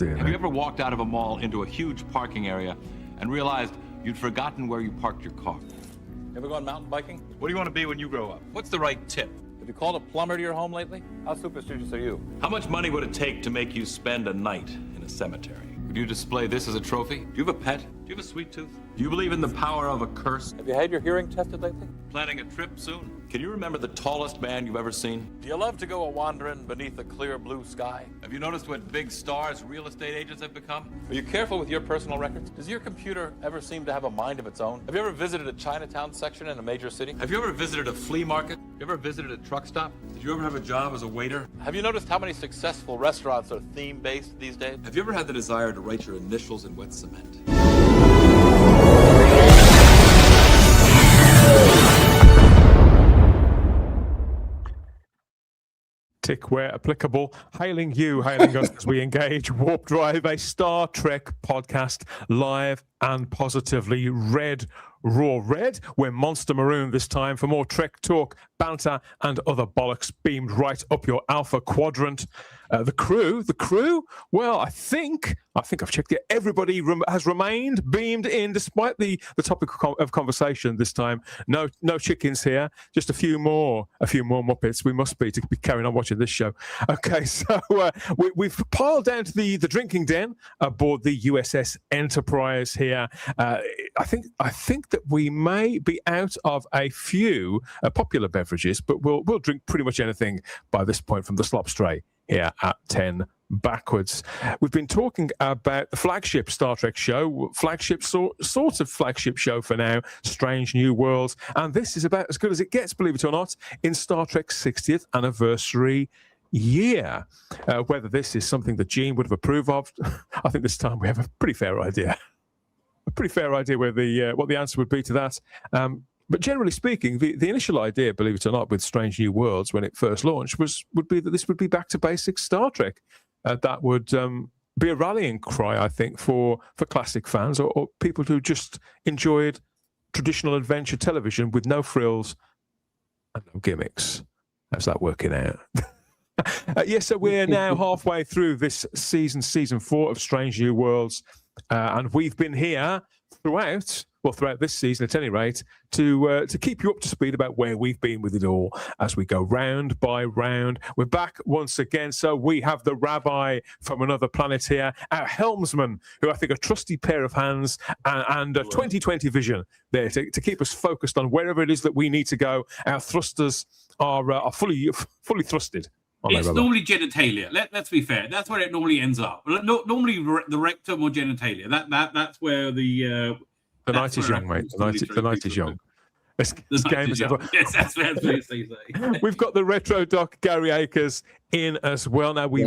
dear. Have you ever walked out of a mall into a huge parking area and realized you'd forgotten where you parked your car? Ever gone mountain biking? What do you want to be when you grow up? What's the right tip? Have you called a plumber to your home lately? How superstitious are you? How much money would it take to make you spend a night in a cemetery? Would you display this as a trophy? Do you have a pet? Do you have a sweet tooth? Do you believe in the power of a curse? Have you had your hearing tested lately? Planning a trip soon? Can you remember the tallest man you've ever seen? Do you love to go a-wandering beneath a clear blue sky? Have you noticed what big stars real estate agents have become? Are you careful with your personal records? Does your computer ever seem to have a mind of its own? Have you ever visited a Chinatown section in a major city? Have you ever visited a flea market? Have you ever visited a truck stop? Did you ever have a job as a waiter? Have you noticed how many successful restaurants are theme-based these days? Have you ever had the desire to write your initials in wet cement? Tick where applicable. Hailing us as we engage Warp Drive, a Star Trek podcast, live and positively red. Raw red, we're Monster Maroon this time for more Trek talk, banter, and other bollocks beamed right up your alpha quadrant. The crew. Well, I think I've checked it. Everybody has remained beamed in, despite the topic of conversation this time. No chickens here. Just a few more Muppets. We must be to be carrying on watching this show. Okay, so we've piled down to the drinking den aboard the USS Enterprise here. I think that we may be out of a few popular beverages, but we'll drink pretty much anything by this point from the slop tray here at 10 backwards. We've been talking about the flagship Star Trek show, sort of flagship show for now, Strange New Worlds, and this is about as good as it gets, believe it or not, in Star Trek's 60th anniversary year. Whether this is something that Gene would have approved of, I think this time we have a pretty fair idea. Where what the answer would be to that. But generally speaking, the initial idea, believe it or not, with Strange New Worlds when it first launched would be that this would be back to basic Star Trek. That would be a rallying cry, I think, for classic fans or people who just enjoyed traditional adventure television with no frills and no gimmicks. How's that working out? Yes, so we're now halfway through this season 4 of Strange New Worlds. And we've been here throughout this season at any rate, to keep you up to speed about where we've been with it all as we go round by round. We're back once again, so we have the Rabbi from another planet here, our helmsman, who I think a trusty pair of hands and a 20/20 vision there to keep us focused on wherever it is that we need to go. Our thrusters are fully thrusted. It's normally genitalia. Let's be fair. That's where it normally ends up. Normally the rectum or genitalia. That's where the night is young, mate. The night is young. This game is ever. Yes, that's what they say. We've got the RetroDoc Gary Akers in as well. Now we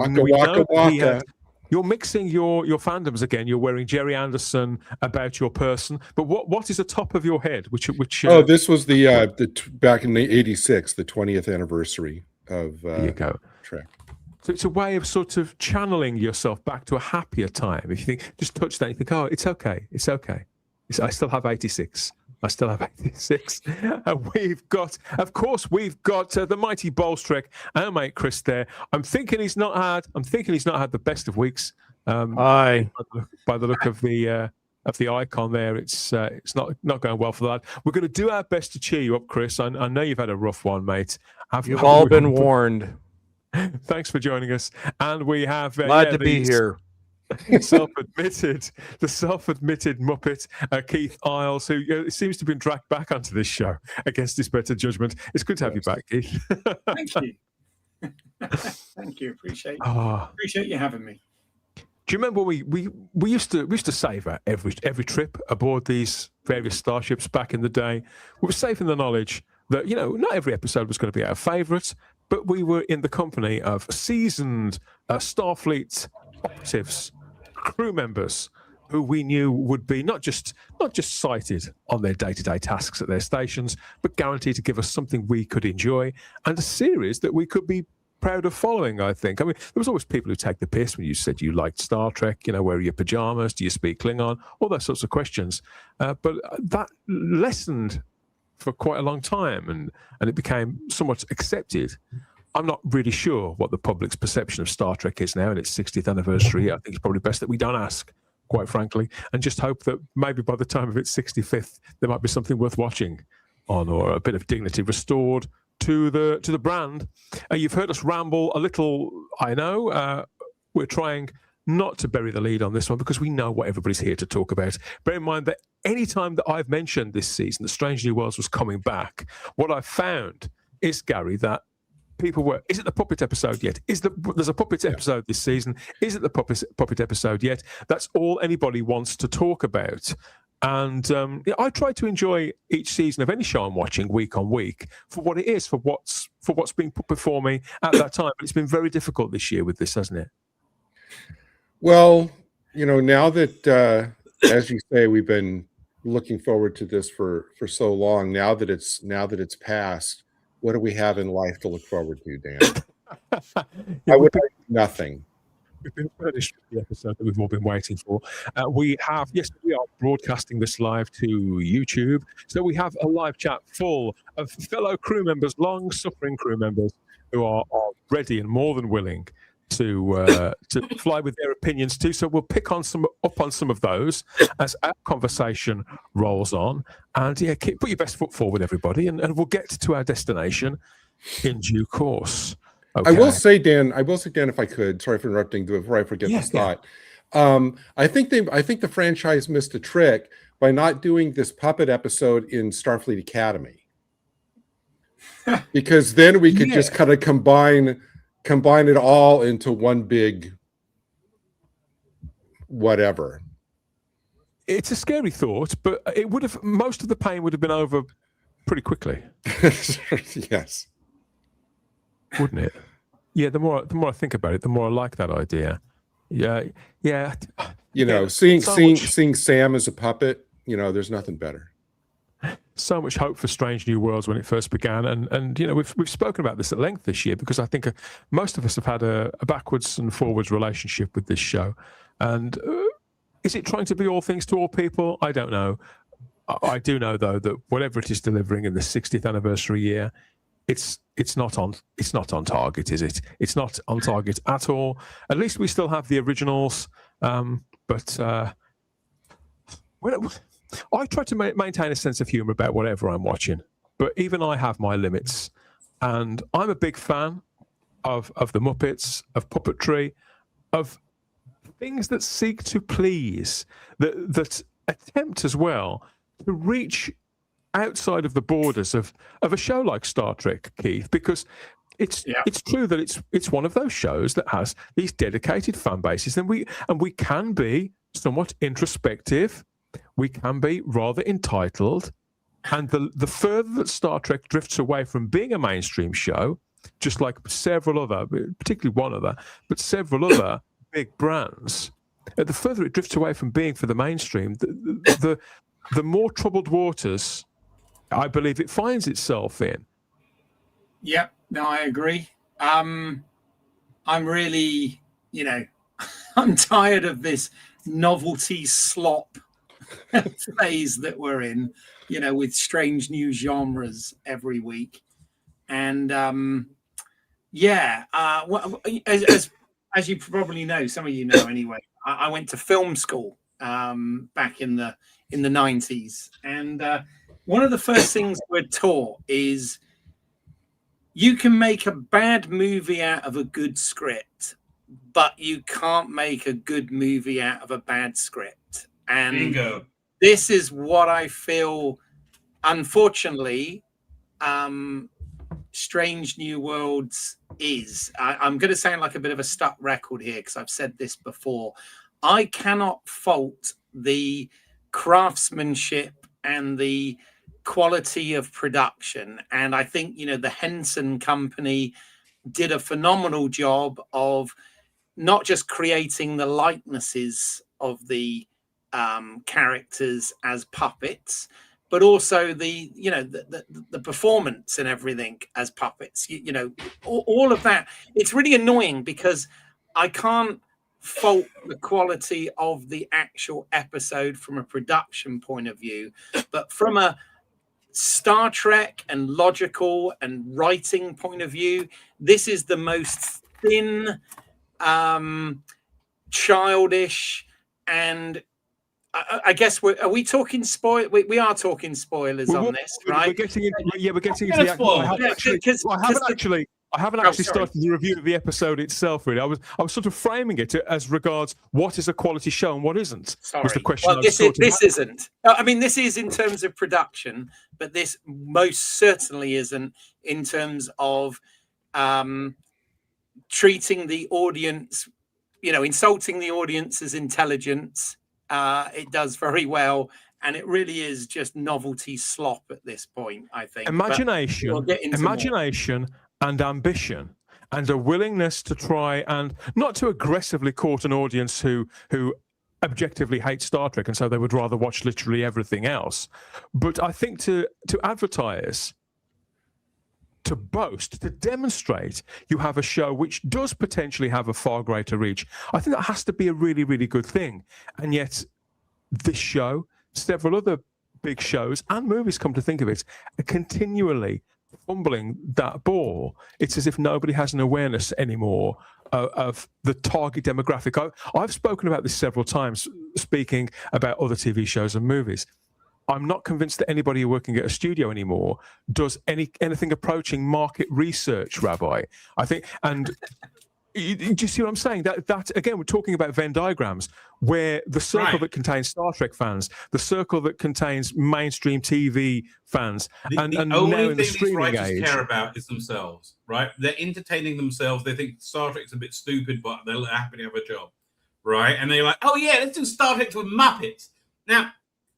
you're mixing your fandoms again. You're wearing Jerry Anderson about your person, but what is the top of your head? Which this was the back in the '86, the 20th anniversary of there you go. Trek. So it's a way of sort of channeling yourself back to a happier time. If you think, just touch that, you think, oh, it's okay. I still have 86. And we've got the mighty Bowlestrek, our mate Chris there. I'm thinking he's not had the best of weeks. By the look of the icon there, it's not going well for that. We're going to do our best to cheer you up, Chris. I know you've had a rough one, mate. You've all been warned. Thanks for joining us, and we have glad to be here. The self-admitted Muppet, Keith Isles, who seems to have been dragged back onto this show against his better judgment. It's good to have you back, Keith. Thank you. Thank you. Appreciate you having me. Do you remember we used to savour every trip aboard these various starships back in the day? We were safe in the knowledge that not every episode was going to be our favourite, but we were in the company of seasoned Starfleet operatives, crew members who we knew would be not just sighted on their day-to-day tasks at their stations, but guaranteed to give us something we could enjoy and a series that we could be proud of following, I think. I mean, there was always people who take the piss when you said you liked Star Trek, where are your pajamas? Do you speak Klingon? All those sorts of questions. But that lessened for quite a long time, and it became somewhat accepted I'm not really sure what the public's perception of Star Trek is now in its 60th anniversary. I think it's probably best that we don't ask, quite frankly, and just hope that maybe by the time of its 65th, there might be something worth watching on, or a bit of dignity restored to the brand. You've heard us ramble a little, I know. We're trying not to bury the lead on this one because we know what everybody's here to talk about. Bear in mind that any time that I've mentioned this season that Strange New Worlds was coming back, what I've found is, Gary, that people were, is it the puppet episode yet? There's a puppet episode this season. Is it the puppet episode yet? That's all anybody wants to talk about. And I try to enjoy each season of any show I'm watching week on week for what it is, for what's being put before me at that time. But it's been very difficult this year with this, hasn't it? Well, now that, as you say, we've been looking forward to this for so long. Now that it's passed, what do we have in life to look forward to, Dan? I would like nothing. We've been furnished with the episode that we've all been waiting for. We are broadcasting this live to YouTube. So we have a live chat full of fellow crew members, long-suffering crew members, who are ready and more than willing to fly with their opinions too. So we'll pick on some of those as our conversation rolls on. And put your best foot forward, everybody, and we'll get to our destination in due course. Okay. I will say, Dan, if I could, sorry for interrupting before I forget this thought. I think the franchise missed a trick by not doing this puppet episode in Starfleet Academy. Because then we could just kind of combine it all into one big whatever. It's a scary thought, but most of the pain would have been over pretty quickly. Yes. Wouldn't it? Yeah, the more I think about it, the more I like that idea. Yeah. Seeing Sam as a puppet, there's nothing better. So much hope for Strange New Worlds when it first began, and we've spoken about this at length this year because I think most of us have had a backwards and forwards relationship with this show. And is it trying to be all things to all people? I don't know. I do know though that whatever it is delivering in the 60th anniversary year, it's not on target, is it? It's not on target at all. At least we still have the originals, but I try to maintain a sense of humor about whatever I'm watching, but even I have my limits. And I'm a big fan of the Muppets, of puppetry, of things that seek to please, that attempt as well to reach outside of the borders of a show like Star Trek, Keith, because it's true that it's one of those shows that has these dedicated fan bases, and we can be somewhat introspective, we can be rather entitled, and the further that Star Trek drifts away from being a mainstream show, just like several other, particularly one other, but several other big brands, the further it drifts away from being for the mainstream, the more troubled waters I believe it finds itself in. Yeah, no, I agree. I'm really, I'm tired of this novelty slop phase that we're in, with strange new genres every week. And as you probably know, some of you know anyway, I went to film school back in the 90s, and one of the first things we're taught is you can make a bad movie out of a good script, but you can't make a good movie out of a bad script. And bingo. This is what I feel, unfortunately, Strange New Worlds is. I'm going to sound like a bit of a stuck record here because I've said this before. I cannot fault the craftsmanship and the quality of production, and I think the Henson Company did a phenomenal job of not just creating the likenesses of the characters as puppets, but also the performance and everything as puppets. All of that. It's really annoying because I can't fault the quality of the actual episode from a production point of view, but from a Star Trek and logical and writing point of view, this is the most thin, childish, and I guess are we talking spoil? We are talking spoilers on this, right? We're getting into the I haven't actually started the review of the episode itself. Really, I was sort of framing it as regards what is a quality show and what isn't. Sorry. Was the question? Well, this isn't. I mean, this is in terms of production, but this most certainly isn't in terms of treating the audience, insulting the audience's intelligence. It does very well, and it really is just novelty slop at this point, I think. Imagination and ambition, and a willingness to try and not to aggressively court an audience who objectively hate Star Trek, and so they would rather watch literally everything else. But I think to advertise, to boast, to demonstrate you have a show which does potentially have a far greater reach, I think that has to be a really, really good thing. And yet this show, several other big shows and movies, come to think of it, are continually fumbling that ball. It's as if nobody has an awareness anymore of the target demographic. I've spoken about this several times, speaking about other TV shows and movies. I'm not convinced that anybody working at a studio anymore does anything approaching market research, Rabbi. I think, and do you see what I'm saying? That again, we're talking about Venn diagrams, where the circle that contains Star Trek fans, the circle that contains mainstream TV fans, and only now in the thing streaming these writers age, care about is themselves, right? They're entertaining themselves. They think Star Trek's a bit stupid, but they're happy to have a job, right? And they're like, oh yeah, let's do Star Trek with Muppets. Now,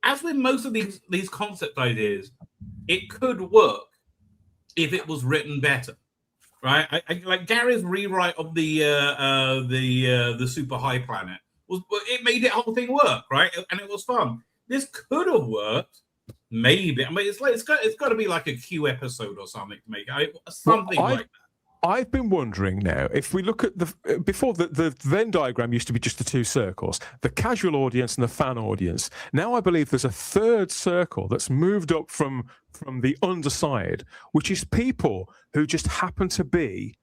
as with most of these concept ideas, it could work if it was written better, right? Like Gary's rewrite of the Super High Planet it made the whole thing work, right? And it was fun. This could have worked, maybe. I mean, it's got to be like a Q episode or something to make it something like that. I've been wondering now, if we look at before the Venn diagram used to be just the two circles, the casual audience and the fan audience. Now I believe there's a third circle that's moved up from the underside, which is people who just happen to be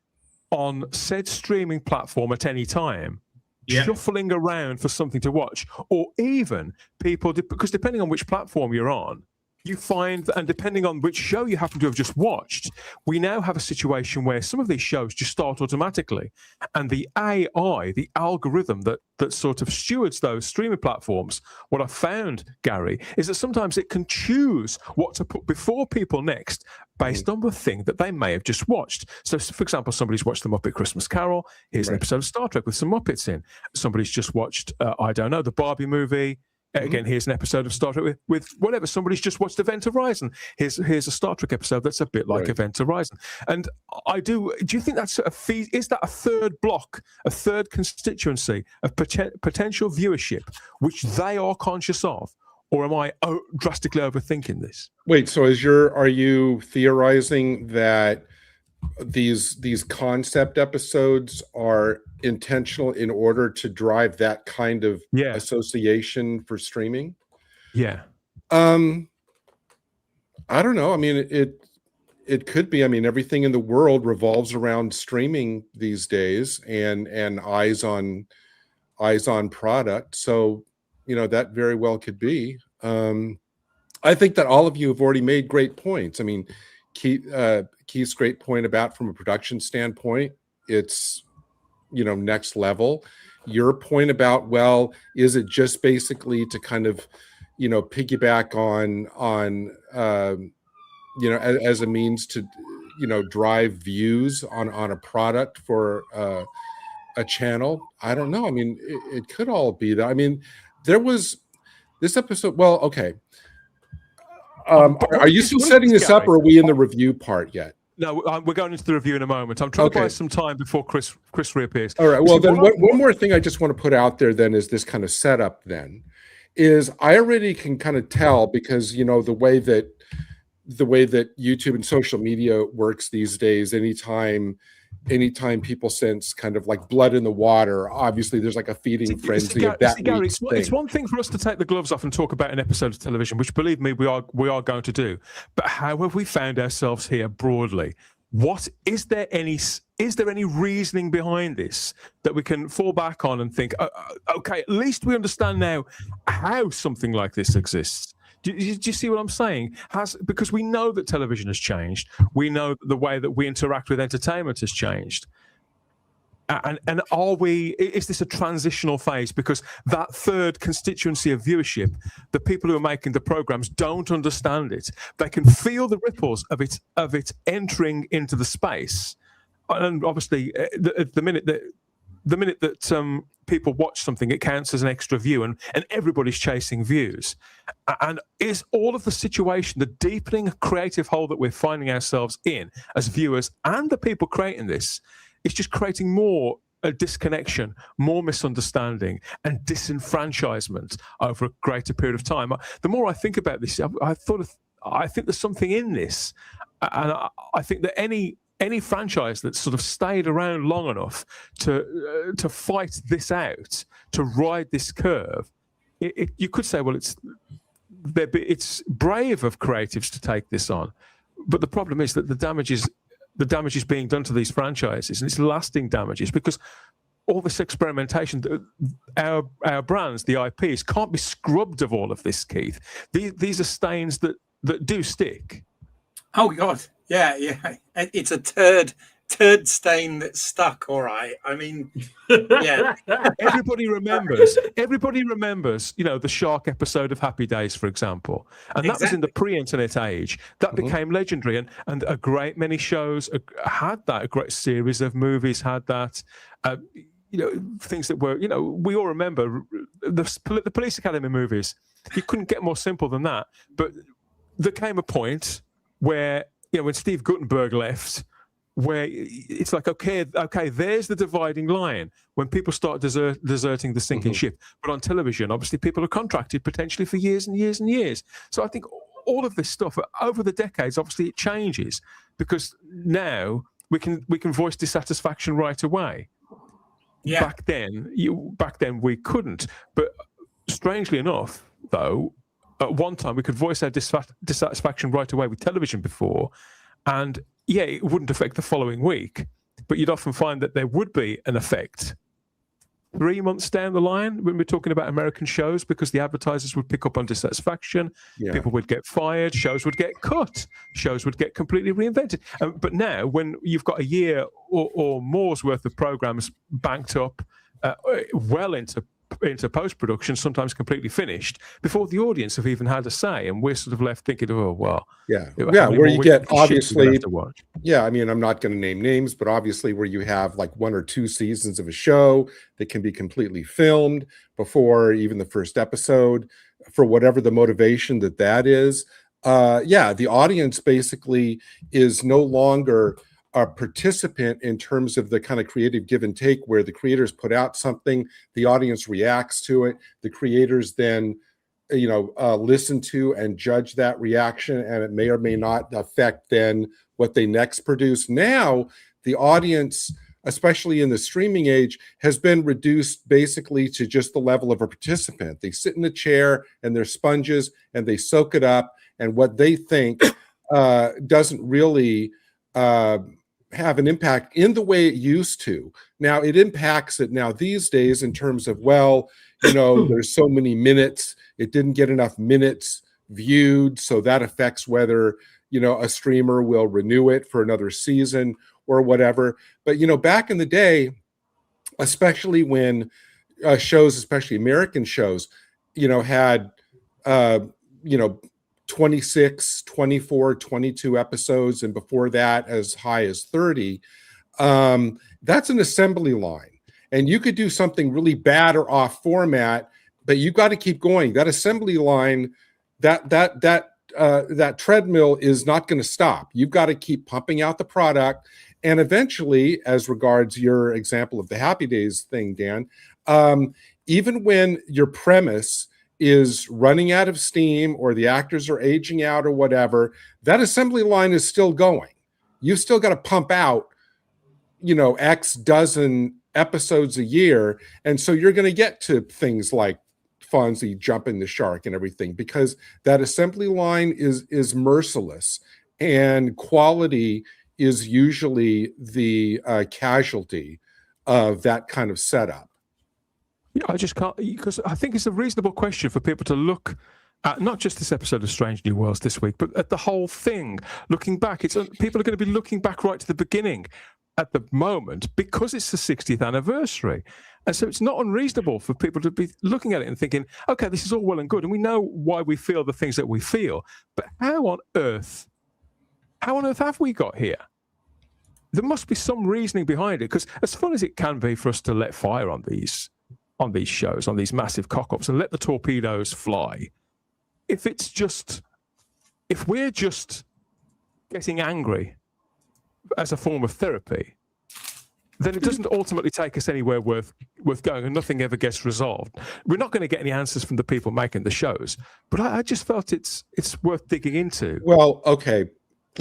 on said streaming platform at any time, shuffling around for something to watch, or even people, because depending on which platform you're on, you find, and depending on which show you happen to have just watched, we now have a situation where some of these shows just start automatically. And the AI, the algorithm that sort of stewards those streaming platforms, what I found, Gary, is that sometimes it can choose what to put before people next based on the thing that they may have just watched. So, for example, somebody's watched The Muppet Christmas Carol. Here's an episode of Star Trek with some Muppets in. Somebody's just watched, I don't know, the Barbie movie. Again, here's an episode of Star Trek with whatever. Somebody's just watched Event Horizon. Here's a Star Trek episode that's a bit like Event Horizon. And do you think that's is that a third block, a third constituency of potential viewership, which they are conscious of? Or am I drastically overthinking this? Wait, so are you theorizing that these concept episodes are intentional in order to drive that kind of association for streaming? I don't know. I mean, it could be. I mean, everything in the world revolves around streaming these days, and eyes on product. So, that very well could be. I think that all of you have already made great points. I mean, Keith's great point about, from a production standpoint, it's next level. Your point about, well, is it just basically to kind of piggyback on as a means to drive views on a product for a channel? I don't know. I mean, it could all be that. I mean, there was this episode. Well, okay. Are you still setting this up, or are we in the review part yet? No, we're going into the review in a moment. I'm trying to buy some time before Chris reappears. All right. Well, then one more thing I just want to put out there then is this kind of setup then is I already can kind of tell, because the way that YouTube and social media works these days, anytime anytime people sense kind of like blood in the water, obviously there's like a feeding frenzy of that Gary, week's it's thing. one thing for us to take the gloves off and talk about an episode of television, which, believe me, we are going to do. But how have we found ourselves here broadly? What is there any reasoning behind this that we can fall back on and think, okay, at least we understand now how something like this exists? Do you see what I'm saying? Because we know that television has changed. We know that the way that we interact with entertainment has changed. And is this a transitional phase? Because that third constituency of viewership, the people who are making the programs don't understand it. They can feel the ripples of it entering into the space. And obviously, the minute that people watch something, it counts as an extra view, and everybody's chasing views. And is all of the situation, the deepening creative hole that we're finding ourselves in as viewers and the people creating this, is just creating more disconnection, more misunderstanding, and disenfranchisement over a greater period of time. The more I think about this, I think there's something in this, and I think that any franchise that's sort of stayed around long enough to fight this out, to ride this curve, you could say, well, it's brave of creatives to take this on, but the problem is that the damage is being done to these franchises, and it's lasting damages, because all this experimentation, our brands, the IPs, can't be scrubbed of all of this, Keith. These are stains that do stick. Oh God, yeah. It's a turd stain that's stuck. All right. I mean, yeah. Everybody remembers, the shark episode of Happy Days, for example. And that was in the pre-internet age. That became legendary. And a great many shows had that. A great series of movies had that. Things that were, we all remember the Police Academy movies. You couldn't get more simple than that. But there came a point where, when Steve Guttenberg left, where it's like, okay, there's the dividing line when people start deserting the sinking ship. But on television, obviously, people are contracted potentially for years and years and years. So I think all of this stuff over the decades, obviously, it changes, because now we can voice dissatisfaction right away. Yeah. Back then we couldn't. But strangely enough, though, at one time we could voice our dissatisfaction right away with television before, and it wouldn't affect the following week, but you'd often find that there would be an effect 3 months down the line when we're talking about American shows, because the advertisers would pick up on dissatisfaction, people would get fired, shows would get cut, shows would get completely reinvented. But now, when you've got a year or more's worth of programs banked up well into post-production, sometimes completely finished, before the audience have even had a say, and we're sort of left thinking, where you get, obviously, I mean, I'm not going to name names, but obviously where you have like 1 or 2 seasons of a show that can be completely filmed before even the first episode, for whatever the motivation that is, the audience basically is no longer a participant in terms of the kind of creative give and take, where the creators put out something, the audience reacts to it, the creators then listen to and judge that reaction, and it may or may not affect then what they next produce. Now the audience, especially in the streaming age, has been reduced basically to just the level of a participant. They sit in a chair and they're sponges and they soak it up, and what they think doesn't really have an impact in the way it used to. Now it impacts it now these days in terms of, there's so many minutes, it didn't get enough minutes viewed, so that affects whether a streamer will renew it for another season or whatever. But back in the day, especially when shows, especially American shows, had 26, 24, 22 episodes, and before that as high as 30, that's an assembly line. And you could do something really bad or off format, but you got to keep going. That assembly line, that treadmill is not going to stop. You've got to keep pumping out the product. And eventually, as regards your example of the Happy Days thing, Dan, even when your premise is running out of steam or the actors are aging out or whatever, that assembly line is still going. You still got to pump out, X dozen episodes a year, and so you're going to get to things like Fonzie jumping the shark and everything, because that assembly line is merciless, and quality is usually the casualty of that kind of setup. Yeah, I just can't, because I think it's a reasonable question for people to look at not just this episode of Strange New Worlds this week, but at the whole thing. Looking back, people are going to be looking back right to the beginning at the moment because it's the 60th anniversary. And so it's not unreasonable for people to be looking at it and thinking, okay, this is all well and good, and we know why we feel the things that we feel, but how on earth have we got here? There must be some reasoning behind it, because as fun as it can be for us to let fire on these shows, on these massive cock-ups, and let the torpedoes fly, if we're just getting angry as a form of therapy, then it doesn't ultimately take us anywhere worth going, and nothing ever gets resolved. We're not going to get any answers from the people making the shows, but I just felt it's worth digging into. Well, okay,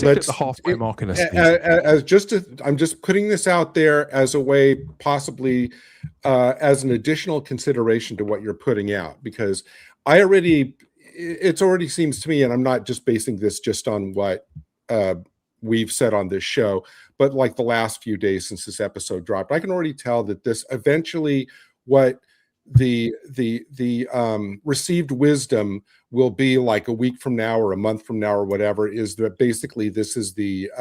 let's at the halfway mark in a season. I'm just putting this out there as a way, possibly as an additional consideration to what you're putting out, because it already seems to me, and I'm not just basing this just on what we've said on this show, but like the last few days since this episode dropped, I can already tell that this eventually, what the received wisdom will be like a week from now or a month from now or whatever, is that basically this is the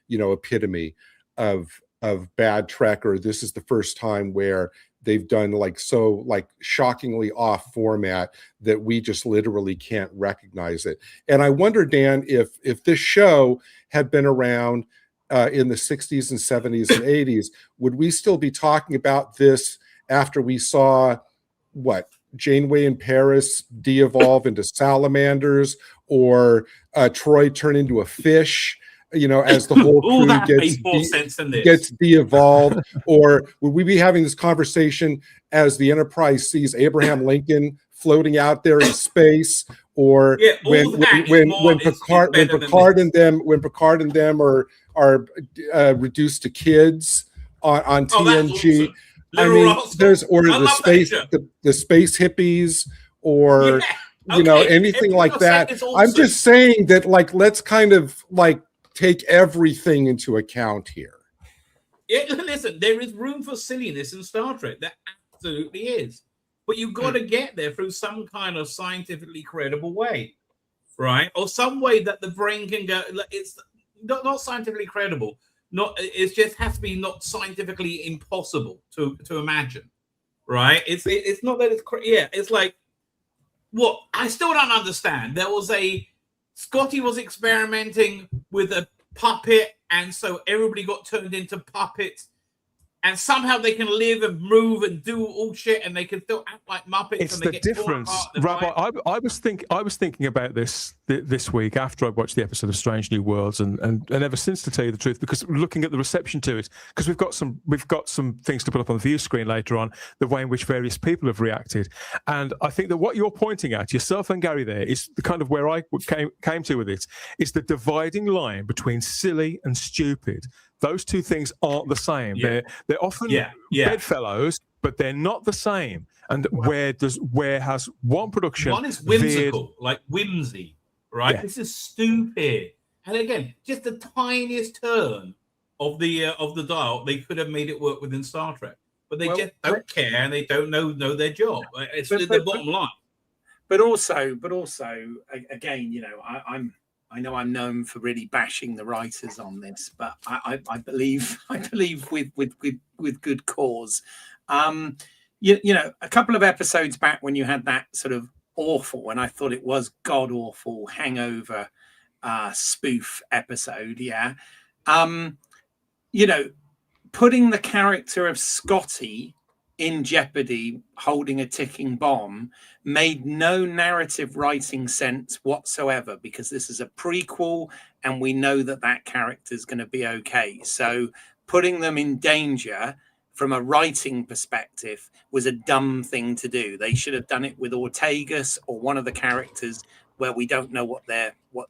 epitome of bad Trek, or this is the first time where they've done like shockingly off format that we just literally can't recognize it. And I wonder, Dan, if this show had been around in the 60s and 70s and 80s, would we still be talking about this after we saw Janeway in Paris de-evolve into salamanders, or Troy turn into a fish, as the whole crew gets de-evolved? Or would we be having this conversation as the Enterprise sees Abraham Lincoln floating out there in space, or when Picard and them are reduced to kids on TNG? I mean, there's the space hippies, or anything like that. I'm just saying that, like, let's kind of like take everything into account here. Yeah, listen, there is room for silliness in Star Trek. There absolutely is. But you've got to get there through some kind of scientifically credible way, right? Or some way that the brain can go. It's not scientifically credible. It just has to be not scientifically impossible to imagine, right? It's not that it's like, what I still don't understand. There was Scotty was experimenting with a puppet, and so everybody got turned into puppets, and somehow they can live and move and do all shit, and they can still act like Muppets. It's and they the difference, Rabbi. I was thinking about this week after I watched the episode of Strange New Worlds, and ever since, to tell you the truth, because looking at the reception to it, because we've got some things to put up on the view screen later on, the way in which various people have reacted, and I think that what you're pointing at, yourself and Gary, there is the kind of where I came to with it, is the dividing line between silly and stupid. Those two things aren't the same. Yeah. They're often bedfellows, but they're not the same. And where has one production? One is whimsical, like whimsy, right? Yeah. This is stupid. And again, just the tiniest turn of the dial, they could have made it work within Star Trek. But they just don't care, and they don't know their job. It's the bottom line. But also, again, I know I'm known for really bashing the writers on this, but I believe with good cause. A couple of episodes back when you had that sort of awful, and I thought it was god awful hangover spoof episode, putting the character of Scotty in jeopardy holding a ticking bomb made no narrative writing sense whatsoever, because this is a prequel and we know that character is going to be okay. So putting them in danger from a writing perspective was a dumb thing to do. They should have done it with Ortegas or one of the characters where we don't know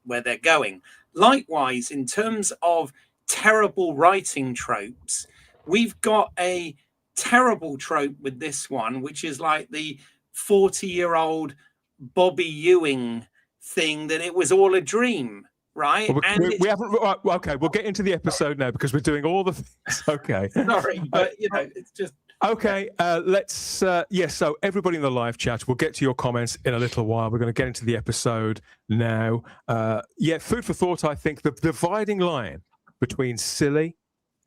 where they're going. Likewise, in terms of terrible writing tropes, we've got a terrible trope with this one, which is like the 40-year-old Bobby Ewing thing, that it was all a dream, right? Well, And we haven't. Okay, we'll get into the episode now because we're doing all the things. Okay. sorry, but it's just Okay, let's. So everybody in the live chat, we'll get to your comments in a little while. We're going to get into the episode now. Food for thought. I think the dividing line between silly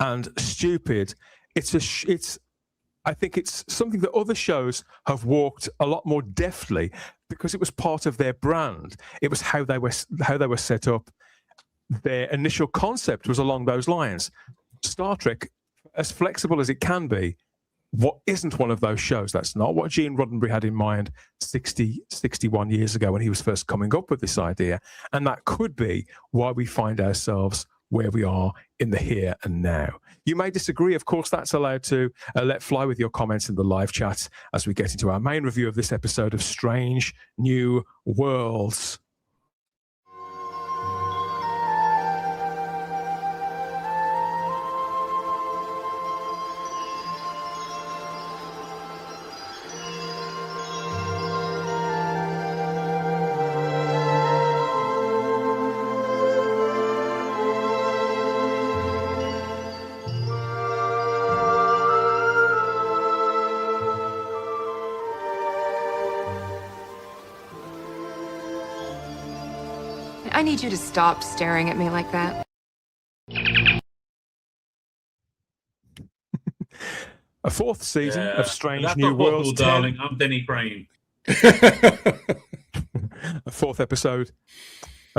and stupid. I think it's something that other shows have walked a lot more deftly because it was part of their brand. It was how they were set up. Their initial concept was along those lines. Star Trek, as flexible as it can be, what isn't one of those shows? That's not what Gene Roddenberry had in mind 61 years ago when he was first coming up with this idea. And that could be why we find ourselves where we are in the here and now. You may disagree. Of course, that's allowed to let fly with your comments in the live chat as we get into our main review of this episode of Strange New Worlds. I need you to stop staring at me like that. A fourth season of Strange That's New not possible, Worlds. darling. I'm Denny Crane. A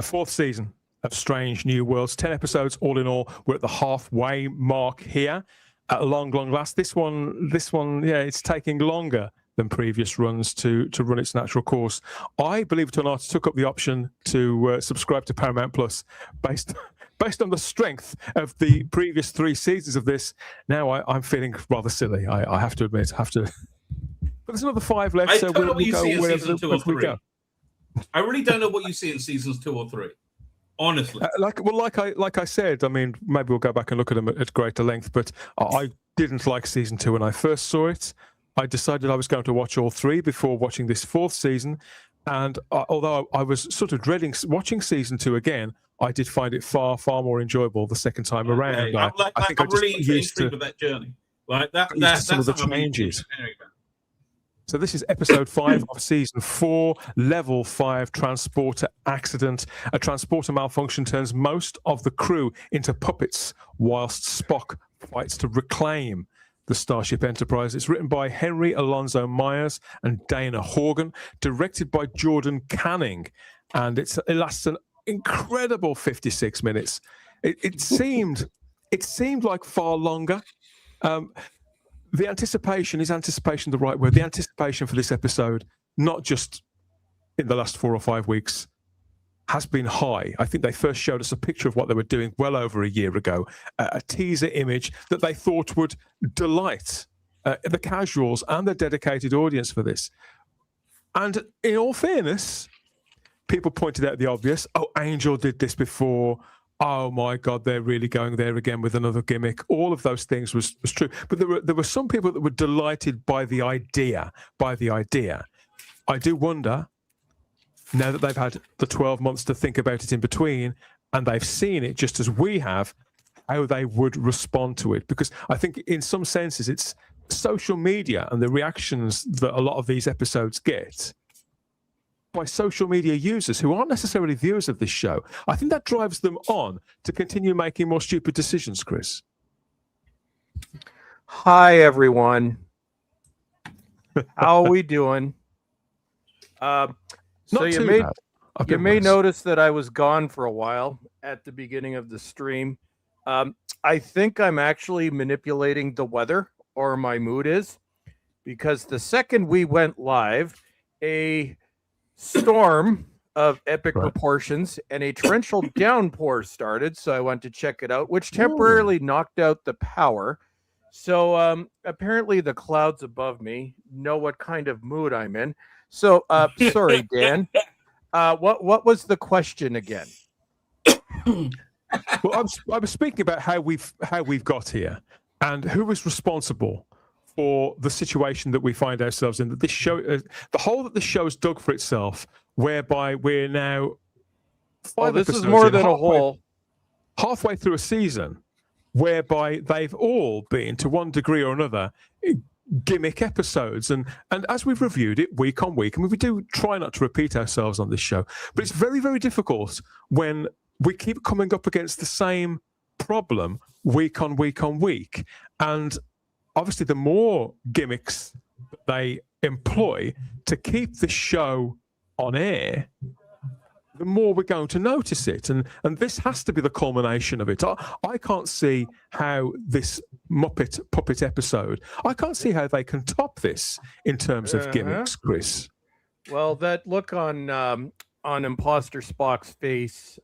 fourth season of Strange New Worlds. 10 episodes all in all. We're at the halfway mark here. At long last, this one, it's taking longer than previous runs to run its natural course. I, believe it or not, took up the option to subscribe to Paramount Plus based on the strength of the previous 3 seasons of this. Now I'm feeling rather silly. I have to admit. But there's another 5 left, so we'll go wherever we go. I really don't know what you see in seasons 2 or 3. Honestly, like I said, I mean, maybe we'll go back and look at them at greater length. But I didn't like season 2 when I first saw it. I decided I was going to watch all 3 before watching this 4th season. And although I was sort of dreading watching season 2 again, I did find it far more enjoyable the second time around. I'm really intrigued with that journey. Like that's some of the changes. So this is episode 5 of season 4, level 5, transporter accident. A transporter malfunction turns most of the crew into puppets whilst Spock fights to reclaim the Starship Enterprise. It's written by Henry Alonzo Myers and Dana Horgan, directed by Jordan Canning, and it lasts an incredible 56 minutes. It seemed like far longer. The anticipation, is anticipation the right word? The anticipation for this episode, not just in the last 4 or 5 weeks, has been high. I think they first showed us a picture of what they were doing well over a year ago, a teaser image that they thought would delight the casuals and the dedicated audience for this. And in all fairness, people pointed out the obvious. Oh, Angel did this before. Oh my God, they're really going there again with another gimmick. All of those things was true. But there were some people that were delighted by the idea. I do wonder, now that they've had the 12 months to think about it in between, and they've seen it just as we have, how they would respond to it. Because I think in some senses it's social media and the reactions that a lot of these episodes get by social media users who aren't necessarily viewers of this show. I think that drives them on to continue making more stupid decisions, Chris. Hi, everyone. How are we doing? So you may notice that I was gone for a while at the beginning of the stream. I think I'm actually manipulating the weather, or my mood is, because the second we went live, a storm of epic proportions and a torrential downpour started. So I went to check it out, which temporarily knocked out the power. So apparently the clouds above me know what kind of mood I'm in. So sorry, Dan. What was the question again? Well, I was speaking about how we've got here, and who is responsible for the situation that we find ourselves in, that this show, the hole that the show has dug for itself, whereby we're now this is more than a hole. Halfway through a season, whereby they've all been, to one degree or another, gimmick episodes. And as we've reviewed it week on week, I mean, we do try not to repeat ourselves on this show, but it's very, very difficult when we keep coming up against the same problem week on week on week. And obviously, the more gimmicks they employ to keep the show on air, the more we're going to notice it. And this has to be the culmination of it. I can't see how this Muppet Puppet episode, I can't see how they can top this in terms of gimmicks, Chris. Well, that look on Imposter Spock's face,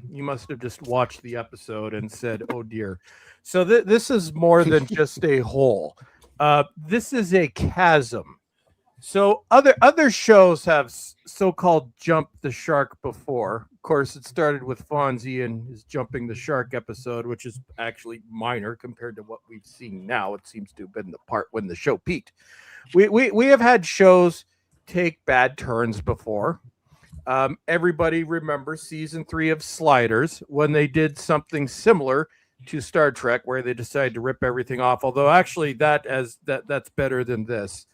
you must have just watched the episode and said, oh dear. So this is more than just a hole. This is a chasm. So other shows have so-called jumped the shark before. Of course, it started with Fonzie and his jumping the shark episode, which is actually minor compared to what we've seen now. It seems to have been the part when the show peaked. We have had shows take bad turns before. Everybody remembers season 3 of Sliders when they did something similar to Star Trek, where they decided to rip everything off. Although actually that's better than this.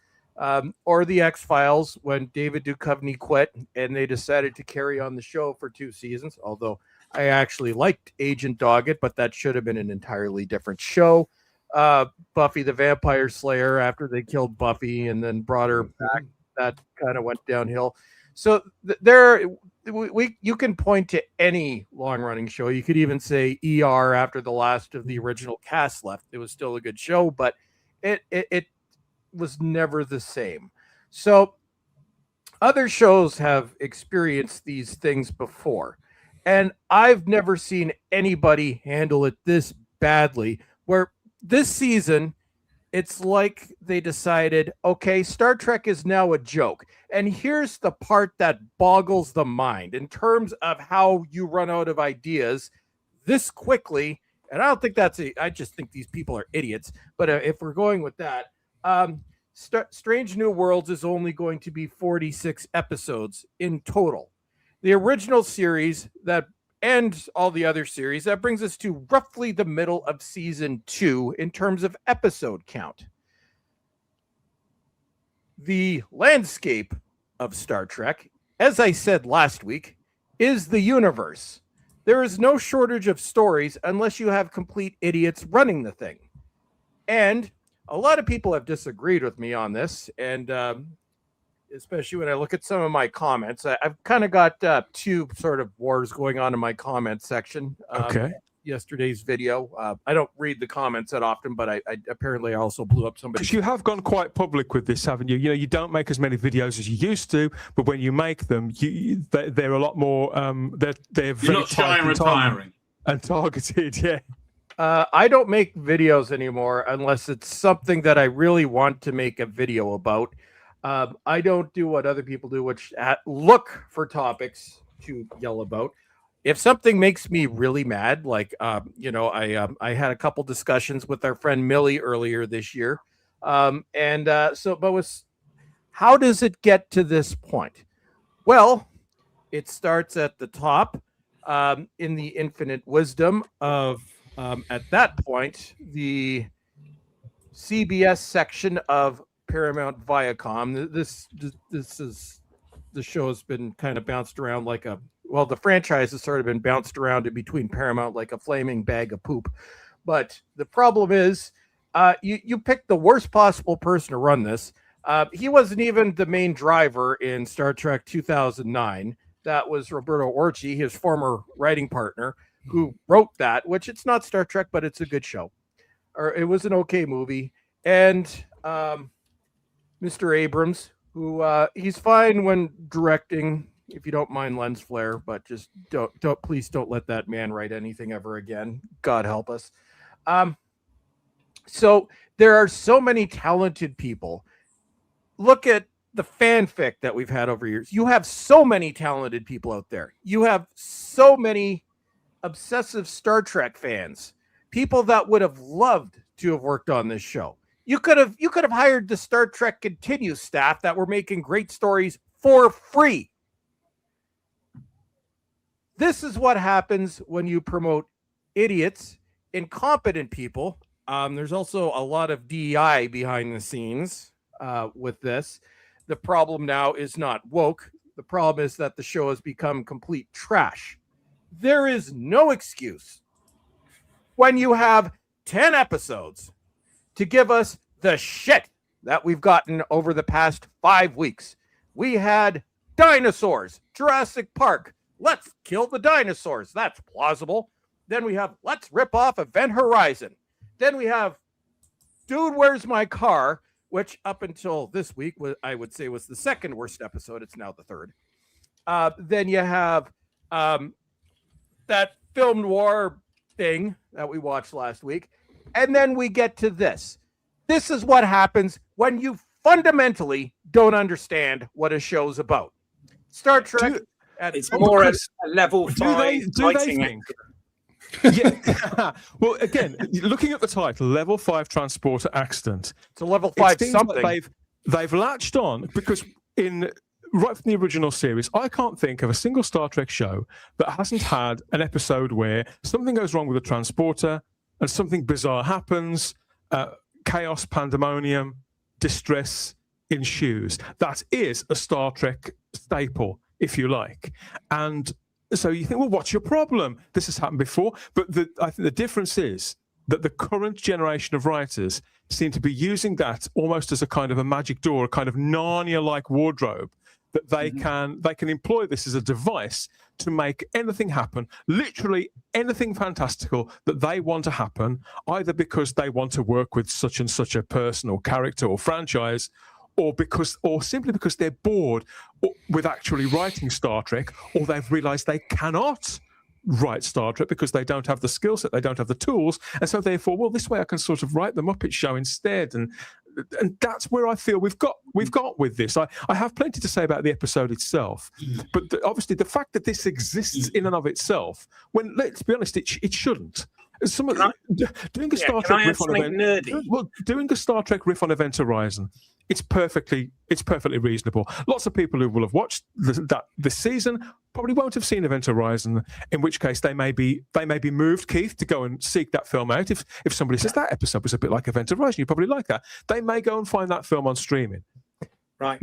Or the X-Files when David Duchovny quit and they decided to carry on the show for 2 seasons. Although I actually liked Agent Doggett, but that should have been an entirely different show. Buffy the Vampire Slayer, after they killed Buffy and then brought her back, that kind of went downhill. So you can point to any long-running show. You could even say ER after the last of the original cast left. It was still a good show, but it was never the same. So other shows have experienced these things before, and I've never seen anybody handle it this badly, where this season it's like they decided, okay, Star Trek is now a joke. And here's the part that boggles the mind in terms of how you run out of ideas this quickly. And I don't think I just think these people are idiots. But if we're going with that, Strange New Worlds is only going to be 46 episodes in total. The original series and all the other series, that brings us to roughly the middle of season 2 in terms of episode count. The landscape of Star Trek, as I said last week, is the universe. There is no shortage of stories unless you have complete idiots running the thing. And a lot of people have disagreed with me on this, and especially when I look at some of my comments. I've kind of got 2 sort of wars going on in my comment section. Okay. Yesterday's video. I don't read the comments that often, but I apparently also blew up somebody. Because you have gone quite public with this, haven't you? You know, you don't make as many videos as you used to, but when you make them, they're a lot more. They're You're very not shy and retiring and targeted. Yeah. I don't make videos anymore unless it's something that I really want to make a video about. I don't do what other people do, which look for topics to yell about. If something makes me really mad, like I had a couple discussions with our friend Millie earlier this year, how does it get to this point? Well, it starts at the top, in the infinite wisdom of at that point the CBS section of Paramount Viacom. This is the show has been kind of bounced around like the franchise has sort of been bounced around in between Paramount like a flaming bag of poop. But the problem is, you picked the worst possible person to run this. He wasn't even the main driver in Star Trek 2009. That was Roberto Orci, his former writing partner, who wrote that, which it's not Star Trek, but it's a good show. Or it was an okay movie. And Mr. Abrams, who he's fine when directing, if you don't mind lens flare, but just please don't let that man write anything ever again. God help us. So there are so many talented people. Look at the fanfic that we've had over years. You have so many talented people out there. You have so many obsessive Star Trek fans, people that would have loved to have worked on this show. You could have hired the Star Trek Continue staff that were making great stories for free. This is what happens when you promote idiots, incompetent people. There's also a lot of DEI behind the scenes with this. The problem now is not woke. The problem is that the show has become complete trash. There is no excuse when you have 10 episodes to give us the shit that we've gotten over the past 5 weeks. We had dinosaurs, Jurassic Park. Let's kill the dinosaurs. That's plausible. Then we have let's rip off Event Horizon. Then we have Dude, Where's My Car? Which up until this week, I would say was the second worst episode. It's now the third. Then you have that film noir thing that we watched last week. And then we get to this. This is what happens when you fundamentally don't understand what a show's about. Star Trek. It's more a level 5 fighting think? Yeah. Well, again, looking at the title, Level 5 Transporter Accident. It's a Level 5 something. Like they've latched on because right from the original series, I can't think of a single Star Trek show that hasn't had an episode where something goes wrong with a transporter and something bizarre happens, chaos, pandemonium, distress ensues. That is a Star Trek staple, if you like. And so you think, well, what's your problem? This has happened before. But I think the difference is that the current generation of writers seem to be using that almost as a kind of a magic door, a kind of Narnia-like wardrobe, that they can employ this as a device to make anything happen, literally anything fantastical that they want to happen, either because they want to work with such and such a person or character or franchise, or simply because they're bored with actually writing Star Trek, or they've realized they cannot write Star Trek because they don't have the skill set, they don't have the tools, and so therefore, well, this way I can sort of write the Muppet Show instead, and that's where I feel we've got with this. I have plenty to say about the episode itself, but obviously the fact that this exists in and of itself, when let's be honest, it shouldn't. Doing a Star Trek riff on doing a Star Trek riff on Event Horizon, it's perfectly reasonable. Lots of people who will have watched this season probably won't have seen Event Horizon, in which case they may be moved, Keith, to go and seek that film out. If somebody says that episode was a bit like Event Horizon, you probably like that, they may go and find that film on streaming. Right.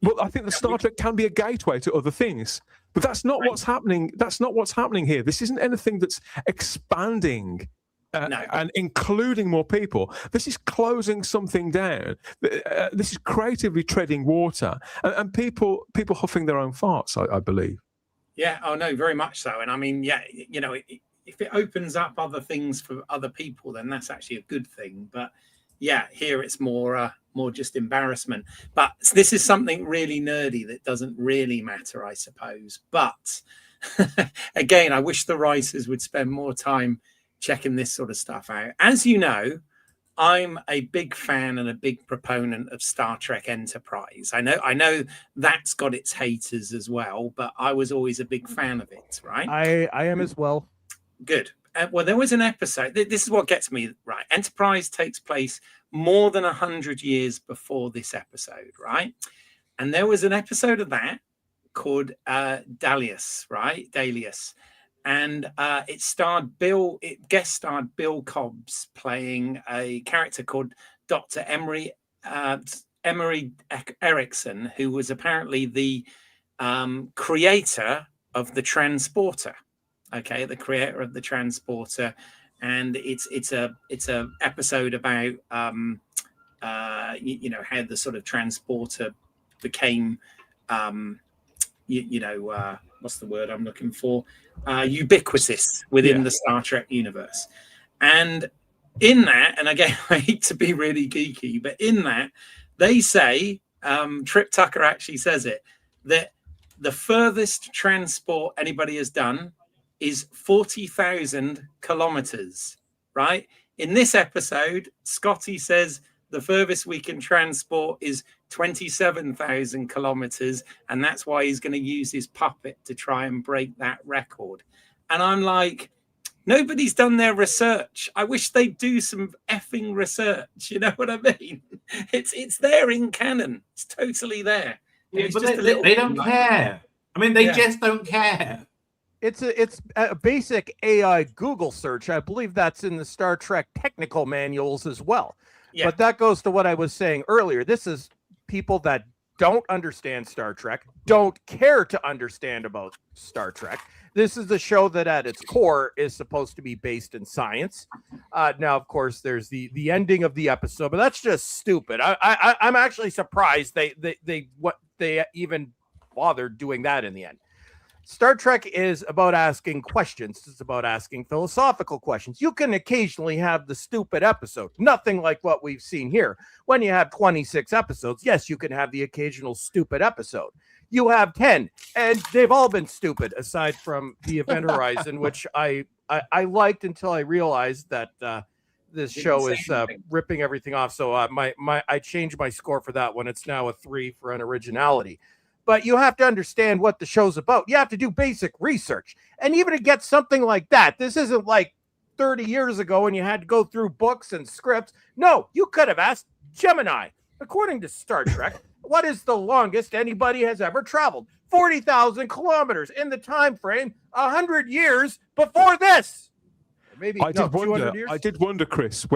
Well, I think the Star Trek can be a gateway to other things, but that's not what's happening. That's not what's happening here. This isn't anything that's expanding and including more people. This is closing something down. This is creatively treading water, and people huffing their own farts, I believe. Yeah, oh no, very much so. And I mean, yeah, you know, if it opens up other things for other people, then that's actually a good thing. But yeah, here it's more just embarrassment. But this is something really nerdy that doesn't really matter, I suppose. But again, I wish the writers would spend more time checking this sort of stuff out. As you know, I'm a big fan and a big proponent of Star Trek Enterprise. I know that's got its haters as well, but I was always a big fan of it, right? I am as well. Good. Well, there was an episode. This is what gets me right. Enterprise takes place more than 100 years before this episode, right? And there was an episode of that called Dalius, right? Dalius. And it guest starred Bill Cobbs playing a character called Dr. Emery Erickson, who was apparently the creator of the transporter. Okay, the creator of the transporter, and it's a episode about how the sort of transporter became what's the word I'm looking for? Ubiquitous within the Star Trek universe. And in that, and again, I hate to be really geeky, but in that, they say, Trip Tucker actually says it, that the furthest transport anybody has done is 40,000 kilometers, right? In this episode, Scotty says the furthest we can transport is 27,000 kilometers, and that's why he's going to use his puppet to try and break that record. And I'm like, Nobody's done their research. I wish they'd do some effing research. You know what I mean? It's there in canon. It's totally there. Yeah, It's but just they don't care. I mean, they Yeah. just don't care. It's a basic AI Google search. I believe that's in the Star Trek technical manuals as well. Yeah. But that goes to what I was saying earlier. This is people that don't understand Star Trek, don't care to understand about Star Trek. This is a show that at its core is supposed to be based in science. Now, of course, there's the ending of the episode, but that's just stupid. I'm actually surprised they even bothered doing that in the end. Star Trek is about asking questions. It's about asking philosophical questions. You can occasionally have the stupid episode, nothing like what we've seen here. When you have 26 episodes, yes, you can have the occasional stupid episode. You have 10, and they've all been stupid, aside from the Event Horizon, which I liked until I realized that this show is ripping everything off. So I changed my score for that one. It's now a 3 for unoriginality. But you have to understand what the show's about. You have to do basic research. And even to get something like that, this isn't like 30 years ago when you had to go through books and scripts. No, you could have asked Gemini. According to Star Trek, what is the longest anybody has ever traveled? 40,000 kilometers in the time frame 100 years before this. Maybe I did wonder, Chris,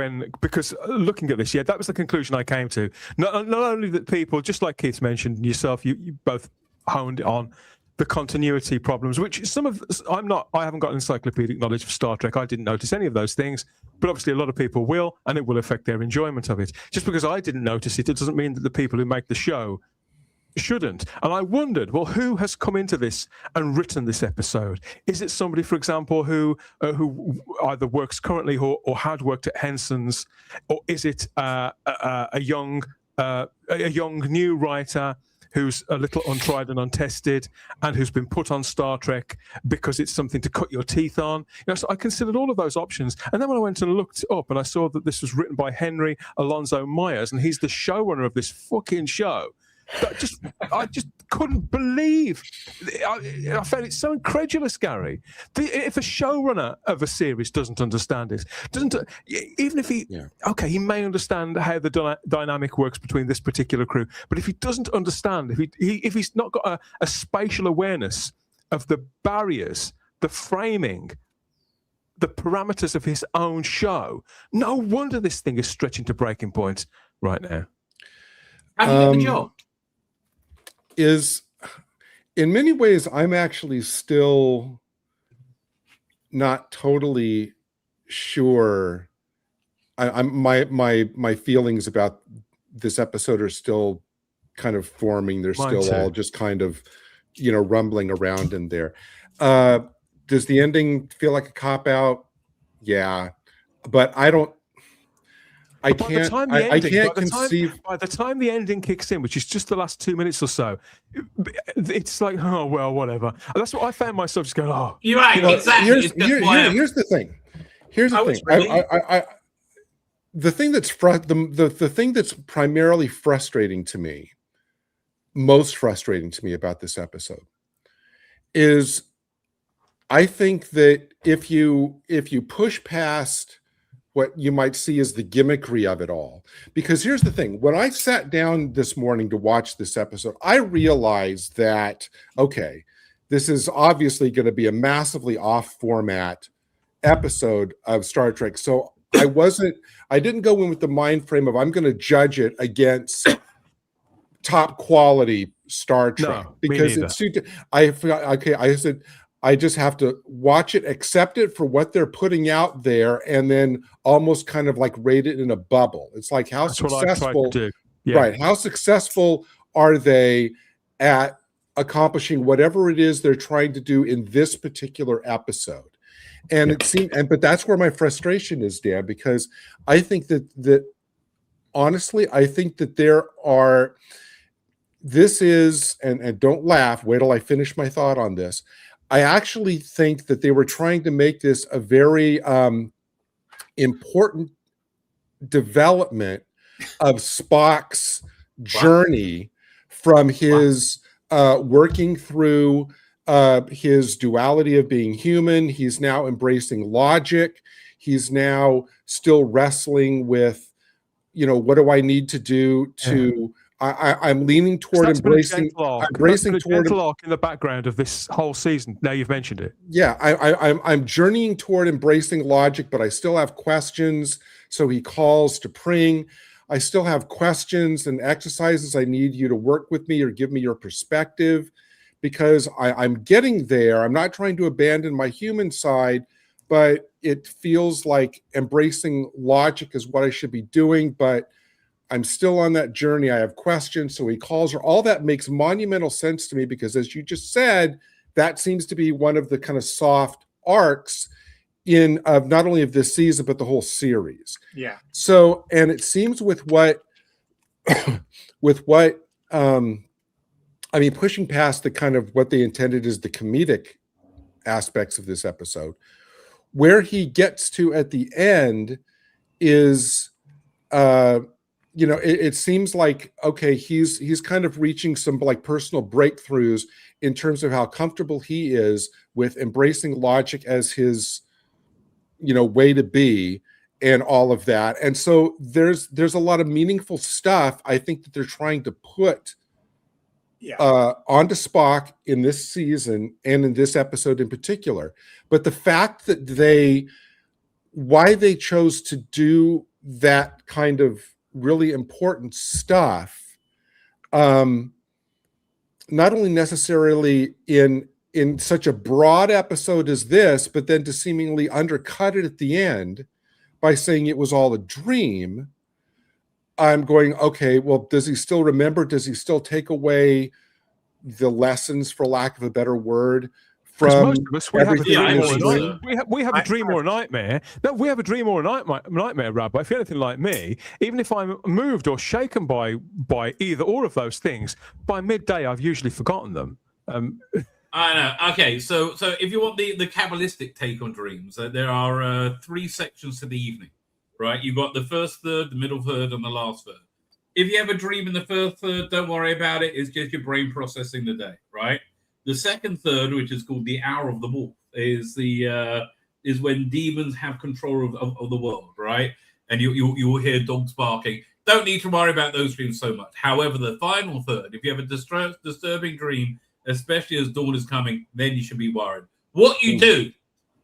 because looking at this, that was the conclusion I came to. Not only that people, just like Keith mentioned, yourself, you both honed on the continuity problems, which I haven't got encyclopedic knowledge of Star Trek. I didn't notice any of those things, but obviously a lot of people will, and it will affect their enjoyment of it. Just because I didn't notice it, it doesn't mean that the people who make the show shouldn't. And I wondered, well, who has come into this and written this episode? Is it somebody, for example, who either works currently or had worked at Henson's, or is it a young new writer who's a little untried and untested and who's been put on Star Trek because it's something to cut your teeth on? So I considered all of those options. And then when I went and looked up and I saw that this was written by Henry Alonso Myers, and he's the showrunner of this fucking show, I just couldn't believe. I found it so incredulous, Gary. If a showrunner of a series doesn't understand it, even if he may understand how the dynamic works between this particular crew, but if he doesn't understand, if he's not got a spatial awareness of the barriers, the framing, the parameters of his own show, no wonder this thing is stretching to breaking point right now. Is in many ways I'm actually still not totally sure. My feelings about this episode are still kind of forming. They're still all just kind of rumbling around in there. Does the ending feel like a cop out? Yeah, but I can't conceive. By the time the ending kicks in, which is just the last 2 minutes or so, it's like, oh well, whatever. And that's what I found myself just going, oh. You're right, exactly. Here's the thing. The thing that's primarily frustrating to me, most frustrating to me about this episode, is I think that if you push past what you might see as the gimmickry of it all. Because here's the thing. When I sat down this morning to watch this episode, I realized that, okay, this is obviously going to be a massively off-format episode of Star Trek. So I didn't go in with the mind frame of I'm going to judge it against top quality Star Trek. No, because it's too... I said... I just have to watch it, accept it for what they're putting out there, and then almost kind of like rate it in a bubble. It's like how successful, right? How successful are they at accomplishing whatever it is they're trying to do in this particular episode? And it seemed, but that's where my frustration is, Dan, because I think that honestly, I think that there are. This is, and don't laugh. Wait till I finish my thought on this. I actually think that they were trying to make this a very important development of Spock's journey from his working through his duality of being human. He's now embracing logic. He's now still wrestling with, what do I need to do to? I'm leaning toward embracing toward gentle arc in the background of this whole season. Now you've mentioned it. Yeah, I'm journeying toward embracing logic, but I still have questions. So he calls to Pring. I still have questions and exercises. I need you to work with me or give me your perspective, because I'm getting there. I'm not trying to abandon my human side, but it feels like embracing logic is what I should be doing. But I'm still on that journey. I have questions. So he calls her. All that makes monumental sense to me, because as you just said, that seems to be one of the kind of soft arcs of not only of this season, but the whole series. Yeah. So, and it seems with what, pushing past the kind of what they intended as the comedic aspects of this episode, where he gets to at the end is, it seems like, okay, he's kind of reaching some like personal breakthroughs in terms of how comfortable he is with embracing logic as his, way to be and all of that. And so there's a lot of meaningful stuff I think that they're trying to put onto Spock in this season and in this episode in particular. But the fact that why they chose to do that kind of really important stuff, not only necessarily in such a broad episode as this, but then to seemingly undercut it at the end by saying it was all a dream. I'm going, okay, well, does he still remember? Does he still take away the lessons, for lack of a better word, from most of us, we have a dream or a nightmare. No, we have a dream or a nightmare, Rabbi. If you're anything like me, even if I'm moved or shaken by either or of those things, by midday I've usually forgotten them. I know. Okay, so if you want the Kabbalistic take on dreams, there are 3 sections to the evening, right? You've got the first third, the middle third, and the last third. If you have a dream in the first third, don't worry about it. It's just your brain processing the day, right? The second third, which is called the Hour of the Wolf, is when demons have control of the world, right? And you will hear dogs barking. Don't need to worry about those dreams so much. However, the final third, if you have a disturbing dream, especially as dawn is coming, then you should be worried. What you do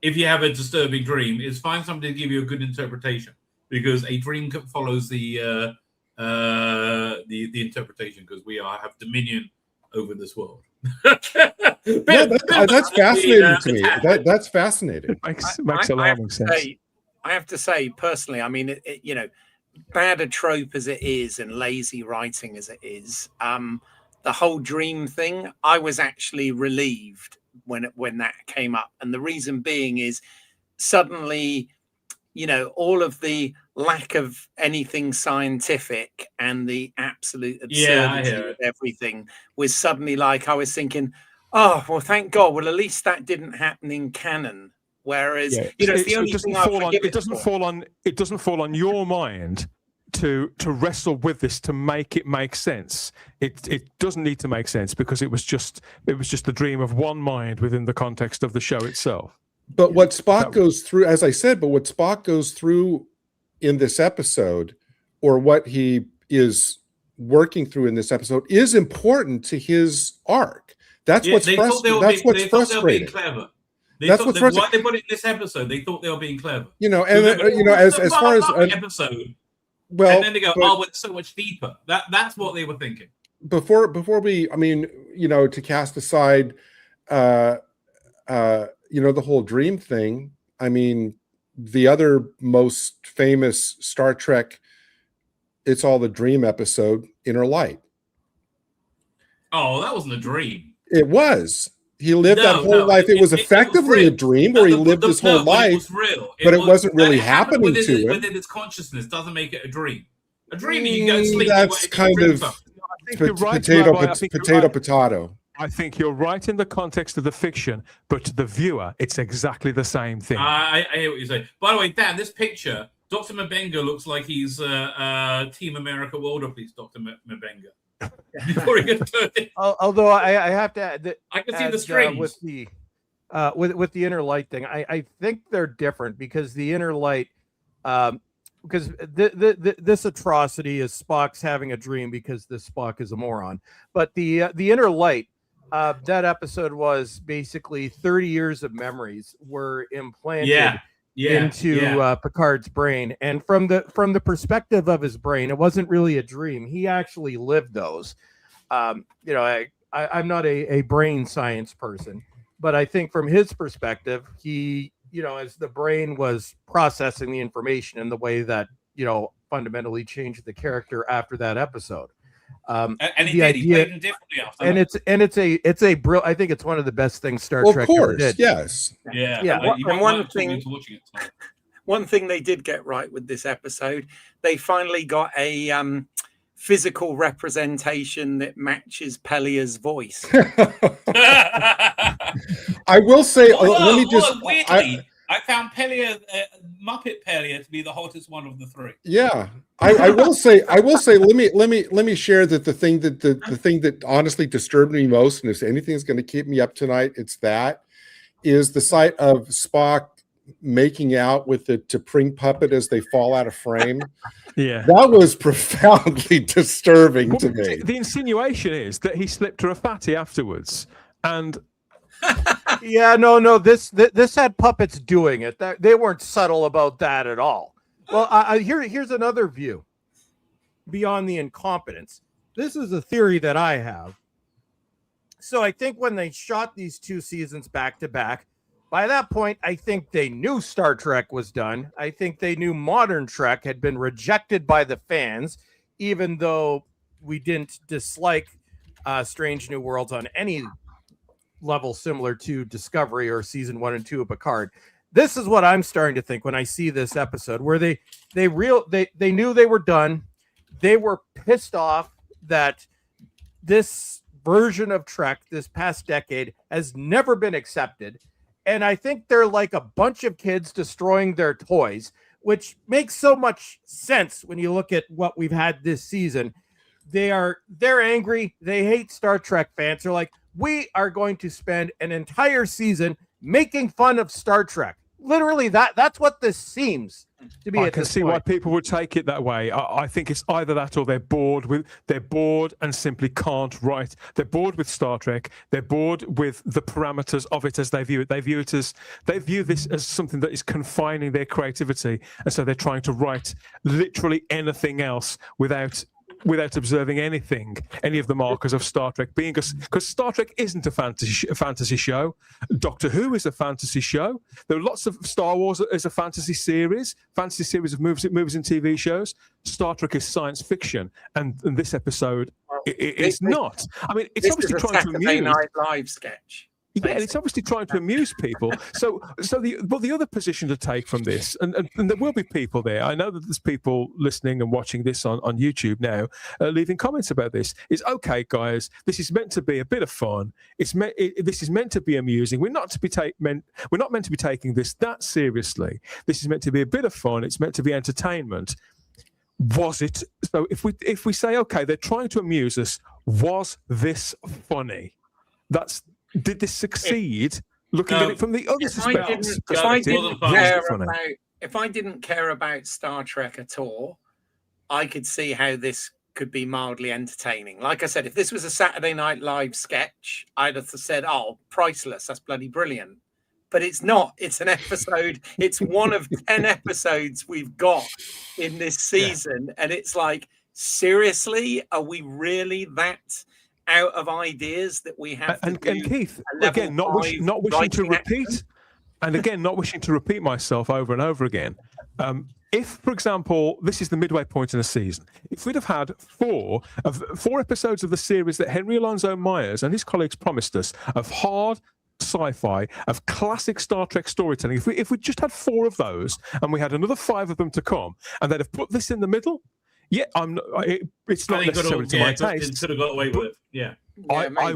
if you have a disturbing dream is find somebody to give you a good interpretation, because a dream follows the interpretation, because we have dominion over this world. That's fascinating to me. That's fascinating. It makes alarming sense. I have to say, personally, I mean, bad a trope as it is and lazy writing as it is, the whole dream thing, I was actually relieved when that came up. And the reason being is suddenly, all of the lack of anything scientific and the absolute absurdity of everything was suddenly like, I was thinking, oh, well, thank God. Well, at least that didn't happen in canon. Whereas, it's the only thing it doesn't fall on your mind to wrestle with this to make it make sense. It doesn't need to make sense, because it was just the dream of one mind within the context of the show itself. But what Spock goes through, as I said, what Spock goes through in this episode, or what he is working through in this episode, is important to his arc. That's what's frustrating. That's what's frustrating. That's what's frustrating. Why they put it in this episode? They thought they were being clever. As far as an episode. Well, and then they go, but it's so much deeper. That's what they were thinking. Before we, to cast aside, the whole dream thing. I mean, the other most famous Star Trek, It's All the Dream episode, Inner Light. Oh, that wasn't a dream. It was. He lived that whole life. It was effectively a dream where he lived his whole life. It was real. But it wasn't really happening to him. Within its consciousness doesn't make it a dream. A dream, you go to sleep. That's kind of potato. I think you're right in the context of the fiction, but to the viewer, it's exactly the same thing. I hear what you're saying. By the way, Dan, this picture, Dr. Mabenga looks like he's Team America World of Peace, Dr. Mabenga. before he gets turned in. Although I have to add that I can see the strings. with the inner light thing. I think they're different because the inner light, because this atrocity is Spock's having a dream because this Spock is a moron. But the inner light, that episode was basically 30 years of memories were implanted into Picard's brain, and from the perspective of his brain, it wasn't really a dream. He actually lived those. I'm not a brain science person, but I think from his perspective, he, as the brain was processing the information in the way that, fundamentally changed the character after that episode. And he did. He played him differently after that. It's a brill. I think it's one of the best things Star Trek ever did. Yes. Yeah. One thing they did get right with this episode, they finally got a physical representation that matches Pelia's voice. I will say, let me just. Weirdly, I found Pelia, Muppet Pelia, to be the hottest one of the three. Yeah, I will say. Let me share that the thing that honestly disturbed me most, and if anything's going to keep me up tonight, it's the sight of Spock making out with the T'Pring puppet as they fall out of frame. Yeah, that was profoundly disturbing to me. The insinuation is that he slipped her a fatty afterwards, and this had puppets doing it. They weren't subtle about that at all. Well, here's another view beyond the incompetence. This is a theory that I have. So I think when they shot these 2 seasons back to back, by that point, I think they knew Star Trek was done. I think they knew modern Trek had been rejected by the fans, even though we didn't dislike Strange New Worlds on any level similar to Discovery or season 1 and 2 of Picard. This is what I'm starting to think when I see this episode, where they knew they were done. They were pissed off that this version of Trek this past decade has never been accepted. And I think they're like a bunch of kids destroying their toys, which makes so much sense when you look at what we've had this season. They're angry. They hate Star Trek fans. They're like, we are going to spend an entire season making fun of Star Trek. Literally, that's what this seems to be. I can see why people would take it that way. I think it's either that or they're bored and simply can't write. They're bored with Star Trek. They're bored with the parameters of it as they view it. They view this as something that is confining their creativity, and so they're trying to write literally anything else without observing any of the markers of Star Trek being, because Star Trek isn't a fantasy show. Doctor Who is a fantasy show. There are lots of Star Wars as a fantasy series of movies and TV shows. Star Trek is science fiction, and this episode is not. I mean, it's obviously trying to amuse. Saturday Night Live sketch. Yeah, and it's obviously trying to amuse people. So the other position to take from this, and there will be people there. I know that there's people listening and watching this on YouTube now, leaving comments about this. Is okay, guys. This is meant to be a bit of fun. This is meant to be amusing. We're not meant to be taking this that seriously. This is meant to be a bit of fun. It's meant to be entertainment. Was it? So if we say, okay, they're trying to amuse us, was this funny? Did this succeed? Looking at it from the other perspective. If I didn't care about Star Trek at all, I could see how this could be mildly entertaining. Like I said, if this was a Saturday Night Live sketch, I'd have said, "Oh, priceless! That's bloody brilliant." But it's not. It's an episode. It's one of 10 episodes we've got in this season, and it's like, seriously, are we really that out of ideas that we have and Keith, again, not wishing to repeat, and again, not wishing to repeat myself over and over again. If, for example, this is the midway point in a season, if we'd have had four episodes of the series that Henry Alonso Myers and his colleagues promised us of hard sci-fi, of classic Star Trek storytelling, if we just had 4 of those and we had another 5 of them to come, and they'd have put this in the middle. Yeah, it's not necessarily to my taste. Could have got away with it. Yeah, I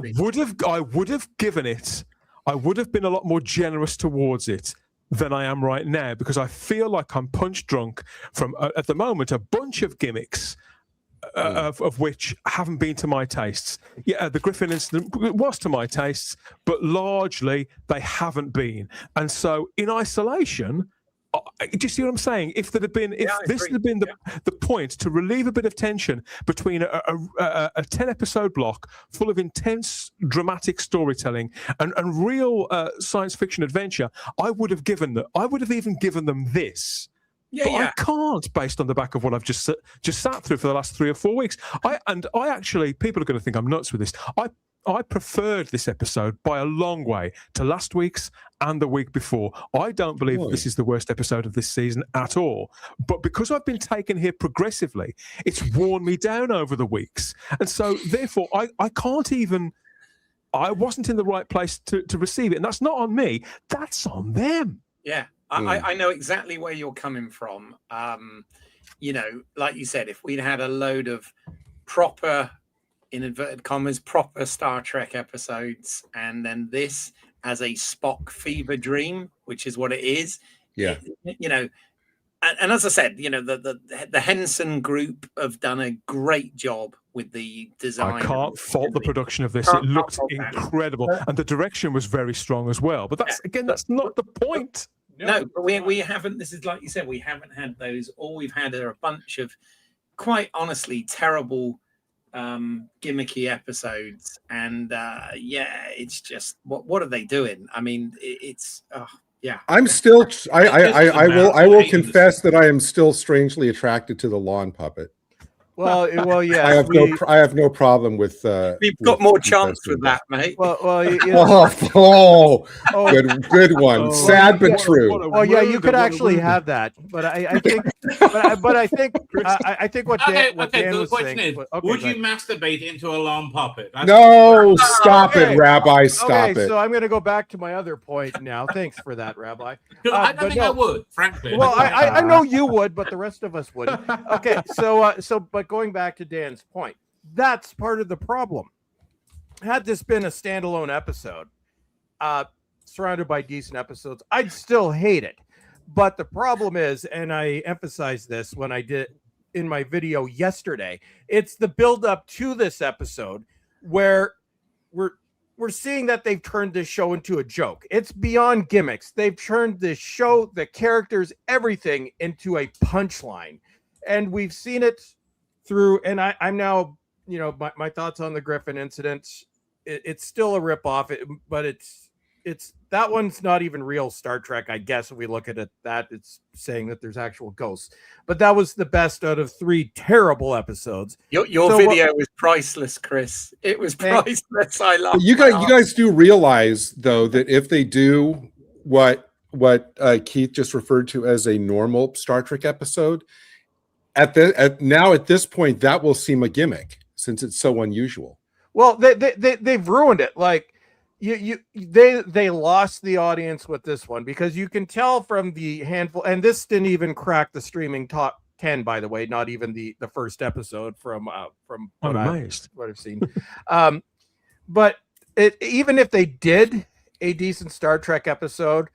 would have given it. I would have been a lot more generous towards it than I am right now, because I feel like I'm punch drunk from at the moment a bunch of gimmicks of which haven't been to my tastes. Yeah, the Griffin incident was to my tastes, but largely they haven't been. And so, in isolation, do you see what I'm saying? If this had been the point to relieve a bit of tension between a 10-episode block full of intense dramatic storytelling and real science fiction adventure, I would have even given them this. But I can't, based on the back of what I've just sat through for the last 3 or 4 weeks. I actually, people are going to think I'm nuts with this. I preferred this episode by a long way to last week's and the week before. I don't believe this is the worst episode of this season at all. But because I've been taken here progressively, it's worn me down over the weeks. And so, therefore, I can't even... I wasn't in the right place to receive it. And that's not on me. That's on them. Yeah, I know exactly where you're coming from. You know, like you said, if we'd had a load of proper... in inverted commas, proper Star Trek episodes, and then this as a Spock fever dream, which is what it is. Yeah. You know, and as I said, you know, the Henson group have done a great job with the design. I can't fault the production of this. It looked incredible. And the direction was very strong as well. But that's not the point. No, but we haven't, this is like you said, we haven't had those. All we've had are a bunch of quite honestly terrible gimmicky episodes, and it's just what are they doing? I mean, I'm still I will confess that I am still strangely attracted to the lawn puppet. Well, yeah. I have no problem with. We've got more chance with that, mate. Good one. Sad but true. Oh yeah, you could actually have that, but I think, I think what Dan was saying. Would you masturbate into a lawn puppet? No, stop it, Rabbi. Stop it. So I'm going to go back to my other point now. Thanks for that, Rabbi. I don't think I would, frankly. Well, I know you would, but the rest of us wouldn't. Okay, but going back to Dan's point, that's part of the problem. Had this been a standalone episode, surrounded by decent episodes, I'd still hate it. But the problem is, and I emphasized this when I did in my video yesterday, it's the build up to this episode where we're seeing that they've turned this show into a joke. It's beyond gimmicks. They've turned this show, the characters, everything into a punchline. And we've seen it through, and I'm now, you know, my thoughts on the Griffin incident. It's still a ripoff, but it's that one's not even real Star Trek, I guess. If we look at it, that it's saying that there's actual ghosts, but that was the best out of 3 terrible episodes. Your video was priceless, Chris. It was priceless. I love you guys do realize though that if they do what Keith just referred to as a normal Star Trek episode, at this point, that will seem a gimmick since it's so unusual. Well, they've ruined it. Like they lost the audience with this one, because you can tell from the handful, and this didn't even crack the streaming top 10, by the way, not even the first episode from what I've seen. But even if they did a decent Star Trek episode,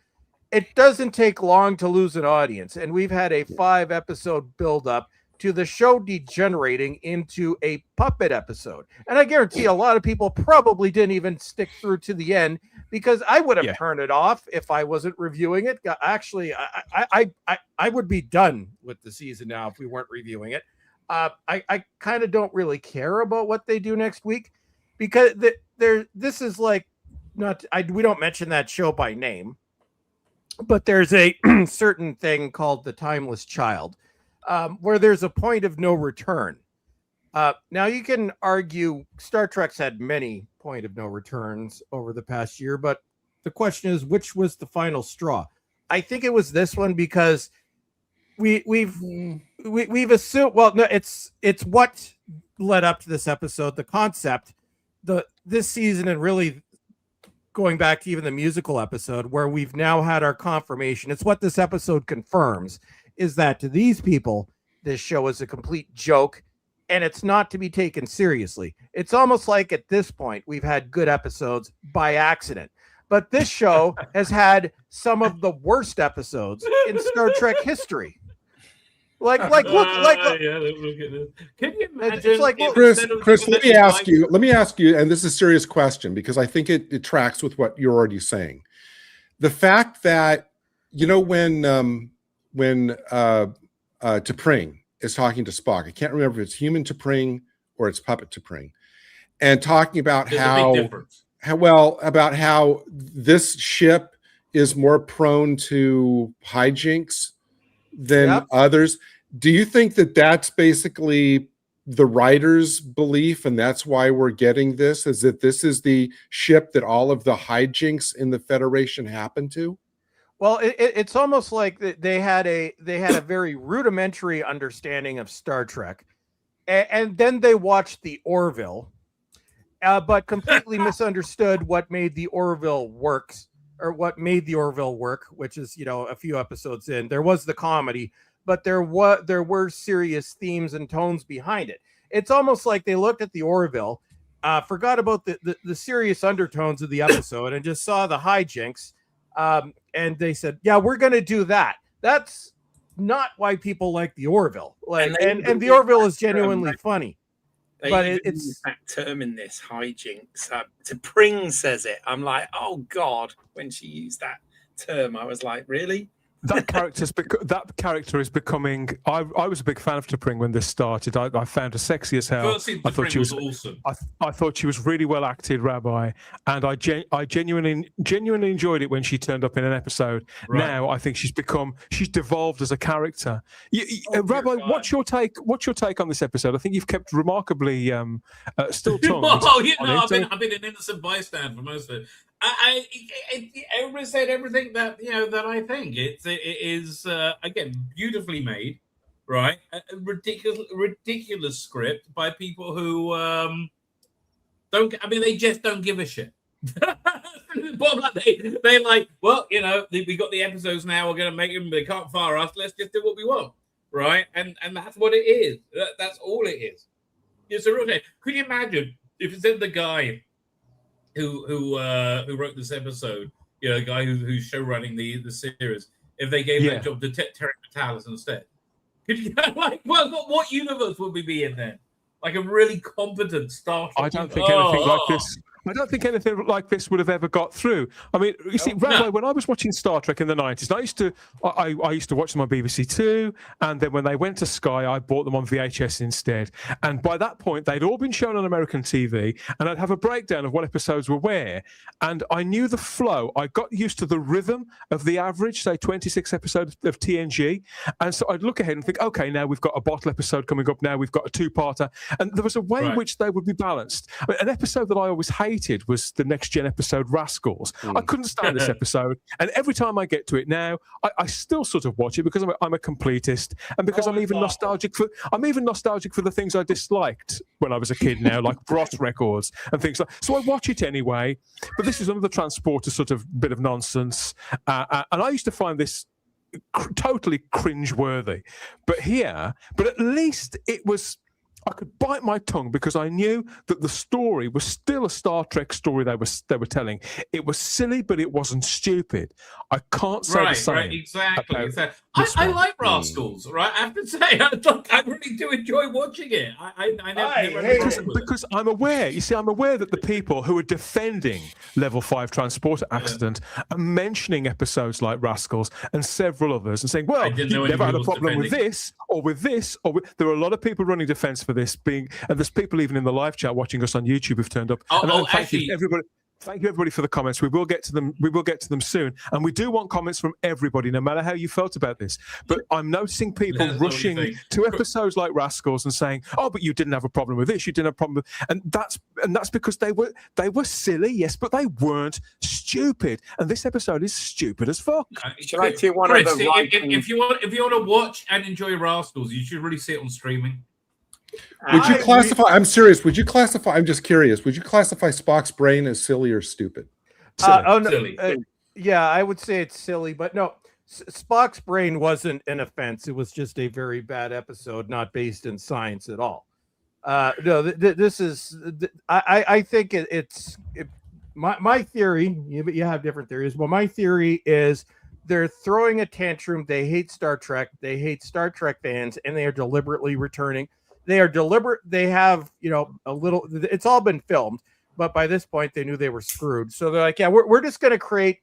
it doesn't take long to lose an audience. And we've had a 5-episode build-up to the show degenerating into a puppet episode. And I guarantee a lot of people probably didn't even stick through to the end, because I would have turned it off if I wasn't reviewing it. Actually, I would be done with the season now if we weren't reviewing it. I kind of don't really care about what they do next week, because this is like we don't mention that show by name. But there's a certain thing called the Timeless Child, where there's a point of no return. Now, you can argue Star Trek's had many point of no returns over the past year, but the question is, which was the final straw? I think it was this one, because we've assumed. Well, no, it's what led up to this episode, the concept, this season, and really going back to even the musical episode, where we've now had our confirmation. It's what this episode confirms, is that to these people, this show is a complete joke, and it's not to be taken seriously. It's almost like at this point, we've had good episodes by accident. But this show has had some of the worst episodes in Star Trek history. Look. Yeah, look at this. Can you imagine? It's like, if Chris, instead of Chris, doing let me it ask like- you. Let me ask you, and this is a serious question because I think it tracks with what you're already saying. The fact that when T'Pring is talking to Spock, I can't remember if it's human T'Pring or it's puppet T'Pring, and talking about There's a big difference. how this ship is more prone to hijinks than others. Do you think that that's basically the writer's belief, and that's why we're getting this? Is that this is the ship that all of the hijinks in the Federation happen to? Well, it's almost like they had a very rudimentary understanding of Star Trek, and then they watched the Orville, but completely misunderstood what made the Orville work, which is a few episodes in. There was the comedy, but there were serious themes and tones behind it. It's almost like they looked at the Orville, forgot about the serious undertones of the episode, and just saw the hijinks. And they said, "Yeah, we're going to do that." That's not why people like the Orville. And the Orville is genuinely funny. But it's that term in this hijinks. T'Pring says it. I'm like, oh God! When she used that term, I was like, really? That character is becoming. I was a big fan of T'Pring when this started. I found her sexy as hell. I thought she was awesome. I thought she was really well acted, Rabbi, and I genuinely enjoyed it when she turned up in an episode. Right. Now I think she's devolved as a character. Rabbi, what's your take on this episode? I think you've kept remarkably still tongued. I've been an innocent bystander for most of it. Everybody said everything that that I think. It is again beautifully made, right? A ridiculous script by people who they just don't give a shit. they like, well, we got the episodes now. We're going to make them. They can't fire us. Let's just do what we want, right? And that's what it is. That's all it is. It's a real thing. Could you imagine if it's in the guy who wrote this episode, the guy who's show running the series, if they gave that job to Terry Matalas instead? Could you what universe would we be in then? Like a really competent Star Trek. I don't think anything like this. I don't think anything like this would have ever got through. I mean, you see, Rabbi, when I was watching Star Trek in the 90s, I used to watch them on BBC Two, and then when they went to Sky, I bought them on VHS instead. And by that point, they'd all been shown on American TV, and I'd have a breakdown of what episodes were where, and I knew the flow. I got used to the rhythm of the average, say, 26 episodes of TNG, and so I'd look ahead and think, okay, now we've got a bottle episode coming up, now we've got a two-parter, and there was a way in which they would be balanced. I mean, an episode that I always hated was the Next Gen episode Rascals. I couldn't stand this episode, and every time I get to it now, I still sort of watch it because I'm a completist, and because I'm even nostalgic for the things I disliked when I was a kid now, like Bros records and things like. So I watch it anyway. But this is another transporter sort of bit of nonsense, and I used to find this totally cringeworthy. But at least it was. I could bite my tongue because I knew that the story was still a Star Trek story they were telling. It was silly, but it wasn't stupid. I can't say the same. Right, exactly. I like Rascals, right? I have to say, I really do enjoy watching it. Because I'm aware. You see, I'm aware that the people who are defending Level 5 transporter accident are mentioning episodes like Rascals and several others and saying, well, you've never had a problem with this or with this. There are a lot of people running defense for this and there's people even in the live chat watching us on YouTube who've turned up. Thank you everybody for the comments. We will get to them soon, and we do want comments from everybody, no matter how you felt about this. But I'm noticing people rushing to episodes like Rascals and saying, "Oh, but you didn't have a problem with this. You didn't have a problem," and that's because they were silly, yes, but they weren't stupid. And this episode is stupid as fuck. Should I do one of the if you want to watch and enjoy Rascals, you should really see it on streaming. Would you classify? I'm serious. Would you classify? I'm just curious. Would you classify Spock's brain as silly or stupid? Silly. Yeah, I would say it's silly, but no. Spock's brain wasn't an offense. It was just a very bad episode, not based in science at all. This is. I think it's my theory. You have different theories. Well, my theory is they're throwing a tantrum. They hate Star Trek. They hate Star Trek fans, and they are deliberately returning. They are deliberate. They have, a little. It's all been filmed, but by this point, they knew they were screwed. So they're like, yeah, we're just going to create.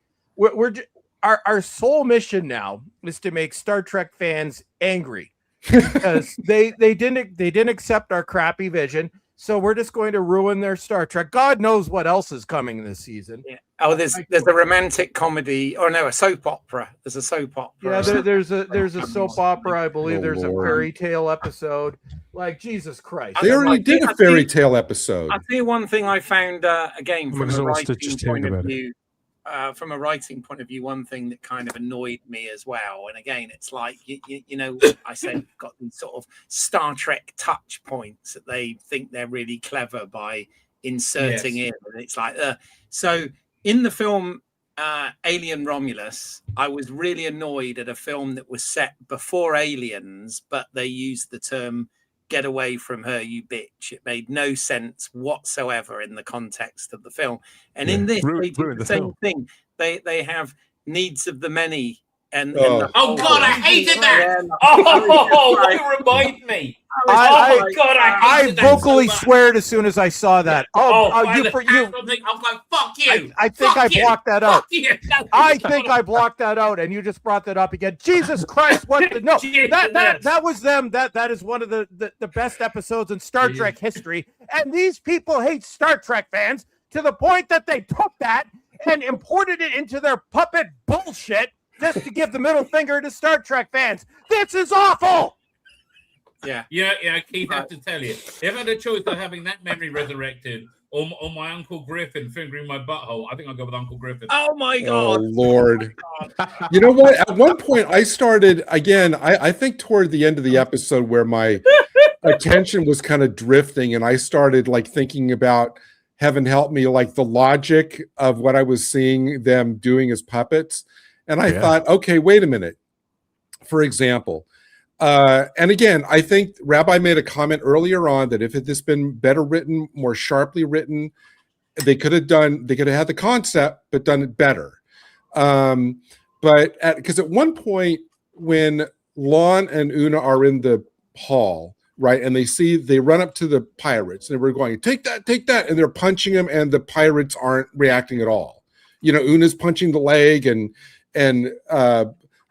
Our sole mission now is to make Star Trek fans angry because they didn't accept our crappy vision. So we're just going to ruin their Star Trek. God knows what else is coming this season. Yeah. Oh, there's a romantic comedy, or no, a soap opera. There's a soap opera. Yeah, there's a soap opera. I believe there's Lord. a fairy tale episode. Like, Jesus Christ! They already did a fairy tale episode. I'll tell you one thing I found again from a writing point of view. From a writing point of view, one thing that kind of annoyed me as well, and again, it's like I said, got these sort of Star Trek touch points that they think they're really clever by inserting in, and it's like so in the film Alien Romulus, I was really annoyed at a film that was set before Aliens, but they used the term "get away from her, you bitch." It made no sense whatsoever in the context of the film. And in this, they do the same thing. They have needs of the many. And God, I hated that. What remind me? I vocally sweared as soon as I saw that. I'm like, fuck you. I think I blocked that out. I think I blocked that out, and you just brought that up again. Jesus Christ! What? No, that was them. That is one of the best episodes in Star Trek history. And these people hate Star Trek fans to the point that they took that and imported it into their puppet bullshit just to give the middle finger to Star Trek fans. This is awful. Yeah, Keith, I have to tell you, if I had a choice of having that memory resurrected or my Uncle Griffin fingering my butthole, I think I'll go with Uncle Griffin. Oh, my God. Oh, Lord. You know what? At one point, I started, again, I think toward the end of the episode where my attention was kind of drifting, and I started, like, thinking about, heaven help me, like, the logic of what I was seeing them doing as puppets. And I thought, okay, wait a minute. For example, and again, I think Rabbi made a comment earlier on that if it had been better written, more sharply written, they could have had the concept, but done it better. But because at one point when Lon and Una are in the hall, right, and they run up to the pirates and we're going, take that, and they're punching them, and the pirates aren't reacting at all. Una's punching the leg, and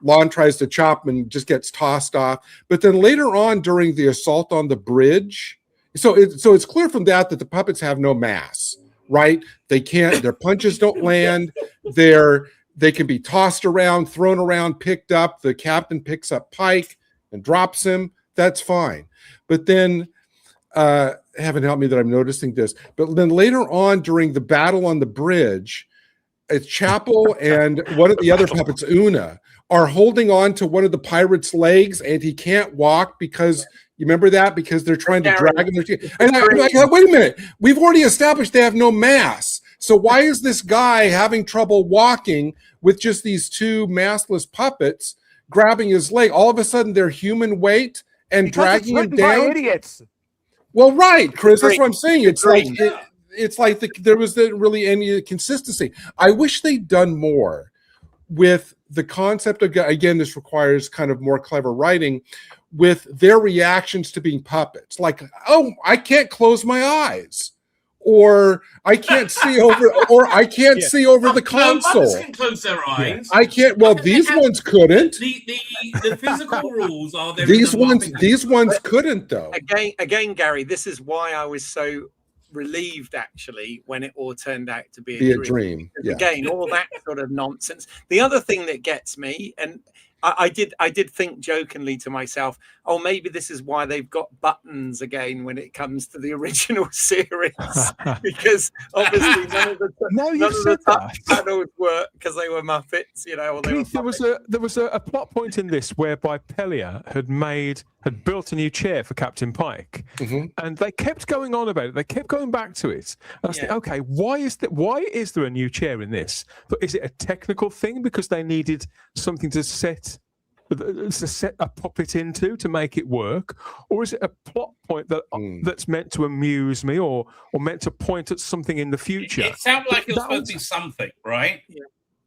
Lon tries to chop him and just gets tossed off. But then later on during the assault on the bridge, so it's clear from that the puppets have no mass, right? They can't, their punches don't land. They can be tossed around, thrown around, picked up. The captain picks up Pike and drops him. That's fine. But then, heaven help me that I'm noticing this, but then later on during the battle on the bridge, it's Chapel and one of the other puppets, Una, are holding on to one of the pirate's legs, and he can't walk because, you remember that? Because they're trying to drag him. And I'm like, wait a minute. We've already established they have no mass. So why is this guy having trouble walking with just these two massless puppets grabbing his leg? All of a sudden, they're human weight and dragging him down. Idiots. Well, right, Chris. That's what I'm saying. It's like there was really any consistency. I wish they'd done more with the concept of, again, this requires kind of more clever writing, with their reactions to being puppets. Like, oh, I can't close my eyes, or I can't see over, or I can't see over the console. Puppets can close their eyes. I can't. Well, these ones couldn't. The physical rules are there. These ones couldn't, though. Again, Gary, this is why I was so relieved actually when it all turned out to be a dream. Yeah. Again, all that sort of nonsense. The other thing that gets me, and I did think jokingly to myself, oh, maybe this is why they've got buttons again when it comes to the original series, because obviously none of the touch panels work because they were Muppets, Or they Keith, there was a plot point in this whereby Pelia had built a new chair for Captain Pike, and they kept going on about it. They kept going back to it. And I was thinking, okay, why is there a new chair in this? But is it a technical thing because they needed something to set a puppet into to make it work, or is it a plot point that's meant to amuse me or meant to point at something in the future? It sounded like it was supposed to be something, right?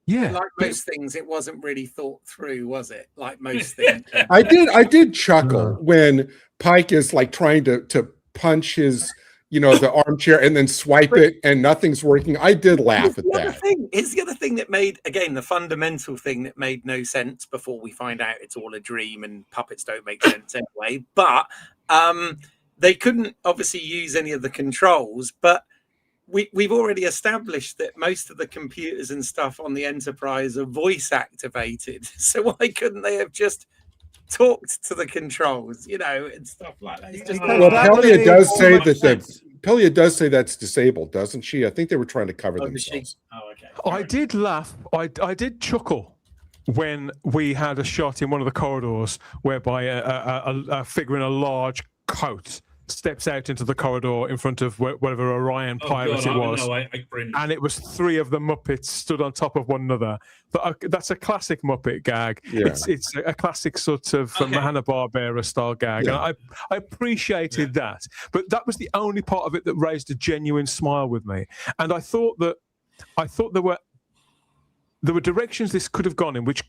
Yeah, Like most things, it wasn't really thought through, was it? Like most things. I did chuckle when Pike is like trying to punch his, the armchair and then swipe it and nothing's working. I did laugh at that. Here's the other thing that made, again, the fundamental thing that made no sense before we find out it's all a dream and puppets don't make sense anyway. But they couldn't obviously use any of the controls, but we've already established that most of the computers and stuff on the Enterprise are voice activated. So why couldn't they have just talked to the controls, and stuff like that? Well, Pelia does say that Pelia does say that's disabled, doesn't she? I think they were trying to cover themselves. Oh, okay. I did laugh. I did chuckle when we had a shot in one of the corridors whereby a figure in a large coat steps out into the corridor in front of whatever Orion pilot it was. I and it was 3 of the Muppets stood on top of one another. But that's a classic Muppet gag. Yeah. It's a classic sort of Hanna-Barbera style gag. Yeah. And I appreciated that. But that was the only part of it that raised a genuine smile with me. And I thought there were directions this could have gone in which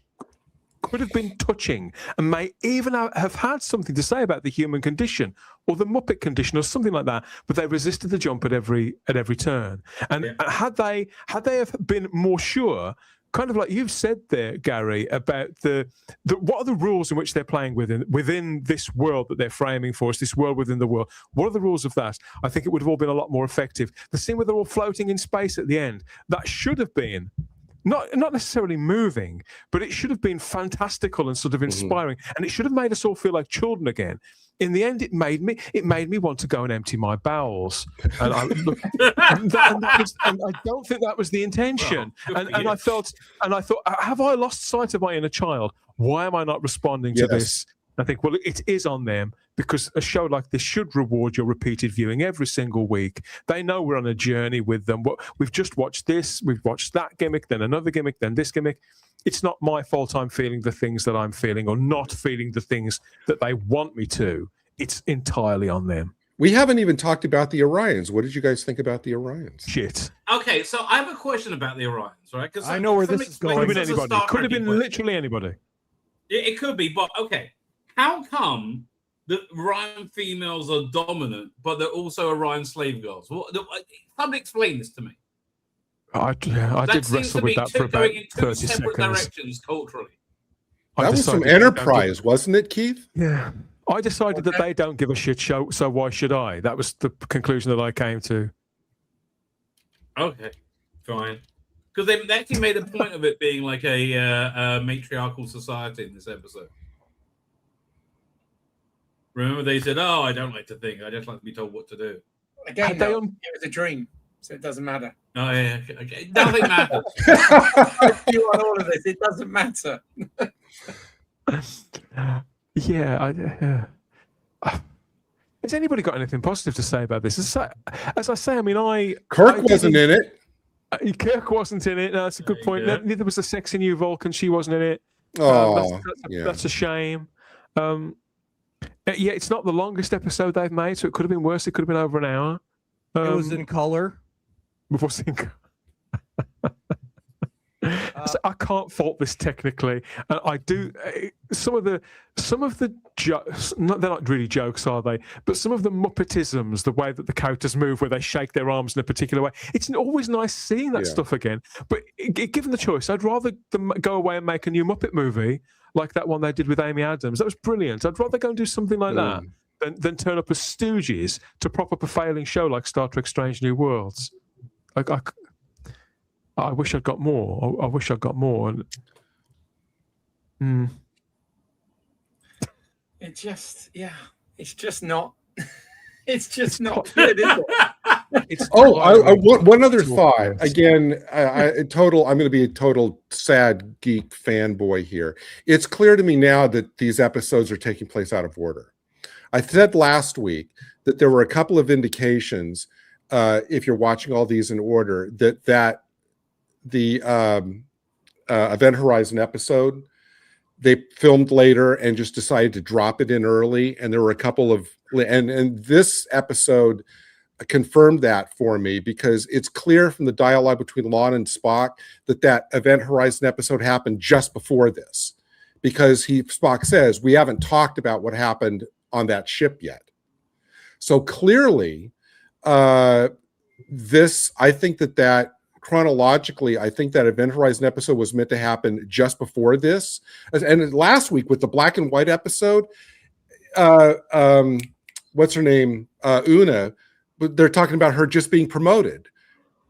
could have been touching and may even have had something to say about the human condition or the Muppet condition or something like that, but they resisted the jump at every turn. And had they have been more sure, kind of like you've said there, Gary, about the what are the rules in which they're playing within this world that they're framing for us, this world within the world. What are the rules of that? I think it would have all been a lot more effective. The scene where they're all floating in space at the end, that should have been not necessarily moving, but it should have been fantastical and sort of inspiring, and it should have made us all feel like children again. In the end, it made me want to go and empty my bowels, and I don't think that was the intention. And I thought, have I lost sight of my inner child? Why am I not responding to this? I think, well, it is on them, because a show like this should reward your repeated viewing every single week. They know we're on a journey with them. We've just watched this, we've watched that gimmick, then another gimmick, then this gimmick. It's not my fault I'm feeling the things that I'm feeling or not feeling the things that they want me to. It's entirely on them. We haven't even talked about the Orions. What did you guys think about the Orions? Shit. Okay, so I have a question about the Orions, right? Because I know where this is going. Could have been anybody. Could have been literally anybody. It could be, but okay. How come the Orion females are dominant, but they're also Orion slave girls? Somebody explain this to me. I did wrestle with that for about 30 seconds. Directions culturally. That was from Enterprise, wasn't it, Keith? Yeah. I decided that they don't give a shit, so why should I? That was the conclusion that I came to. Okay, fine. Because they actually made a point of it being like a matriarchal society in this episode. Remember, they said, "Oh, I don't like to think. I just like to be told what to do." Again, it was a dream, so it doesn't matter. Oh yeah, okay. Nothing matters. You on all of this, it doesn't matter. Has anybody got anything positive to say about this? As I say, I mean, Kirk wasn't in it. Kirk wasn't in it. No, that's a good point. Yeah. Neither was the sexy new Vulcan. She wasn't in it. Oh, that's a shame. It's not the longest episode they've made, so it could have been worse. It could have been over an hour. It was in color. It was in color. So I can't fault this technically. I do some of the jokes. They're not really jokes, are they? But some of the Muppetisms, the way that the characters move, where they shake their arms in a particular way, it's always nice seeing that stuff again. But given the choice, I'd rather them go away and make a new Muppet movie like that one they did with Amy Adams. That was brilliant. I'd rather go and do something like that than turn up as stooges to prop up a failing show like Star Trek: Strange New Worlds. I wish I'd got more. I wish I'd got more. It's just not. It's just not good, is it? One other thought. Again, I'm going to be a total sad geek fanboy here. It's clear to me now that these episodes are taking place out of order. I said last week that there were a couple of indications, if you're watching all these in order, that the Event Horizon episode they filmed later and just decided to drop it in early, and there were a couple of and this episode confirmed that for me, because it's clear from the dialogue between Lon and Spock that Event Horizon episode happened just before this, because Spock says, we haven't talked about what happened on that ship yet. So clearly, I think that chronologically, I think that Event Horizon episode was meant to happen just before this. And last week with the black and white episode, what's her name? Una, they're talking about her just being promoted,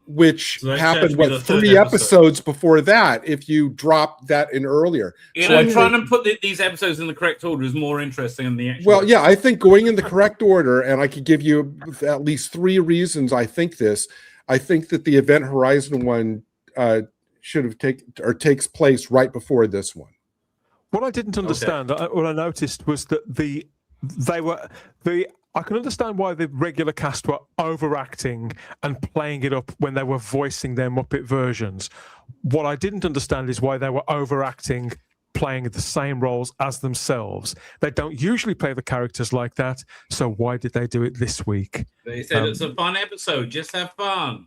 which happened, 3 episodes before that, if you drop that in earlier. Trying to put these episodes in the correct order is more interesting than the actual. Well, yeah, I think going in the correct order, and I could give you at least 3 reasons I think this. I think that the Event Horizon one should have takes place right before this one. What I didn't understand, what I noticed was that I can understand why the regular cast were overacting and playing it up when they were voicing their Muppet versions. What I didn't understand is why they were overacting, playing the same roles as themselves. They don't usually play the characters like that, so why did they do it this week? They said it's a fun episode, just have fun.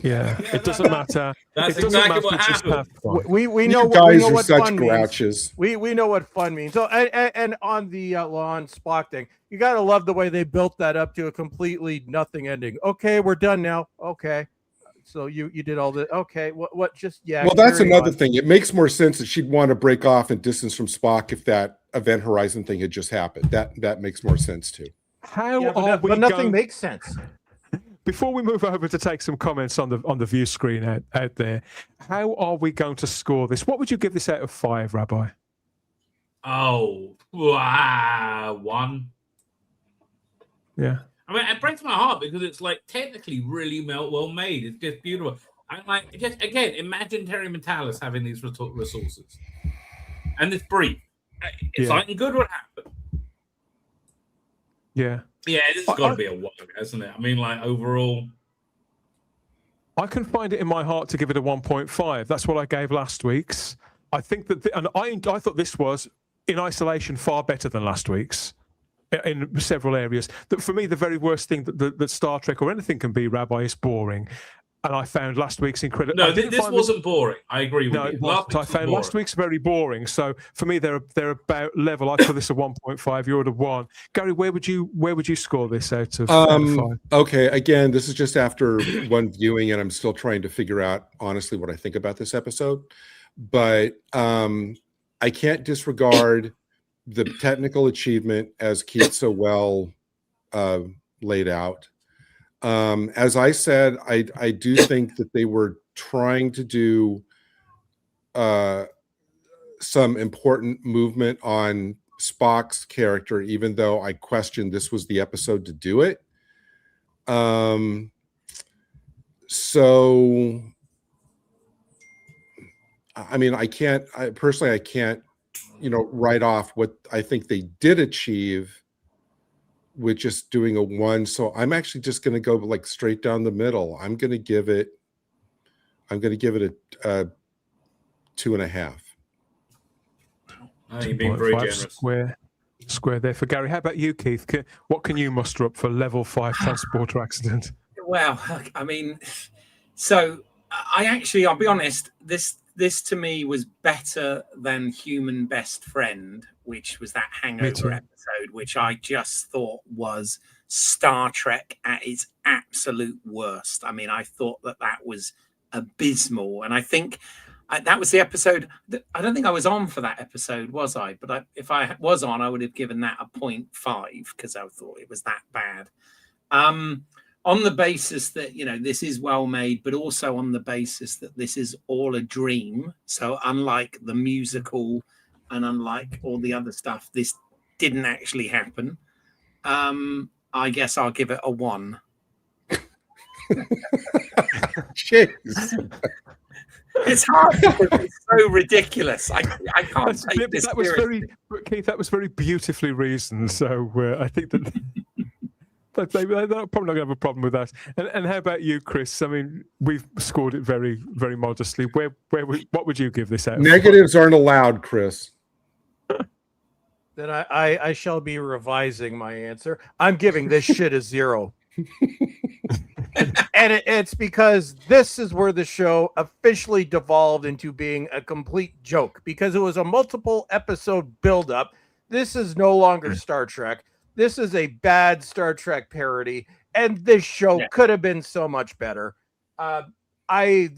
Yeah, it doesn't matter. That's exactly what happened. We know guys know are what such fun grouches. means. We know what fun means. So and on the Lon Spock thing, you gotta love the way they built that up to a completely nothing ending. Okay, we're done now. Okay, so you did all the what just Well, that's another thing. It makes more sense that she'd want to break off and distance from Spock if that Event Horizon thing had just happened. That makes more sense too. But nothing makes sense. Before we move over to take some comments on the view screen out there, how are we going to score this? What would you give this out of 5, Rabbi? Oh, 1. Yeah. I mean, it breaks my heart because it's like technically really well made. It's just beautiful. I'm like, just again, imagine Terry Metalis having these resources, and it's brief. It's like good what happened. Yeah. Yeah, this has got to be a 1, hasn't it? I mean, like overall, I can find it in my heart to give it a 1.5. That's what I gave last week's. I think that, and I thought this was in isolation far better than last week's in several areas. That for me, the very worst thing that Star Trek or anything can be, Rabbi, is boring. And I found last week's incredible. No, this wasn't boring. I agree with you. I found last week's very boring. So for me, they're about level. I put this a 1.5. You're at a 1. Gary, where would you score this out of 5? Okay, again, this is just after one viewing, and I'm still trying to figure out honestly what I think about this episode. But I can't disregard the technical achievement as Keith so well laid out. As I said, I do think that they were trying to do some important movement on Spock's character, even though I questioned this was the episode to do it. So, I mean, I can't write off what I think they did achieve with just doing a 1. So I'm actually just going to go like straight down the middle. I'm going to give it a 2.5. You've been very generous. Square there for Gary. How about you, Keith? What can you muster up for level 5 transporter accident? Well, I mean, so I'll be honest, this to me was better than Human Best Friend, which was that hangover episode, which I just thought was Star Trek at its absolute worst. I mean, I thought that was abysmal. And I think that was the episode. I don't think I was on for that episode, was I? But if I was on, I would have given that a 0.5 because I thought it was that bad. On the basis that, this is well made, but also on the basis that this is all a dream. So unlike the musical and unlike all the other stuff, this didn't actually happen. I guess I'll give it a 1. Jeez. It's hard because it's so ridiculous. I can't take this seriously. Keith, that was very beautifully reasoned. So I think that they're probably not going to have a problem with that. And how about you, Chris? I mean, we've scored it very, very modestly. What would you give this out? Negatives aren't allowed, Chris. Then I shall be revising my answer. I'm giving this shit a 0. And it's because this is where the show officially devolved into being a complete joke, because it was a multiple episode buildup. This is no longer Star Trek. This is a bad Star Trek parody, and this show could have been so much better. It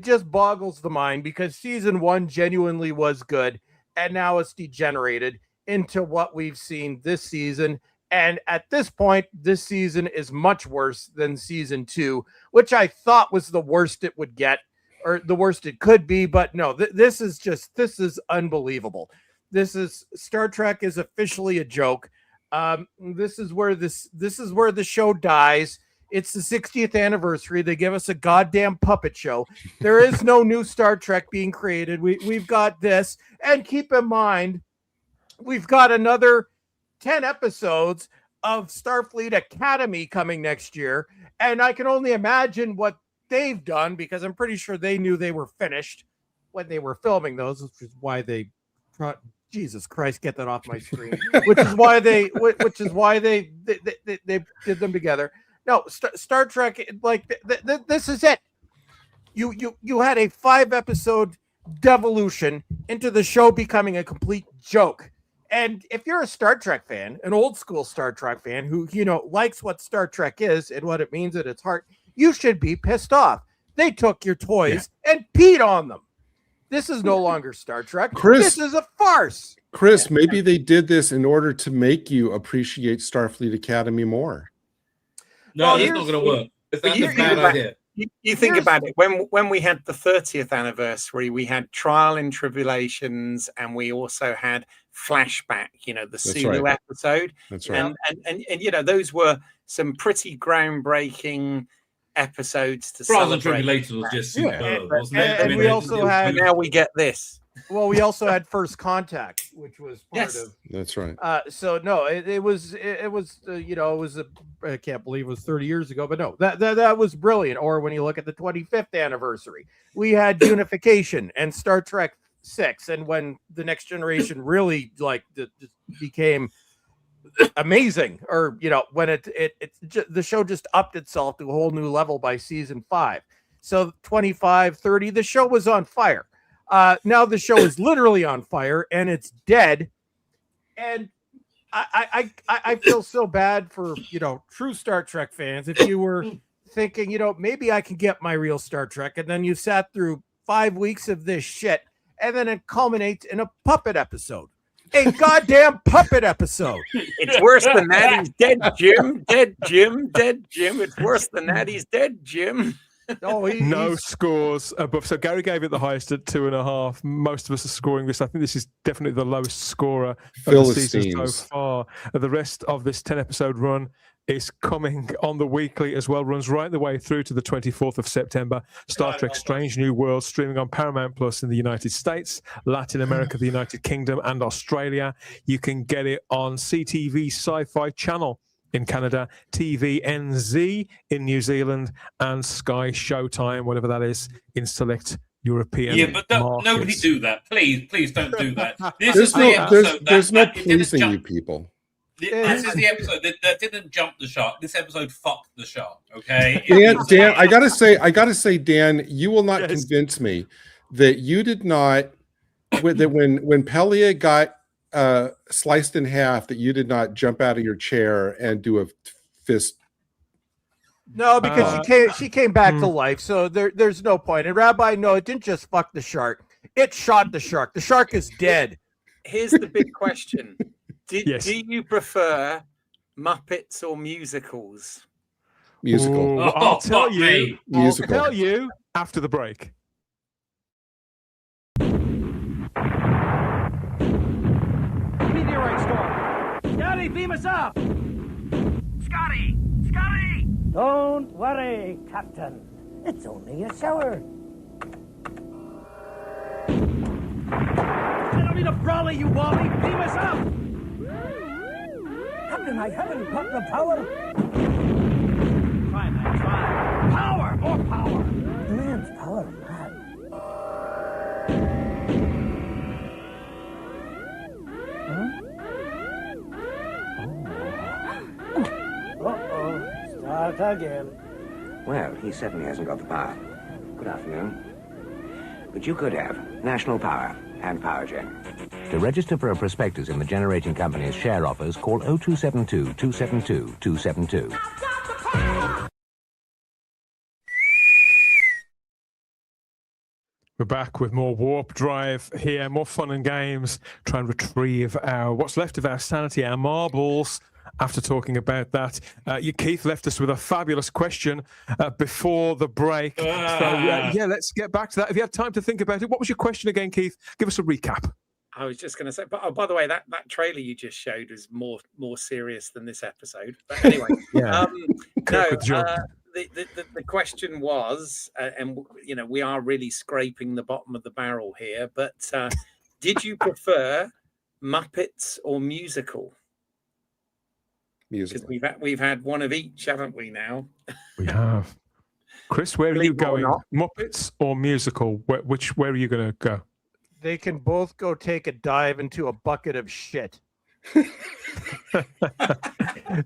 just boggles the mind, because season 1 genuinely was good, and now it's degenerated into what we've seen this season. And at this point, this season is much worse than season 2, which I thought was the worst it would get, or the worst it could be. But no, this is unbelievable. Star Trek is officially a joke. This is where the show dies. It's the 60th anniversary. They give us a goddamn puppet show. There is no new Star Trek being created. We've got this, and keep in mind, we've got another 10 episodes of Starfleet Academy coming next year, and I can only imagine what they've done, because I'm pretty sure they knew they were finished when they were filming those, which is why they Jesus Christ, get that off my screen. which is why they did them together. No, Star Trek, like this is it. You had a 5-episode devolution into the show becoming a complete joke. And if you're a Star Trek fan, an old school Star Trek fan who, likes what Star Trek is and what it means at its heart, you should be pissed off. They took your toys and peed on them. This is no longer Star Trek. This is a farce. Chris, maybe they did this in order to make you appreciate Starfleet Academy more. No, it's not going to work. That's a bad idea. You think about it. When we had the 30th anniversary, we had Trial and Tribulations, and we also had Flashback. The Sulu episode. That's right. And those were some pretty groundbreaking episodes to Trials and celebrate. Tribulations was just superb, wasn't it? And we also had. Now we get this. Well, we also had First Contact, which was part of. That's right. So no, it was I can't believe it was 30 years ago, but no, that was brilliant. Or when you look at the 25th anniversary, we had Unification and Star Trek 6, and when the Next Generation really became amazing, or when the show just upped itself to a whole new level by season 5. So 25, 30, the show was on fire. Now the show is literally on fire, and it's dead. And I feel so bad for, true Star Trek fans. If you were thinking, maybe I can get my real Star Trek, and then you sat through 5 weeks of this shit, and then it culminates in a puppet episode. A goddamn puppet episode. It's worse than that. He's dead, Jim. Dead, Jim. Dead, Jim. It's worse than that. He's dead, Jim. No scores above. So Gary gave it the highest at 2.5. Most of us are scoring this. I think this is definitely the lowest scorer of the season so far. The rest of this 10-episode run is coming on the weekly as well. Runs right the way through to the 24th of September. Star Trek Strange New Worlds streaming on Paramount Plus in the United States, Latin America, the United Kingdom, and Australia. You can get it on CTV Sci-Fi Channel in Canada, TVNZ in New Zealand, and Sky Showtime, whatever that is, in select European but markets. nobody do that. Please don't do that. There's no pleasing you people. This is the episode that didn't jump the shark. This episode fucked the shark. Okay, Dan, I gotta say, Dan, you will not convince me that you did not. That when Pelia got sliced in half, that you did not jump out of your chair and do a fist. No, because she came back to life, so there's no point. And Rabbi, no, it didn't just fuck the shark; it shot the shark. The shark is dead. Here's the big question: Do you prefer Muppets or musicals? Musical. Ooh, I'll tell you. Musical. I'll tell you after the break. Meteorite storm. Scotty, beam us up. Scotty! Don't worry, Captain. It's only a shower. I don't need a brolly, you wally. Beam us up. Captain, I haven't got the power. Try, man, try. Power, more power. Man's power, man. again. Well, he certainly hasn't got the power. Good afternoon. But you could have national power and power gen. To register for a prospectus in the generating company's share offers, call 0272 272 272. We're back with more Warp Drive here, more fun and games, try and retrieve what's left of our sanity, our marbles. After talking about that, Keith left us with a fabulous question before the break. So, yeah, let's get back to that. If you have time to think about it, what was your question again, Keith? Give us a recap. I was just going to say, but by the way, that trailer you just showed is more serious than this episode. But anyway, yeah. The question was, and you know, we are really scraping the bottom of the barrel here, but did you prefer Muppets or musical? Because we've had one of each, haven't we? Now we have. Chris, where are you going? Muppets or musical? Where are you going to go? They can both go take a dive into a bucket of shit. The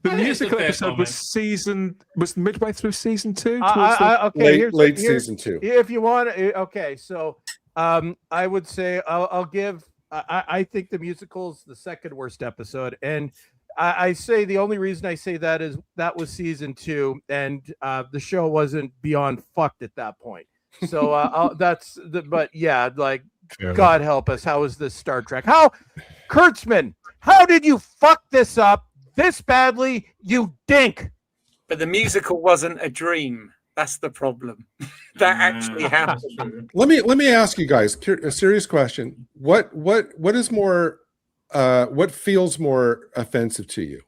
musical episode was midway through season 2. Late season 2. If you want, okay. So, I would say I'll give. I think the musical's the second worst episode, and I say the only reason I say that is that was season 2, and the show wasn't beyond fucked at that point. So but yeah, like. God help us. How is this Star Trek? Kurtzman, how did you fuck this up this badly, you dink? But the musical wasn't a dream. That's the problem. That actually happened. Let me ask you guys a serious question. What is more what feels more offensive to you?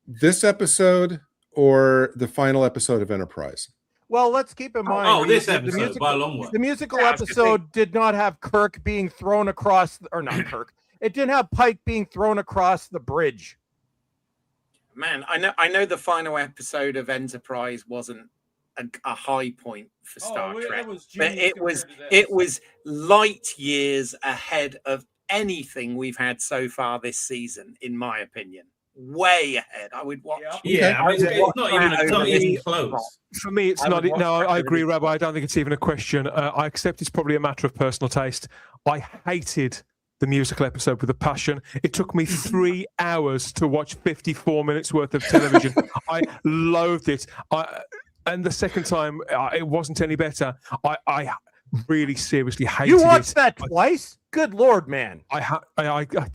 This episode or the final episode of Enterprise? Well, let's keep in mind. This episode by a long way. The musical episode did not have Kirk being thrown across, or not Kirk. It didn't have Pike being thrown across the bridge. Man, I know the final episode of Enterprise wasn't a high point for Star Trek, but it was light years ahead of anything we've had so far this season, in my opinion. Way ahead. I would watch. Yeah, I mean, it's not even close. For me, it's not. No, I agree, Rabbi. I don't think it's even a question. I accept it's probably a matter of personal taste. I hated the musical episode with a passion. It took me 3 hours to watch 54 minutes worth of television. I loathed it. And the second time, it wasn't any better. I really seriously hated it. You watched that twice? Good Lord, man. I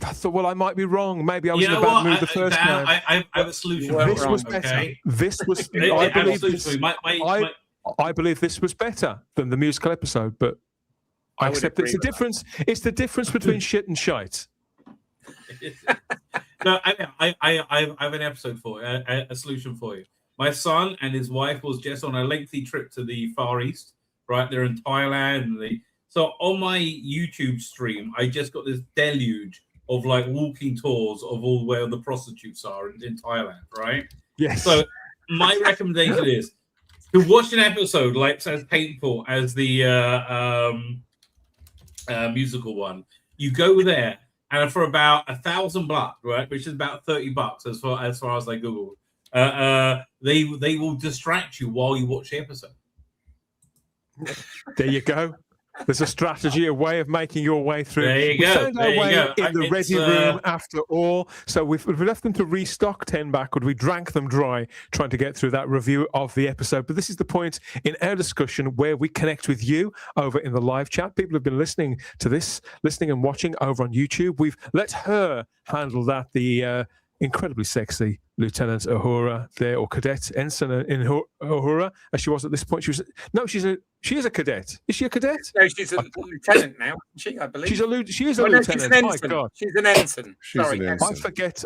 thought, well, I might be wrong. Maybe I was in a bad mood the first time. I have a solution. This was better. This was. I believe this was better than the musical episode, but I accept it's the difference. It's the difference between shit and shite. No, I have an episode for a solution for you. My son and his wife was just on a lengthy trip to the Far East. Right, they're in Thailand. So on my YouTube stream, I just got this deluge of like walking tours of all where the prostitutes are in Thailand, right? Yes. So my recommendation is to watch an episode like as painful as the musical one. You go there, and for about $1,000, right, which is about $30 as far as I googled, they will distract you while you watch the episode. There you go. There's a strategy, a way of making your way through. There you go. Found our way in the ready room after all. So we've left them to restock 10 backward. We drank them dry trying to get through that review of the episode. But this is the point in our discussion where we connect with you over in the live chat. People have been listening to this, listening and watching over on YouTube. We've let her handle that, the incredibly sexy Lieutenant Uhura there, or Cadet Ensign in Uhura, as she was at this point. She is a cadet. Is she a cadet? No, she's a lieutenant now, isn't she? I believe. She is a lieutenant. She's an ensign. My God. She's an ensign. Sorry, an ensign.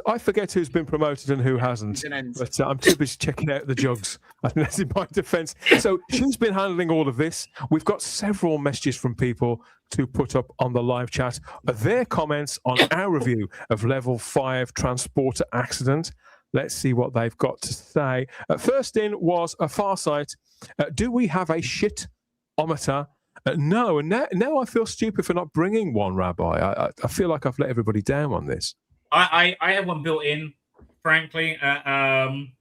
I forget who's been promoted and who hasn't. But I'm too busy checking out the jugs. I think that's in my defence. So she's been handling all of this. We've got several messages from people to put up on the live chat. Their comments on our review of Level 5 Transporter Accident. Let's see what they've got to say. First in was a Farsight. Do we have a shit-ometer? No, and now I feel stupid for not bringing one, Rabbi. I feel like I've let everybody down on this. I have one built in, frankly. And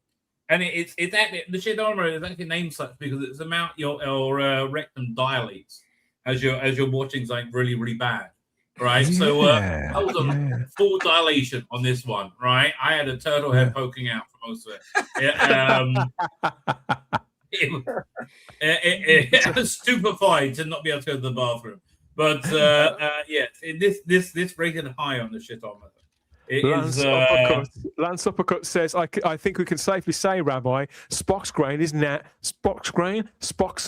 And it's actually, the shit armor is actually named such because it's the amount your rectum dilates as you're watching something really, really bad. Right. So I was on full dilation on this one, right? I had a turtle head poking out for most of it. I was stupefied to not be able to go to the bathroom. But this rated high on the shit armor. Lance Uppercut says, I think we can safely say, Rabbi, Spock's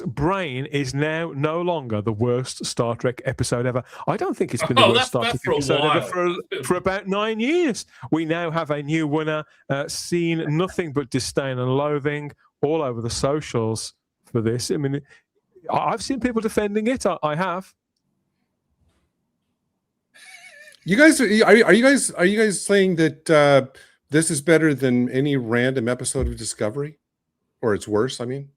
brain is now no longer the worst Star Trek episode ever. I don't think it's been the worst Star Trek episode ever for about 9 years. We now have a new winner, seen nothing but disdain and loathing all over the socials for this. I mean, I've seen people defending it. I have. You guys, are you guys saying that this is better than any random episode of Discovery, or it's worse? I mean,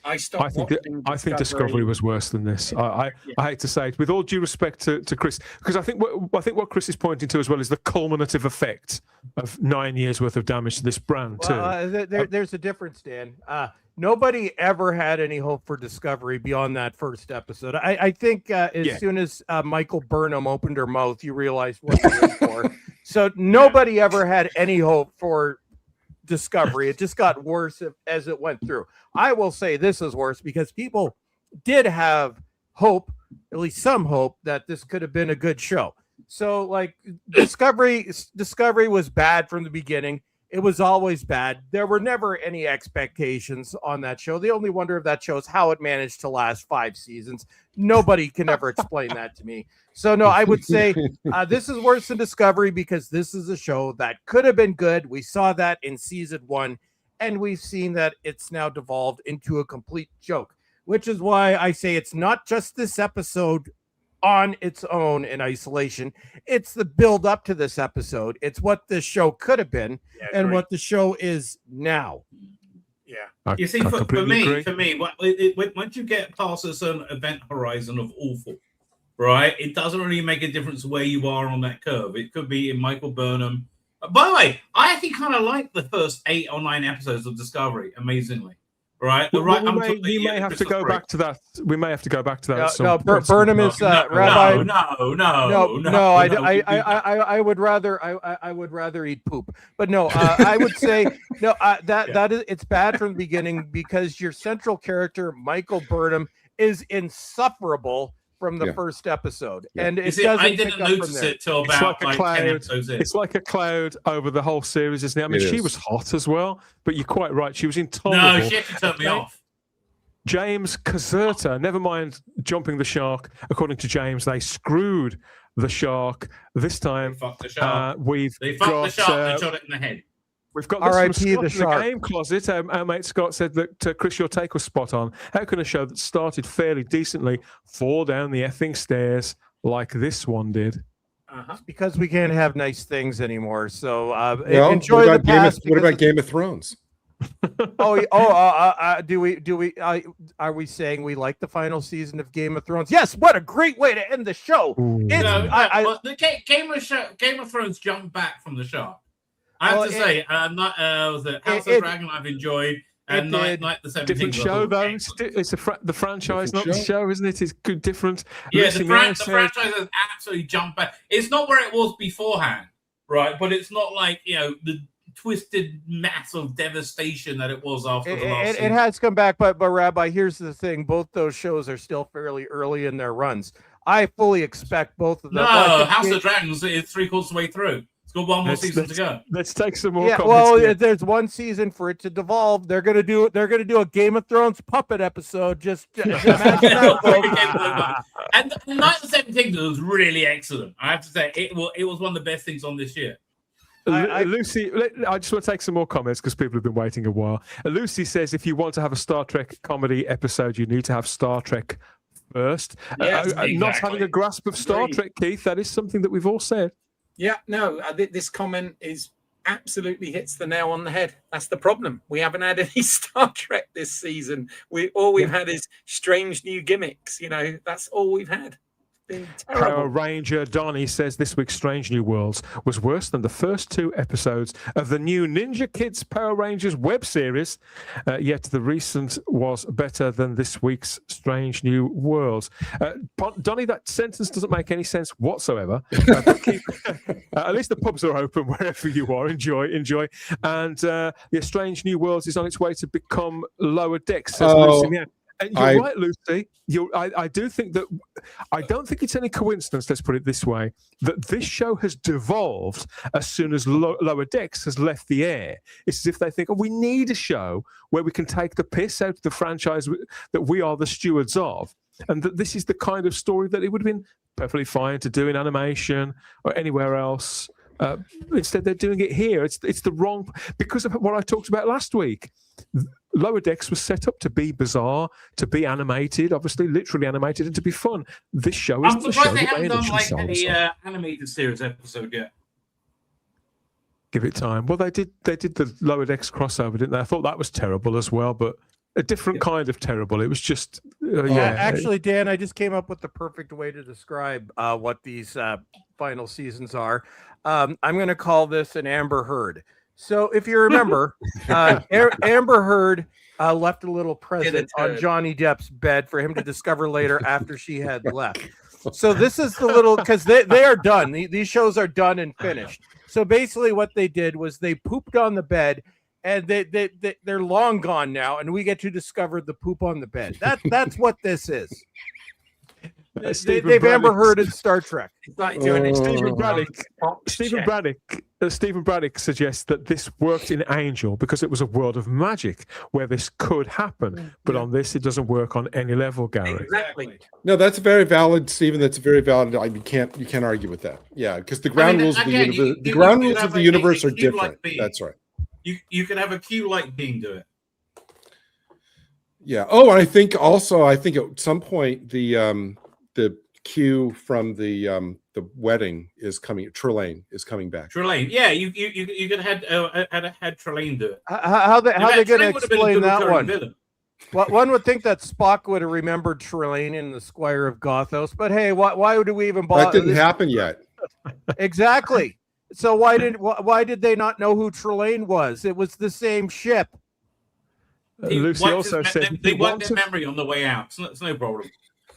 I think Discovery was worse than this. I hate to say it, with all due respect to Chris, because I think what Chris is pointing to as well is the culminative effect of 9 years worth of damage to this brand too. There's a difference, Dan. Nobody ever had any hope for Discovery beyond that first episode. I think as soon as Michael Burnham opened her mouth, you realized what they were for. So nobody ever had any hope for Discovery. It just got worse as it went through. I will say this is worse because people did have hope, at least some hope, that this could have been a good show. So like Discovery was bad from the beginning. It was always bad. There were never any expectations on that show. The only wonder of that show is how it managed to last 5 seasons. Nobody can ever explain that to me. So, no, I would say this is worse than Discovery because this is a show that could have been good. We saw that in season 1, and we've seen that it's now devolved into a complete joke, which is why I say it's not just this episode on its own in isolation. It's the build up to this episode. It's what this show could have been and what the show is now. Yeah. You see, for me, once you get past a certain event horizon of awful, right, it doesn't really make a difference where you are on that curve. It could be in Michael Burnham. By the way, I actually kind of like the first 8 or 9 episodes of Discovery, amazingly. Right, we may have to go back to that. We may have to go back to that. No, Burnham is Rabbi. No. I would rather eat poop. But no, I would say no. That is, it's bad from the beginning because your central character Michael Burnham is insufferable from the first episode, and it doesn't. I didn't notice it till about like 10 episodes in. It's like a cloud over the whole series, isn't it? I mean, she was hot as well, but you're quite right. She was intolerable. No, she actually turned me off. James Caserta, never mind jumping the shark. According to James, they screwed the shark this time. They fucked the shark. They fucked the shark. They shot it in the head. We've got this from Scott in the game closet. Our mate Scott said that, Chris, your take was spot on. How can a show that started fairly decently fall down the effing stairs like this one did? Because we can't have nice things anymore. So enjoy the past. What about Game of Thrones? Are we saying we like the final season of Game of Thrones? Yes. What a great way to end the show. Game of Thrones jumped back from the shark. I have to say, was it House of Dragon I've enjoyed, and Night the 17th. Different show, though. It's the franchise, not the show, isn't it? It's good, different. Yeah, the franchise has absolutely jumped back. It's not where it was beforehand, right? But it's not like, the twisted mass of devastation that it was after the last season. It has come back, but Rabbi, here's the thing. Both those shows are still fairly early in their runs. I fully expect both of them. No, House of Dragons is 3/4 of the way through. It's got one more season to go. Let's take some more. There's one season for it to devolve. They're gonna do a Game of Thrones puppet episode. Just imagine that. And Night of the 17th was really excellent. I have to say, it was one of the best things on this year. Lucy, I just want to take some more comments because people have been waiting a while. Lucy says, if you want to have a Star Trek comedy episode, you need to have Star Trek first. Yes, not having a grasp of Star Trek, Keith, that is something that we've all said. Yeah, no, this comment is absolutely hits the nail on the head. That's the problem. We haven't had any Star Trek this season. All we've had is strange new gimmicks. That's all we've had. been Power terrible. Ranger Donnie says this week's Strange New Worlds was worse than the first 2 episodes of the new Ninja Kids Power Rangers web series, yet the recent was better than this week's Strange New Worlds. Donnie, that sentence doesn't make any sense whatsoever. At least the pubs are open wherever you are. Enjoy. And Strange New Worlds is on its way to become Lower Decks, says Lucy. And you're right, Lucy. I do think that I don't think it's any coincidence. Let's put it this way: that this show has devolved as soon as Lower Decks has left the air. It's as if they think, "Oh, we need a show where we can take the piss out of the franchise that we are the stewards of," and that this is the kind of story that it would have been perfectly fine to do in animation or anywhere else. Instead, they're doing it here. It's the wrong, because of what I talked about last week. Lower Decks was set up to be bizarre, to be animated, obviously literally animated, and to be fun. This show is the show surprised they that haven't done like sold. a animated series episode yet. Give it time. Well, they did the Lower Decks crossover, didn't they? I thought that was terrible as well, but a different kind of terrible. It was just Actually, Dan, I just came up with the perfect way to describe what these final seasons are. I'm going to call this an Amber Heard. So if you remember, Amber Heard left a little present on Johnny Depp's bed for him to discover later after she had left. So this is the little, because they are done. These shows are done and finished. So basically what they did was they pooped on the bed, and they're long gone now, and we get to discover the poop on the bed. That's what this is. They've Amber Heard in Star Trek. Like doing it. Stephen Braddock suggests that this worked in Angel because it was a world of magic where this could happen, but on this it doesn't work on any level, Gary. Exactly. No, that's very valid, Stephen. That's very valid. You can't argue with that. Yeah, because the ground rules of the universe, the ground rules of the universe are different. That's right. You could have a Q like Bean do it. Yeah. Oh, and I think at some point the Q from the wedding is coming. Trelane is coming back. Trelane, yeah, you could have had Trelane do it. How they going to explain that one? Well, one would think that Spock would have remembered Trelane in the Squire of Gothos, but hey, why would we even bother? That didn't happen yet. Exactly. So why did they not know who Trelane was? It was the same ship. Lucy also said they wiped their memory on the way out. So it's no problem.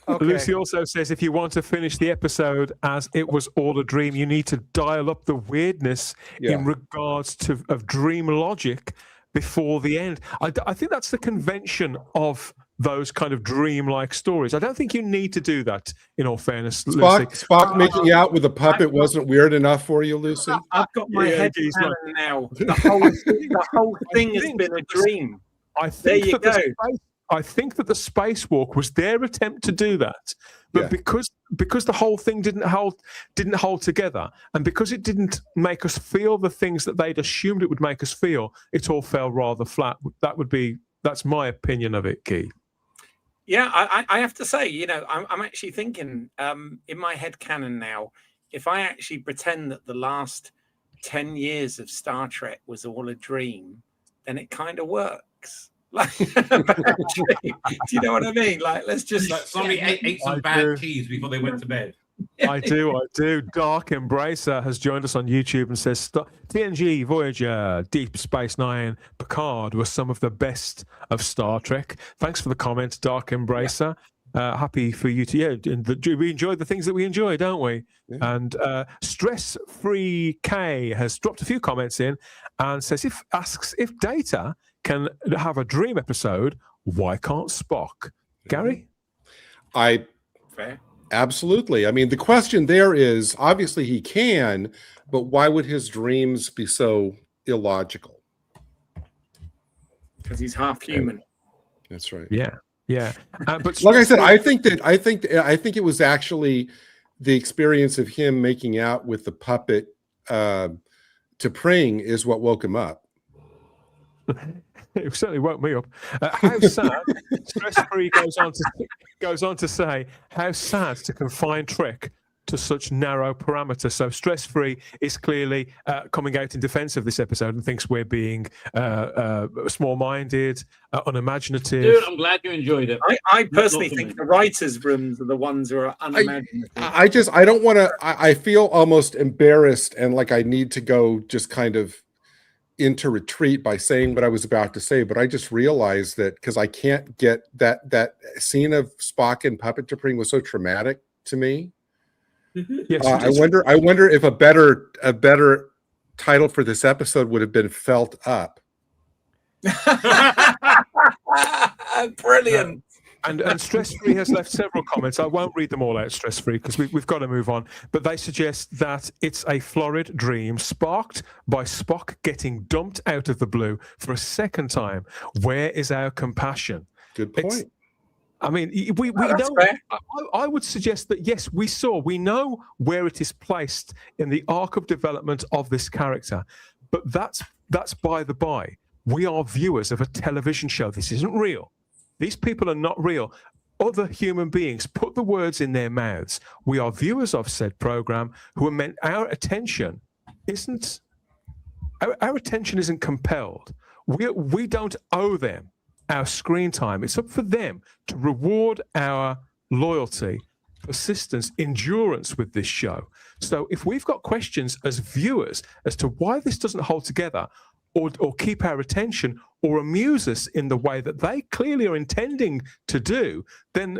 Okay. Lucy also says if you want to finish the episode as it was all a dream, you need to dial up the weirdness in regards of dream logic before the end. I think that's the convention of those kind of dream-like stories. I don't think you need to do that, in all fairness, Lucy. Spock making out with a puppet wasn't weird enough for you, Lucy? I've got my head down now. The whole thing has been a dream. I think that the spacewalk was their attempt to do that, but because the whole thing didn't hold together, and because it didn't make us feel the things that they'd assumed it would make us feel, it all fell rather flat. That's my opinion of it, Keith. Yeah, I have to say, I'm actually thinking in my head canon now, if I actually pretend that the last 10 years of Star Trek was all a dream, then it kind of works. Like, do you know what I mean? Like, let's just somebody ate some bad cheese before they went to bed. I do. Dark Embracer has joined us on YouTube and says TNG, Voyager, Deep Space Nine, Picard were some of the best of Star Trek. Thanks for the comment, Dark Embracer. Happy for you to we enjoy the things that we enjoy, don't we? And Stress Free K has dropped a few comments in and says asks if Data can have a dream episode, why can't Spock? Gary? Fair. Absolutely. I mean, the question there is, obviously he can, but why would his dreams be so illogical? Because he's half human. That's right. Yeah. But like I said, I think it was actually the experience of him making out with the puppet to Pring is what woke him up. It certainly woke me up. How sad. Stress Free goes on to say how sad to confine Trek to such narrow parameters. So stress-free is clearly coming out in defense of this episode and thinks we're being small-minded, unimaginative. Dude, I'm glad you enjoyed it. I personally think the writers' rooms are the ones who are unimaginative. I don't want to. I feel almost embarrassed and like I need to go just kind of into retreat by saying what I was about to say, but I just realized that because I can't get that scene of Spock and puppet tipping was so traumatic to me. Yes, I wonder if a better title for this episode would have been Felt Up. Brilliant. And Stress-Free has left several comments. I won't read them all out, Stress-Free, because we've got to move on. But they suggest that it's a florid dream sparked by Spock getting dumped out of the blue for a second time. Where is our compassion? Good point. I mean, we know. I would suggest that, yes, we know where it is placed in the arc of development of this character. But that's by the by. We are viewers of a television show. This isn't real. These people are not real. Other human beings put the words in their mouths. We are viewers of said program who are meant. Our attention isn't compelled. We don't owe them our screen time. It's up for them to reward our loyalty, persistence, endurance with this show. So if we've got questions as viewers as to why this doesn't hold together, or keep our attention, or amuse us in the way that they clearly are intending to do, then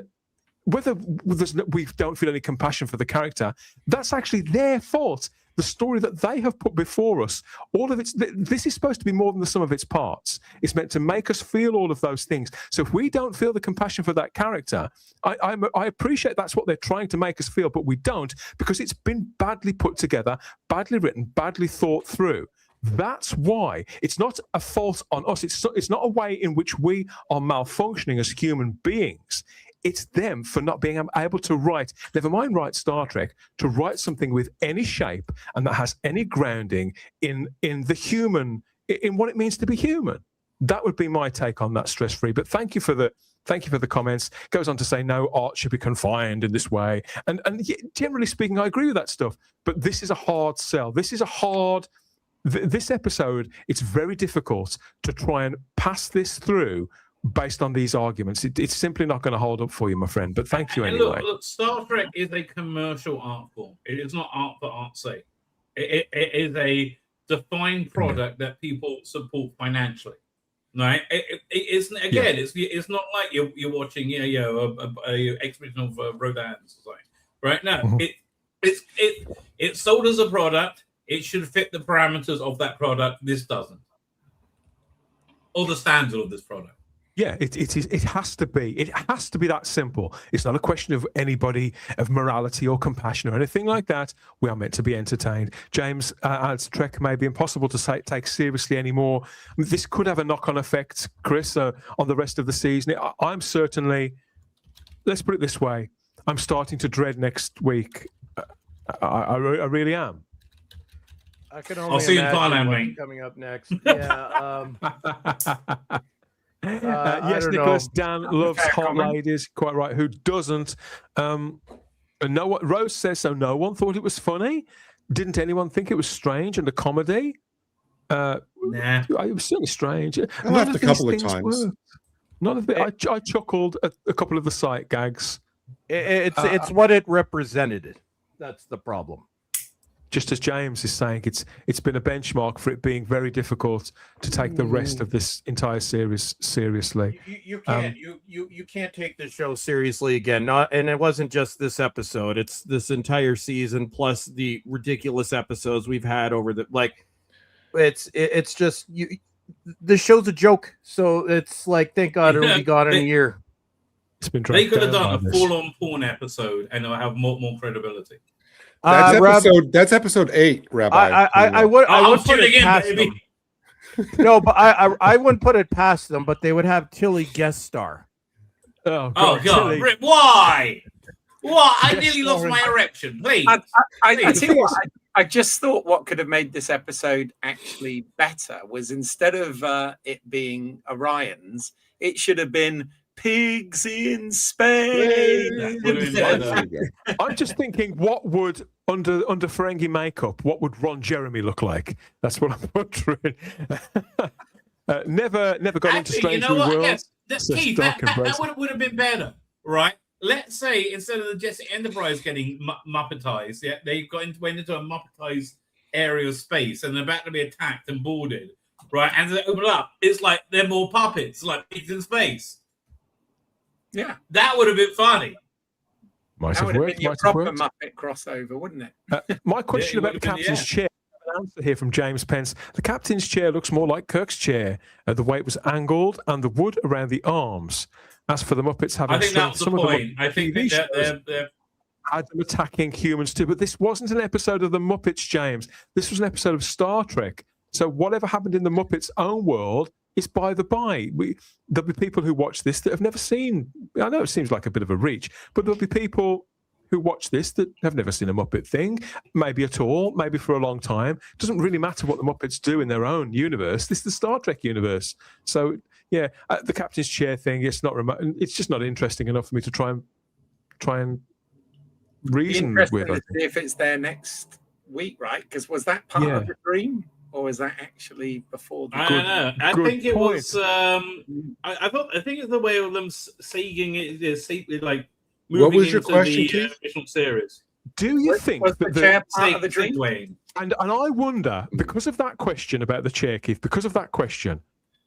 whether we don't feel any compassion for the character, that's actually their fault. The story that they have put before us, all of this is supposed to be more than the sum of its parts. It's meant to make us feel all of those things. So if we don't feel the compassion for that character, I appreciate that's what they're trying to make us feel, but we don't, because it's been badly put together, badly written, badly thought through. That's why. It's not a fault on us. It's not a way in which we are malfunctioning as human beings. It's them for not being able to write, never mind write Star Trek, to write something with any shape and that has any grounding in the human, in what it means to be human. That would be my take on that, Stress-Free. But thank you for the comments. Goes on to say no art should be confined in this way. And generally speaking, I agree with that stuff. But this is a hard sell. This episode, it's very difficult to try and pass this through based on these arguments. It's simply not going to hold up for you, my friend. But thank you anyway. Look, Star Trek is a commercial art form. It is not art for art's sake. It is a defined product that people support financially. Right? It's again. It's not like you're watching a exhibition of Rodin Society. Right? No, it's sold as a product. It should fit the parameters of that product. This doesn't. Or the standard of this product. Yeah, it has to be. It has to be that simple. It's not a question of anybody, of morality or compassion or anything like that. We are meant to be entertained. James adds, Trek may be impossible to take seriously anymore. This could have a knock-on effect, Chris, on the rest of the season. I'm certainly, let's put it this way, I'm starting to dread next week. I really am. I can only I'll see you in imagine Thailand, what's mate. coming up next. Yeah. Yes, Nicholas. Dan loves hot ladies. Quite right. Who doesn't? And Rose says so. No one thought it was funny. Didn't anyone think it was strange and a comedy? Nah. It was certainly strange. I laughed a couple of times. None of it. I chuckled at a couple of the sight gags. It's what it represented. That's the problem. Just as James is saying, it's been a benchmark for it being very difficult to take the rest of this entire series seriously. You can't you can't take the show seriously again. And it wasn't just this episode. It's this entire season plus the ridiculous episodes we've had over the it's just the show's a joke. So it's like, thank God it'll be gone in a year. It's been they could have done a full-on porn episode and it'll have more credibility. That's episode 8, Rabbi. I would put it past them. No, but I wouldn't put it past them, but they would have Tilly guest star. Oh God! Why? What? I nearly lost my erection. Please. I tell you what, I just thought what could have made this episode actually better was instead of it being Orion's, it should have been pigs in Spain. I'm just thinking, what would under Ferengi makeup, what would Ron Jeremy look like? That's what I'm wondering. Never got into Strange New Worlds. Keith, that would have been better, right? Let's say instead of the Jesse Enterprise getting Muppetized, they went into a Muppetized area of space and they're about to be attacked and boarded, right? And they open up, it's like they're more puppets, like pigs in space. Yeah, that would have been funny. Might that have would have worked. been your proper Muppet crossover, wouldn't it? My question about the captain's chair. An answer here from James Pence. The captain's chair looks more like Kirk's chair. The way it was angled and the wood around the arms. As for the Muppets having I think strength, that's the point. I think they're had them attacking humans too. But this wasn't an episode of the Muppets, James. This was an episode of Star Trek. So whatever happened in the Muppets' own world is by the by. There'll be people who watch this that have never seen. I know it seems like a bit of a reach, but there'll be people who watch this that have never seen a Muppet thing, maybe at all, maybe for a long time. It doesn't really matter what the Muppets do in their own universe. This is the Star Trek universe. So yeah, the captain's chair thing, it's not remote. It's just not interesting enough for me to try and reason with. To see if it's there next week, right? Because was that part of the dream, or was that actually before? I don't know. I think it was. I think it's the way of them seeing it, like. What was your question, Keith? Official series. Do you think was that the chair part of the dream? And I wonder, because of that question about the chair, Keith, because of that question,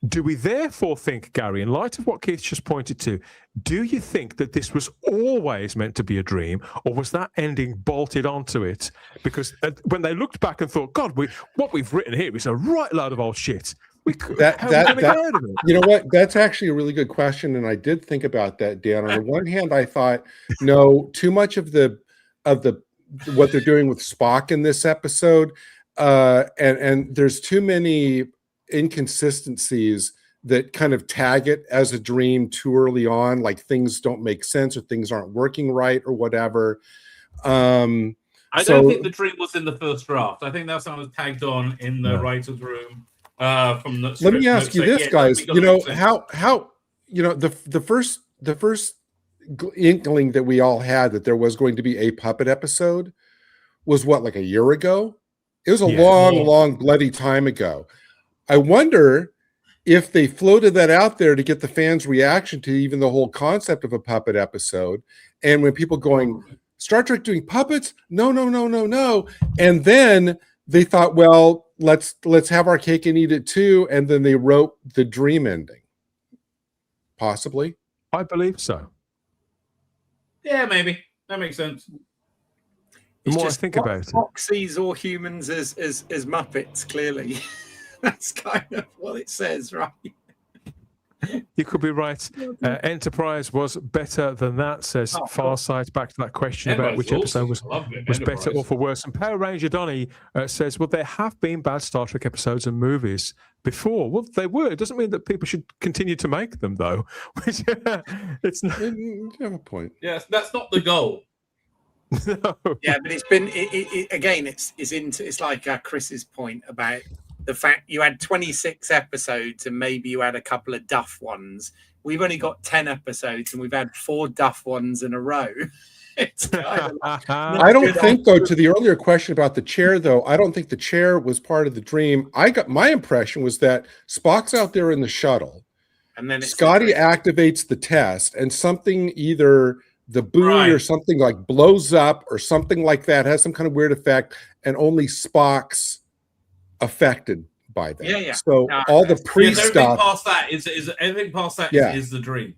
do we therefore think, Gary, in light of what Keith just pointed to, do you think that this was always meant to be a dream, or was that ending bolted onto it? Because when they looked back and thought, God, what we've written here is a right load of old shit. You know what? That's actually a really good question, and I did think about that, Dan. On the one hand, I thought, no, too much of the what they're doing with Spock in this episode, and there's too many inconsistencies that kind of tag it as a dream too early on, like things don't make sense or things aren't working right or whatever. I don't think the dream was in the first draft. I think that's what was tagged on in the writer's room. From the let me ask you this, guys. You know how the first inkling that we all had that there was going to be a puppet episode was what, like a year ago? It was a long bloody time ago. I wonder if they floated that out there to get the fans' reaction to even the whole concept of a puppet episode, and when people going, Star Trek doing puppets? No. And then they thought, well, let's have our cake and eat it too. And then they wrote the dream ending. Possibly. I believe so. Yeah, maybe. That makes sense. The more I think about it. Spock sees all humans as Muppets, clearly. That's kind of what it says, right? You could be right. Enterprise was better than that, says Farsight. Back to that question about which episode was better or for worse. And Power Ranger Donny says, well, there have been bad Star Trek episodes and movies before. Well, they were. It doesn't mean that people should continue to make them, though. It's not... You have a point. Yes, that's not the goal. No. Yeah, but it's been again. It's like Chris's point about the fact you had 26 episodes and maybe you had a couple of duff ones. We've only got 10 episodes and we've had 4 duff ones in a row. It's kind of I don't think, though, to the earlier question about the chair, though, I don't think the chair was part of the dream. My impression was that Spock's out there in the shuttle, and then Scotty activates the test, and something, either the buoy or something like blows up or something like that, has some kind of weird effect, and only Spock's affected by that. Yeah. So all the everything past that is the dream.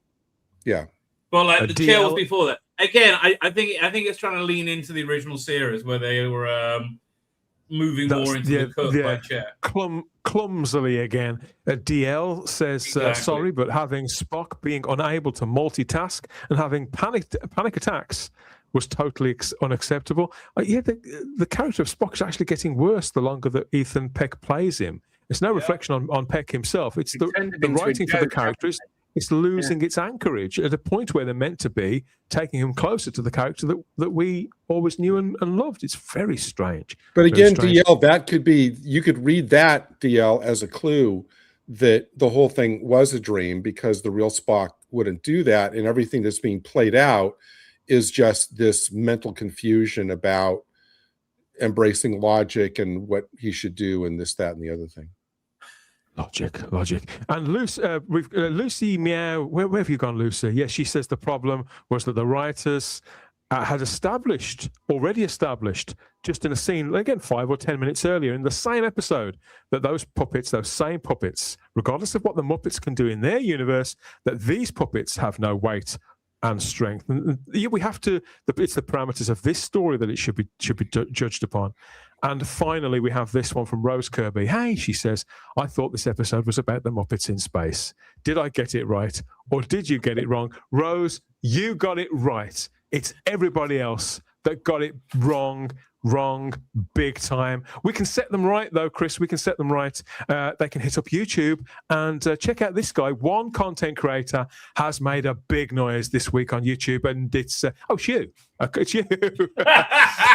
Yeah. But like the chair was before that. Again, I think it's trying to lean into the original series where they were moving more into the curve by chair. Clumsily again. DL says, sorry, but having Spock being unable to multitask and having panic attacks was totally unacceptable. The character of Spock is actually getting worse the longer that Ethan Peck plays him. It's no reflection on Peck himself. It's the writing for the characters. It's losing its anchorage at a point where they're meant to be, taking him closer to the character that we always knew and loved. It's very strange. But again, DL, that could be, you could read that, DL, as a clue that the whole thing was a dream because the real Spock wouldn't do that, and everything that's being played out is just this mental confusion about embracing logic and what he should do and this, that, and the other thing. Logic. And Lucy Meow, where have you gone, Lucy? Yes, she says the problem was that the writers had already established, just in a scene, again, 5 or 10 minutes earlier in the same episode, that those same puppets, regardless of what the Muppets can do in their universe, that these puppets have no weight and strength. And we have to, it's the parameters of this story that it should be judged upon. And finally, we have this one from Rose Kirby. Hey, she says, I thought this episode was about the Muppets in space. Did I get it right? Or did you get it wrong? Rose, you got it right. It's everybody else that got it wrong, big time. We can set them right, though, Chris. We can set them right. They can hit up YouTube and check out this guy. One content creator has made a big noise this week on YouTube, and it's it's you. It's you.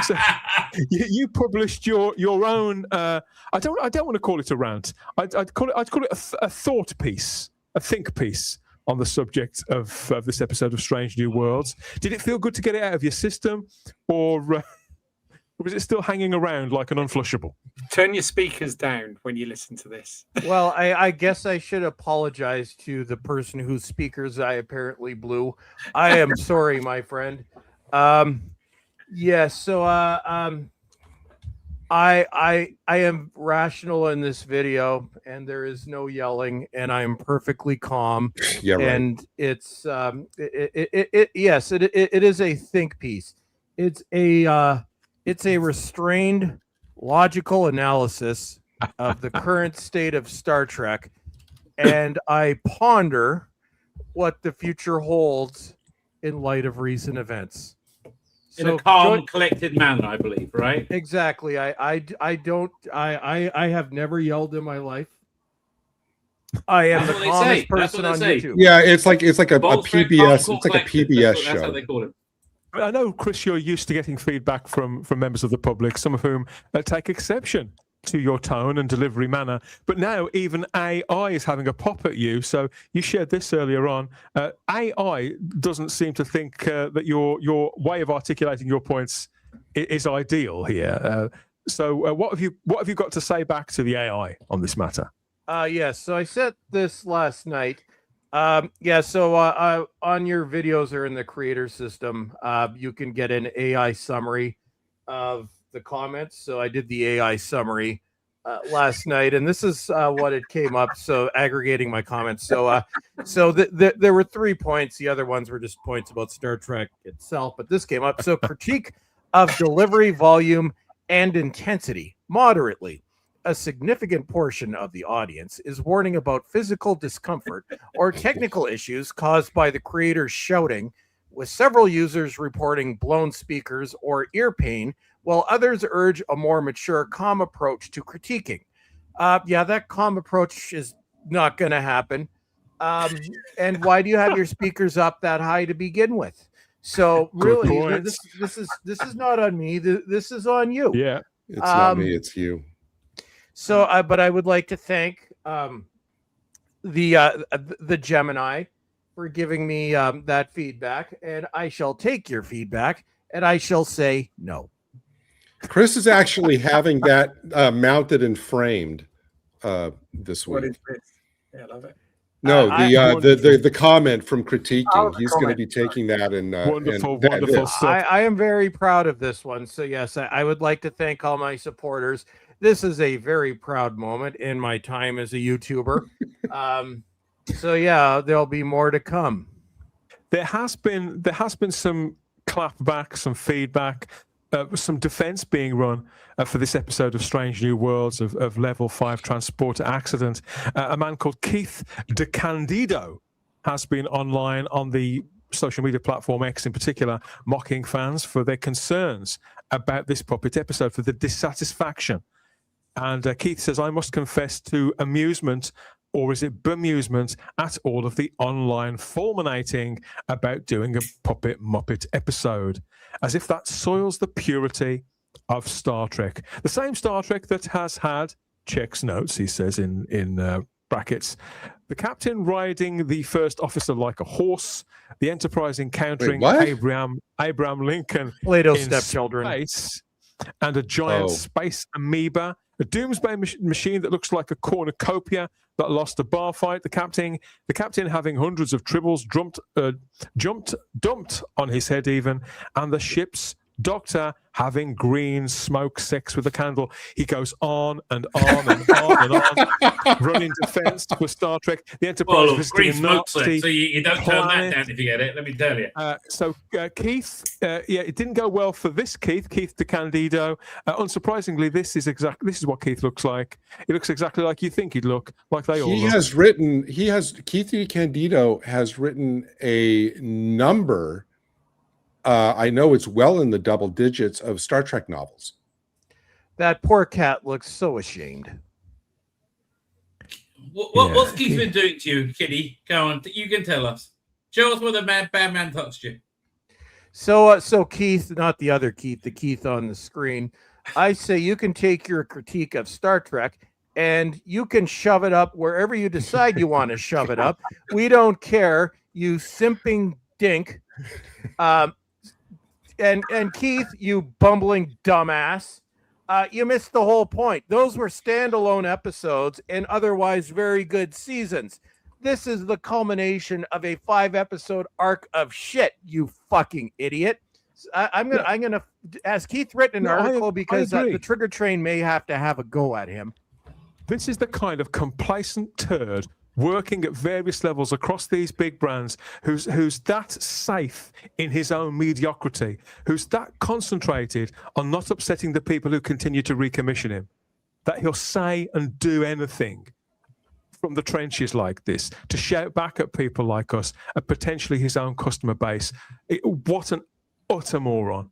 So, you published your own. I don't want to call it a rant. I'd call it a thought piece, a think piece on the subject of this episode of Strange New Worlds. Did it feel good to get it out of your system, or was it still hanging around like an unflushable? Turn your speakers down when you listen to this. Well, I guess I should apologize to the person whose speakers I apparently blew. I am sorry, my friend. So I am rational in this video, and there is no yelling, and I am perfectly calm. Yeah, right. And it's it is a think piece. It's a restrained, logical analysis of the current state of Star Trek, and I ponder what the future holds in light of recent events. In a calm, collected manner, I believe, right? Exactly. I have never yelled in my life. I am the calmest person on YouTube. Yeah, it's like a Bowlestrek PBS. It's like a Collective. PBS That's show. how they call it. I know, Chris, you're used to getting feedback from members of the public, some of whom take exception to your tone and delivery manner. But now even AI is having a pop at you. So you shared this earlier on. AI doesn't seem to think that your way of articulating your points is ideal here. So what have you got to say back to the AI on this matter? Yes. So I said this last night. On your videos or in the creator system, you can get an AI summary of the comments. So I did the AI summary last night, and this is what it came up. So aggregating my comments. So there were 3 points. The other ones were just points about Star Trek itself, but this came up. So critique of delivery, volume, and intensity moderately. A significant portion of the audience is warning about physical discomfort or technical issues caused by the creators shouting, with several users reporting blown speakers or ear pain, while others urge a more mature, calm approach to critiquing. That calm approach is not going to happen. And why do you have your speakers up that high to begin with? So really, this is not on me. This is on you. Yeah, it's not me. It's you. So, but I would like to thank the Gemini for giving me that feedback, and I shall take your feedback, and I shall say no. Chris is actually having that mounted and framed this week. What is this? Yeah, I love it. No, the comment from critiquing. He's going to be taking that and wonderful stuff. I am very proud of this one. So yes, I would like to thank all my supporters. This is a very proud moment in my time as a YouTuber. So yeah, there'll be more to come. There has been some clapback, some feedback, some defense being run for this episode of Strange New Worlds of Level 5 Transporter Accident. A man called Keith DeCandido has been online on the social media platform X in particular, mocking fans for their concerns about this puppet episode, for the dissatisfaction. And Keith says, I must confess to amusement, or is it bemusement, at all of the online fulminating about doing a puppet Muppet episode, as if that soils the purity of Star Trek. The same Star Trek that has had checks notes, he says in brackets. The captain riding the first officer like a horse. The Enterprise encountering what? Abraham Lincoln Plato's in stepchildren. space, and a giant space amoeba. A doomsday machine that looks like a cornucopia that lost a bar fight. The captain having hundreds of tribbles dumped on his head even, and the ship's doctor having green smoke sex with a candle. He goes on and on and on and on, running defense for Star Trek. The Enterprise visiting green a smoke sex, Nazi so you don't turn that planet. down if you get it. Let me tell you. So Keith, it didn't go well for this Keith DeCandido. Unsurprisingly, this is what Keith looks like. He looks exactly like you think he'd look, like they all look. Keith DeCandido has written a number. I know it's well in the double digits of Star Trek novels. That poor cat looks so ashamed. What's Keith been doing to you, Kitty? Go on, you can tell us. Show us where the bad man touched you. So Keith, not the other Keith, the Keith on the screen. I say you can take your critique of Star Trek and you can shove it up wherever you decide you want to shove it up. We don't care, you simping dink. And Keith, you bumbling dumbass, you missed the whole point. Those were standalone episodes and otherwise very good seasons. This is the culmination of a 5-episode arc of shit, you fucking idiot. I'm gonna ask Keith written an article because the Trigger Train may have to have a go at him. This is the kind of complacent turd working at various levels across these big brands, who's that safe in his own mediocrity, who's that concentrated on not upsetting the people who continue to recommission him, that he'll say and do anything from the trenches like this to shout back at people like us, and potentially his own customer base. What an utter moron.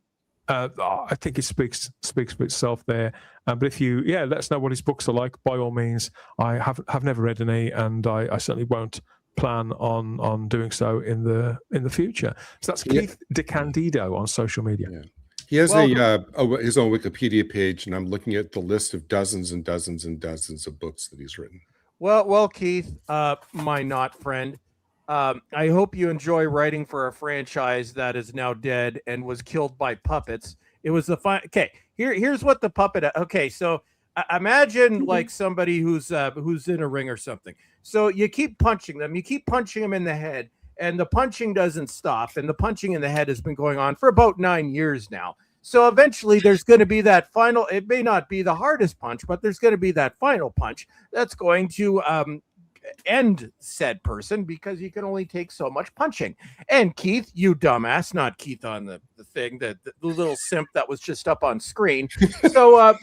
I think it speaks for itself there. But if you, let us know what his books are like, by all means. I have never read any, and I certainly won't plan on doing so in the future. So that's Keith DeCandido on social media. Yeah. He has his own Wikipedia page, and I'm looking at the list of dozens and dozens and dozens of books that he's written. Well, Keith, my not friend. I hope you enjoy writing for a franchise that is now dead and was killed by puppets. It was the fun. Okay, here's what the puppet. Okay, so imagine like somebody who's in a ring or something. So you keep punching them. You keep punching them in the head, and the punching doesn't stop. And the punching in the head has been going on for about 9 years now. So eventually there's going to be that final. It may not be the hardest punch, but there's going to be that final punch that's going to end said person, because you can only take so much punching. And Keith, you dumbass, not Keith on the thing, the little simp that was just up on screen. So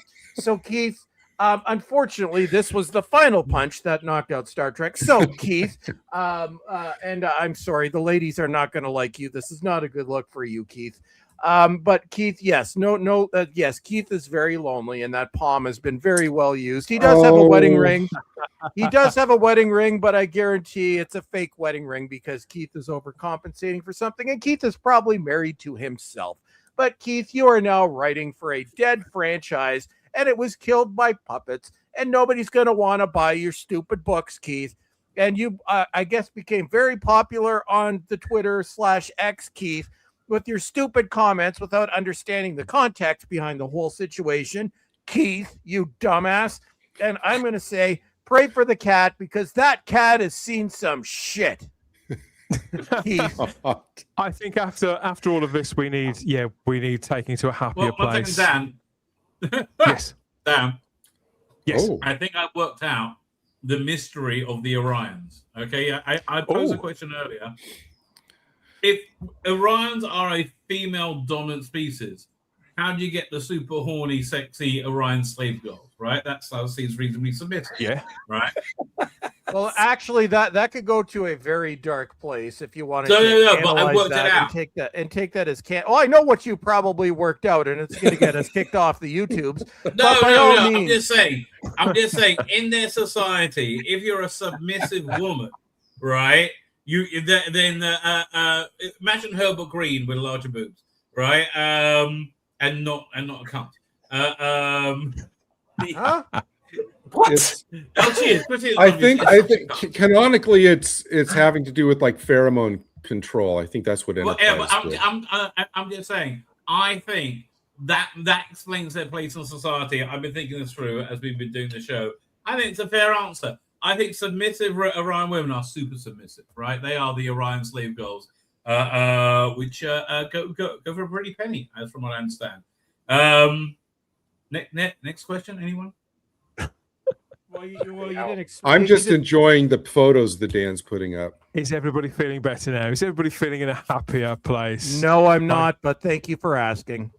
Keith, unfortunately, this was the final punch that knocked out Star Trek. So Keith, and I'm sorry, the ladies are not going to like you. This is not a good look for you, Keith. But Keith, yes, yes, Keith is very lonely, and that palm has been very well used. He does have a wedding ring. He does have a wedding ring, but I guarantee it's a fake wedding ring because Keith is overcompensating for something, and Keith is probably married to himself. But Keith, you are now writing for a dead franchise, and it was killed by puppets, and nobody's going to want to buy your stupid books, Keith. And you, I guess, became very popular on the Twitter/X, Keith, with your stupid comments without understanding the context behind the whole situation. Keith, you dumbass. And I'm going to say, pray for the cat, because that cat has seen some shit. Keith. I think after all of this, we need taking to a happier place. Dan. Yes. Dan. Yes. Oh. I think I worked out the mystery of the Orions. Okay. I posed a question earlier. If Orions are a female dominant species, how do you get the super horny, sexy Orion slave girls? Right, that seems reasonably submissive. Yeah, right. Well, actually, that could go to a very dark place if you wanted to No, but I worked it out. And take that as can. Oh, I know what you probably worked out, and it's going to get us kicked off the YouTubes. No. I'm just saying. In their society, if you're a submissive woman, right? Then imagine Herbert Green with larger boobs, right? And not a cunt. What? I think canonically it's having to do with like pheromone control. I think that's what Enterprise did. I'm just saying. I think that explains their place in society. I've been thinking this through as we've been doing the show. I think it's a fair answer. I think submissive Orion women are super submissive, right? They are the Orion slave girls, which go for a pretty penny, as from what I understand. Next question, anyone? I'm just enjoying the photos that Dan's putting up. Is everybody feeling better now? Is everybody feeling in a happier place? No, I'm not, but thank you for asking.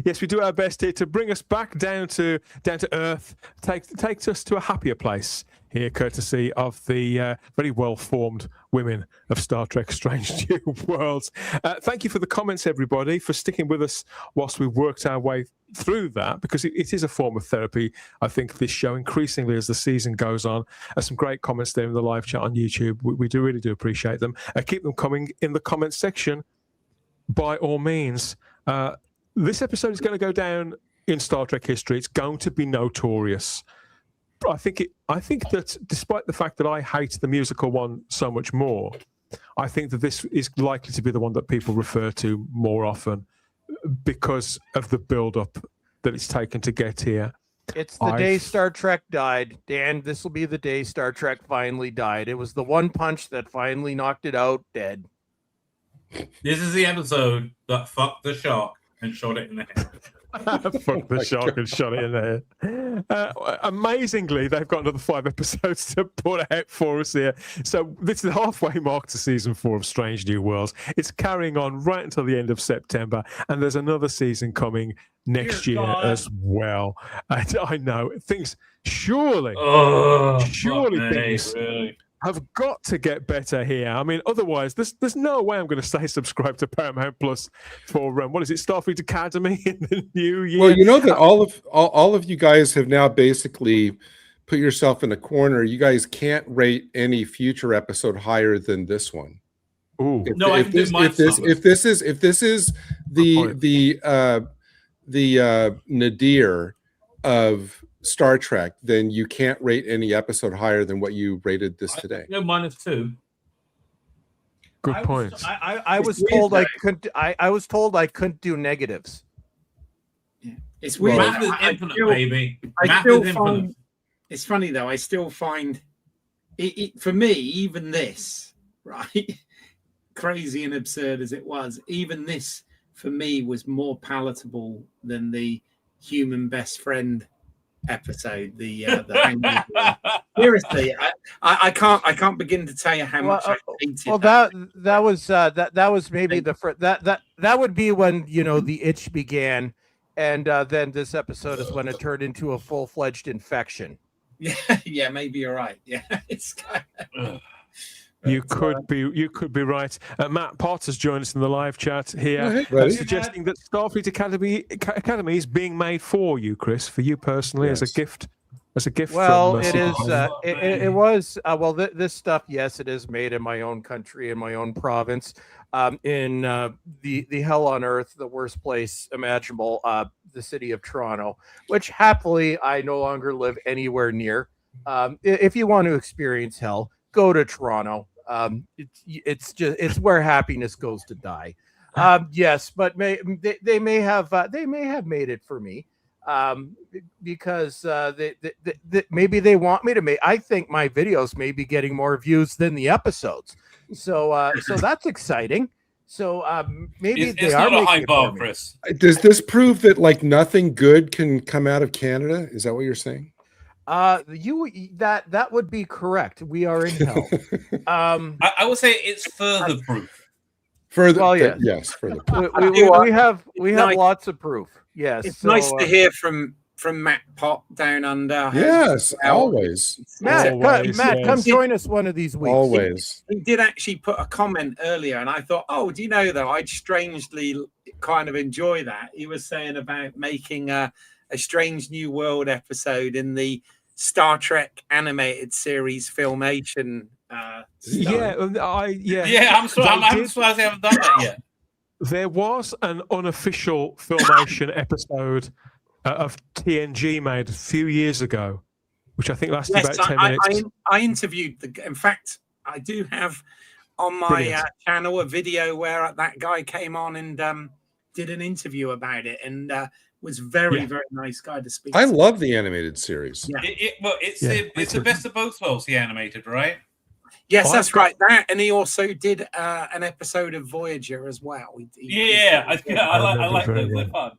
Yes, we do our best here to bring us back down to earth, take us to a happier place here, courtesy of the very well-formed women of Star Trek Strange New Worlds. Thank you for the comments, everybody, for sticking with us whilst we worked our way through that, because it is a form of therapy, I think, this show, increasingly as the season goes on. Some great comments there in the live chat on YouTube. We really do appreciate them. Keep them coming in the comments section by all means. This episode is going to go down in Star Trek history. It's going to be notorious. I think that despite the fact that I hate the musical one so much more, I think that this is likely to be the one that people refer to more often because of the build-up that it's taken to get here. It's the day Star Trek died. Dan, this will be the day Star Trek finally died. It was the one punch that finally knocked it out dead. This is the episode that fucked the shark and shot it in the head. Fuck the shark and shot it in the head. Amazingly, they've got another 5 episodes to put out for us here. So this is the halfway mark to season 4 of Strange New Worlds. It's carrying on right until the end of September, and there's another season coming next year as well. I know things surely things have got to get better here. I mean, otherwise, there's no way I'm going to stay subscribed to Paramount Plus for what is it, Starfleet Academy in the new year? Well, you know that all of you guys have now basically put yourself in a corner. You guys can't rate any future episode higher than this one. Ooh. If this is the nadir of Star Trek, then you can't rate any episode higher than what you rated this today. No, -2. Good point. I was told I couldn't. I was told I couldn't do negatives. Yeah. It's weird. Math is infinite, baby. It's funny though. I still find it for me. Even this, right? Crazy and absurd as it was, even this for me was more palatable than the human best friend episode. The seriously, I can't begin to tell you how much I hated. Well, that was maybe that would be when the itch began, and then this episode is when it turned into a full-fledged infection. Yeah, maybe you're right. Yeah, it's kind of. You could be right. Matt Potter's joined us in the live chat here, suggesting that Starfleet Academy is being made for you, Chris, for you personally, as a gift. Well, it is. It was. Well, this stuff, yes, it is made in my own country, in my own province, in the hell on earth, the worst place imaginable, the city of Toronto, which happily I no longer live anywhere near. If you want to experience hell, go to Toronto. It's where happiness goes to die. Yes, but they may have made it for me, because maybe they want me to make. I think my videos may be getting more views than the episodes, so that's exciting. So maybe it's not a high bar, Chris. Does this prove that like nothing good can come out of Canada? Is that what you're saying? That would be correct. We are in hell. I would say it's further proof. Further, well, yes. Yes, further. We have lots of proof. Yes, it's nice to hear from Matt Pott down under. Yes, always. Matt, come join us one of these weeks. Always. He did actually put a comment earlier, and I thought, oh, do you know though? I'd strangely kind of enjoy that. He was saying about making a Strange New World episode in the Star Trek animated series Filmation. I'm surprised they haven't done that yet. There was an unofficial Filmation episode of TNG made a few years ago, which I think lasted Yes, about 10 minutes. I interviewed in fact, I do have on my channel a video where that guy came on and did an interview about it, and was very nice guy to speak I to. love the animated series. Yeah. It's the best of both worlds, he animated, right? Yes, that's right. That, and he also did an episode of Voyager as well. I like those. They're fun.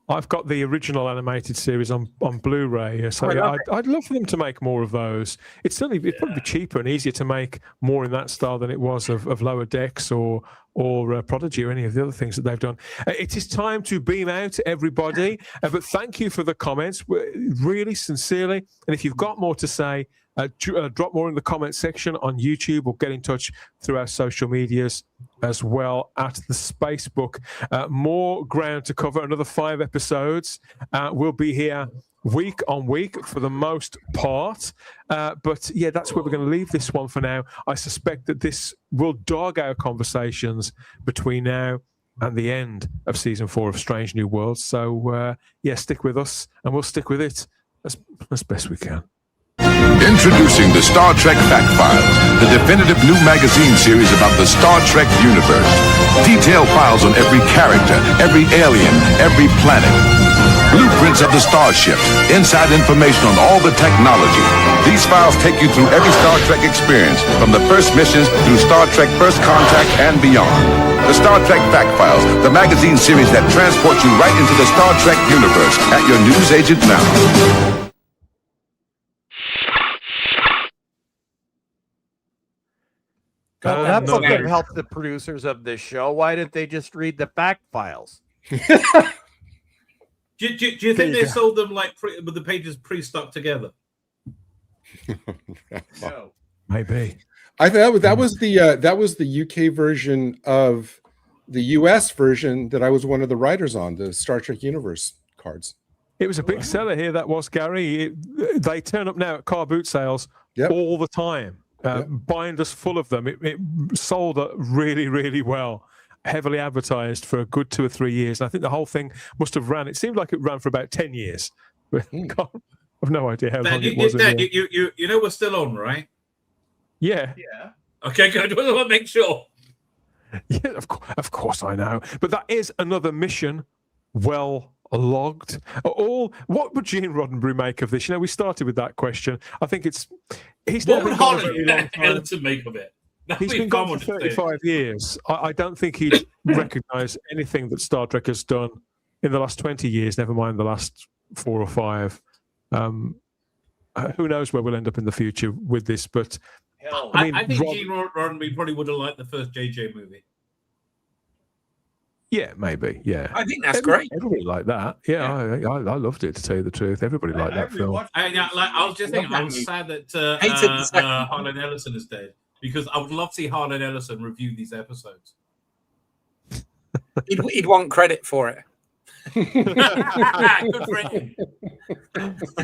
I've got the original animated series on Blu-ray, so I'd love for them to make more of those. It's probably cheaper and easier to make more in that style than it was of Lower Decks or Prodigy or any of the other things that they've done. It is time to beam out, everybody. But thank you for the comments, really sincerely. And if you've got more to say, drop more in the comment section on YouTube or get in touch through our social medias as well at the Spacebook. More ground to cover, another 5 episodes. We'll be here week on week for the most part. But yeah, that's where we're going to leave this one for now. I suspect that this will dog our conversations between now and the end of season 4 of Strange New Worlds. So yeah, stick with us and we'll stick with it as best we can. Introducing the Star Trek Fact Files, the definitive new magazine series about the Star Trek universe. Detailed files on every character, every alien, every planet. Blueprints of the starships, inside information on all the technology. These files take you through every Star Trek experience, from the first missions through Star Trek First Contact and beyond. The Star Trek Fact Files, the magazine series that transports you right into the Star Trek universe at your newsagent now. That book would help the producers of this show. Why didn't they just read the fact files? Do you think they sold them like with the pages pre-stuck together? No. Maybe. I thought that was the UK version of the US version that I was one of the writers on, the Star Trek Universe cards. It was a big seller here, that was, Gary. They turn up now at car boot sales all the time. Binders full of them. It sold really, really well. Heavily advertised for a good 2 or 3 years. And I think the whole thing must have ran. It seemed like it ran for about 10 years. I've no idea how long it was. You know we're still on, right? Yeah. Okay, good. I want to make sure. Yeah, of course I know. But that is another mission well logged. What would Gene Roddenberry make of this? You know, we started with that question. I think he's not been gone for a very long time. To make of it. He's been gone for 35 years. I don't think he'd recognise anything that Star Trek has done in the last 20 years, never mind the last 4 or 5. Who knows where we'll end up in the future with this, but I think Gene Roddenberry probably would have liked the first JJ movie. Yeah, maybe. Yeah, I think that's great. Everybody liked that. Yeah. I loved it, to tell you the truth. Everybody liked that film. I was just thinking, I was sad that Harlan Ellison is dead, because I would love to see Harlan Ellison review these episodes. He'd want credit for it. Good for him.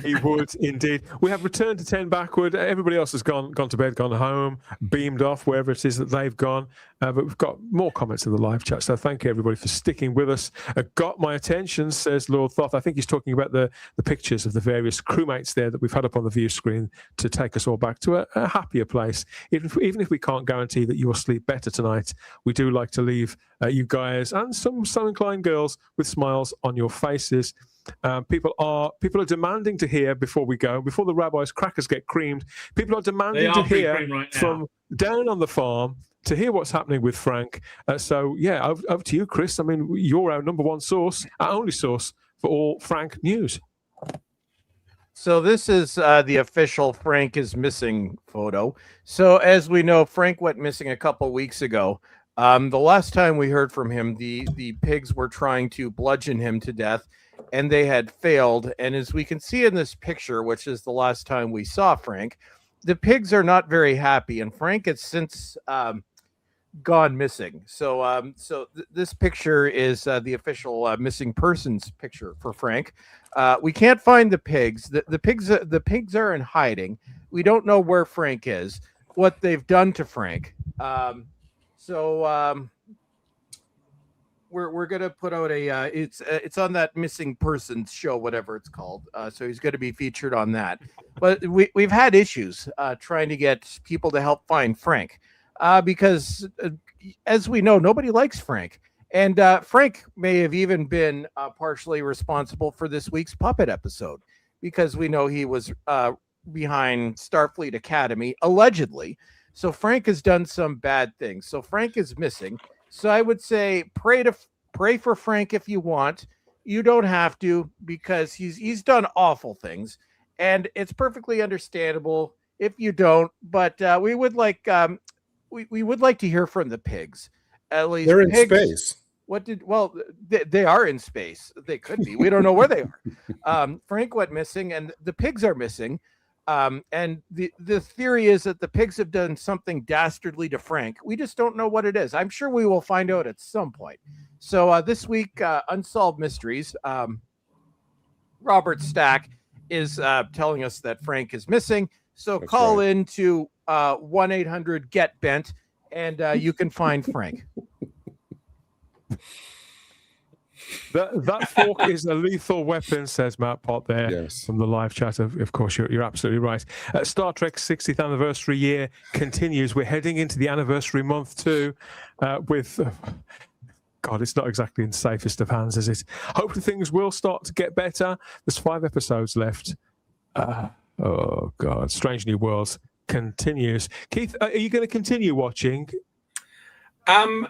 He would indeed. We have returned to 10 backward. Everybody else has gone to bed, gone home, beamed off wherever it is that they've gone. But we've got more comments in the live chat. So thank you, everybody, for sticking with us. Got my attention, says Lord Thoth. I think he's talking about the pictures of the various crewmates there that we've had up on the view screen to take us all back to a happier place. Even if we can't guarantee that you will sleep better tonight, we do like to leave you guys and some inclined girls with smiles on your faces. People are demanding to hear before we go, before the Rabbi's crackers get creamed. People are demanding to hear from down on the farm to hear what's happening with Frank. So yeah, over to you, Chris. I mean, you're our number one source, our only source for all Frank news. So this is the official Frank is missing photo. So as we know, Frank went missing a couple weeks ago. The last time we heard from him, the pigs were trying to bludgeon him to death, and they had failed. And as we can see in this picture, which is the last time we saw Frank, the pigs are not very happy, and Frank has since gone missing. So this picture is the official missing persons picture for Frank. We can't find the pigs. The pigs are in hiding. We don't know where Frank is, what they've done to Frank. we're gonna put out a it's on that missing persons show, whatever it's called. So he's going to be featured on that. But we've had issues trying to get people to help find Frank because as we know, nobody likes Frank. And Frank may have even been partially responsible for this week's puppet episode because we know he was behind Starfleet Academy, allegedly. So Frank has done some bad things. So Frank is missing. So I would say pray for Frank if you want. You don't have to because he's done awful things. And it's perfectly understandable if you don't. But we would like we would like to hear from the pigs. At least they're in pigs, space. They are in space. They could be. We don't know where they are. Frank went missing, and the pigs are missing. And the theory is that the pigs have done something dastardly to Frank. We just don't know what it is. I'm sure we will find out at some point. So this week, Unsolved Mysteries, Robert Stack is telling us that Frank is missing. So That's call right. in to 1-800-GET-BENT, and you can find Frank. That fork is a lethal weapon, says Matt Pott there Yes. from the live chat. Of course, you're absolutely right. Star Trek's 60th anniversary year continues. We're heading into the anniversary month too, with... God, it's not exactly in the safest of hands, is it? Hopefully things will start to get better. There's 5 episodes left. Oh, God. Strange New Worlds continues. Keith, are you going to continue watching? I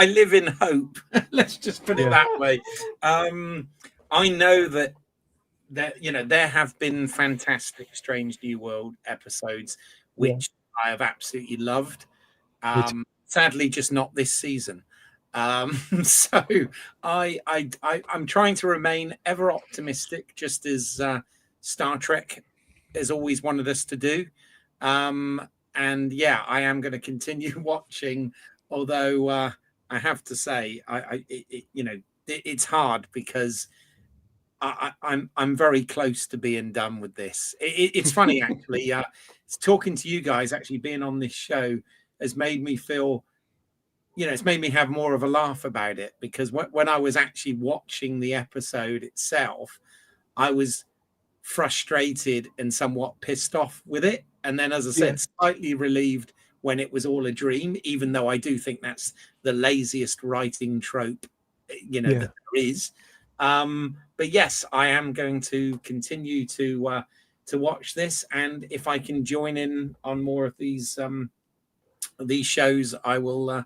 live in hope. Let's just put it that way. I know that there have been fantastic Strange New World episodes, which I have absolutely loved. Sadly, just not this season. So I'm trying to remain ever optimistic, just as Star Trek has always wanted us to do. And I am going to continue watching. Although I have to say, it's hard because I'm very close to being done with this. It's funny actually. Talking to you guys, actually being on this show, has made me feel, it's made me have more of a laugh about it, because when I was actually watching the episode itself, I was frustrated and somewhat pissed off with it. And then, as I said, slightly relieved when it was all a dream, even though I do think that's the laziest writing trope, that there is. But yes, I am going to continue to watch this. And if I can join in on more of these shows, I will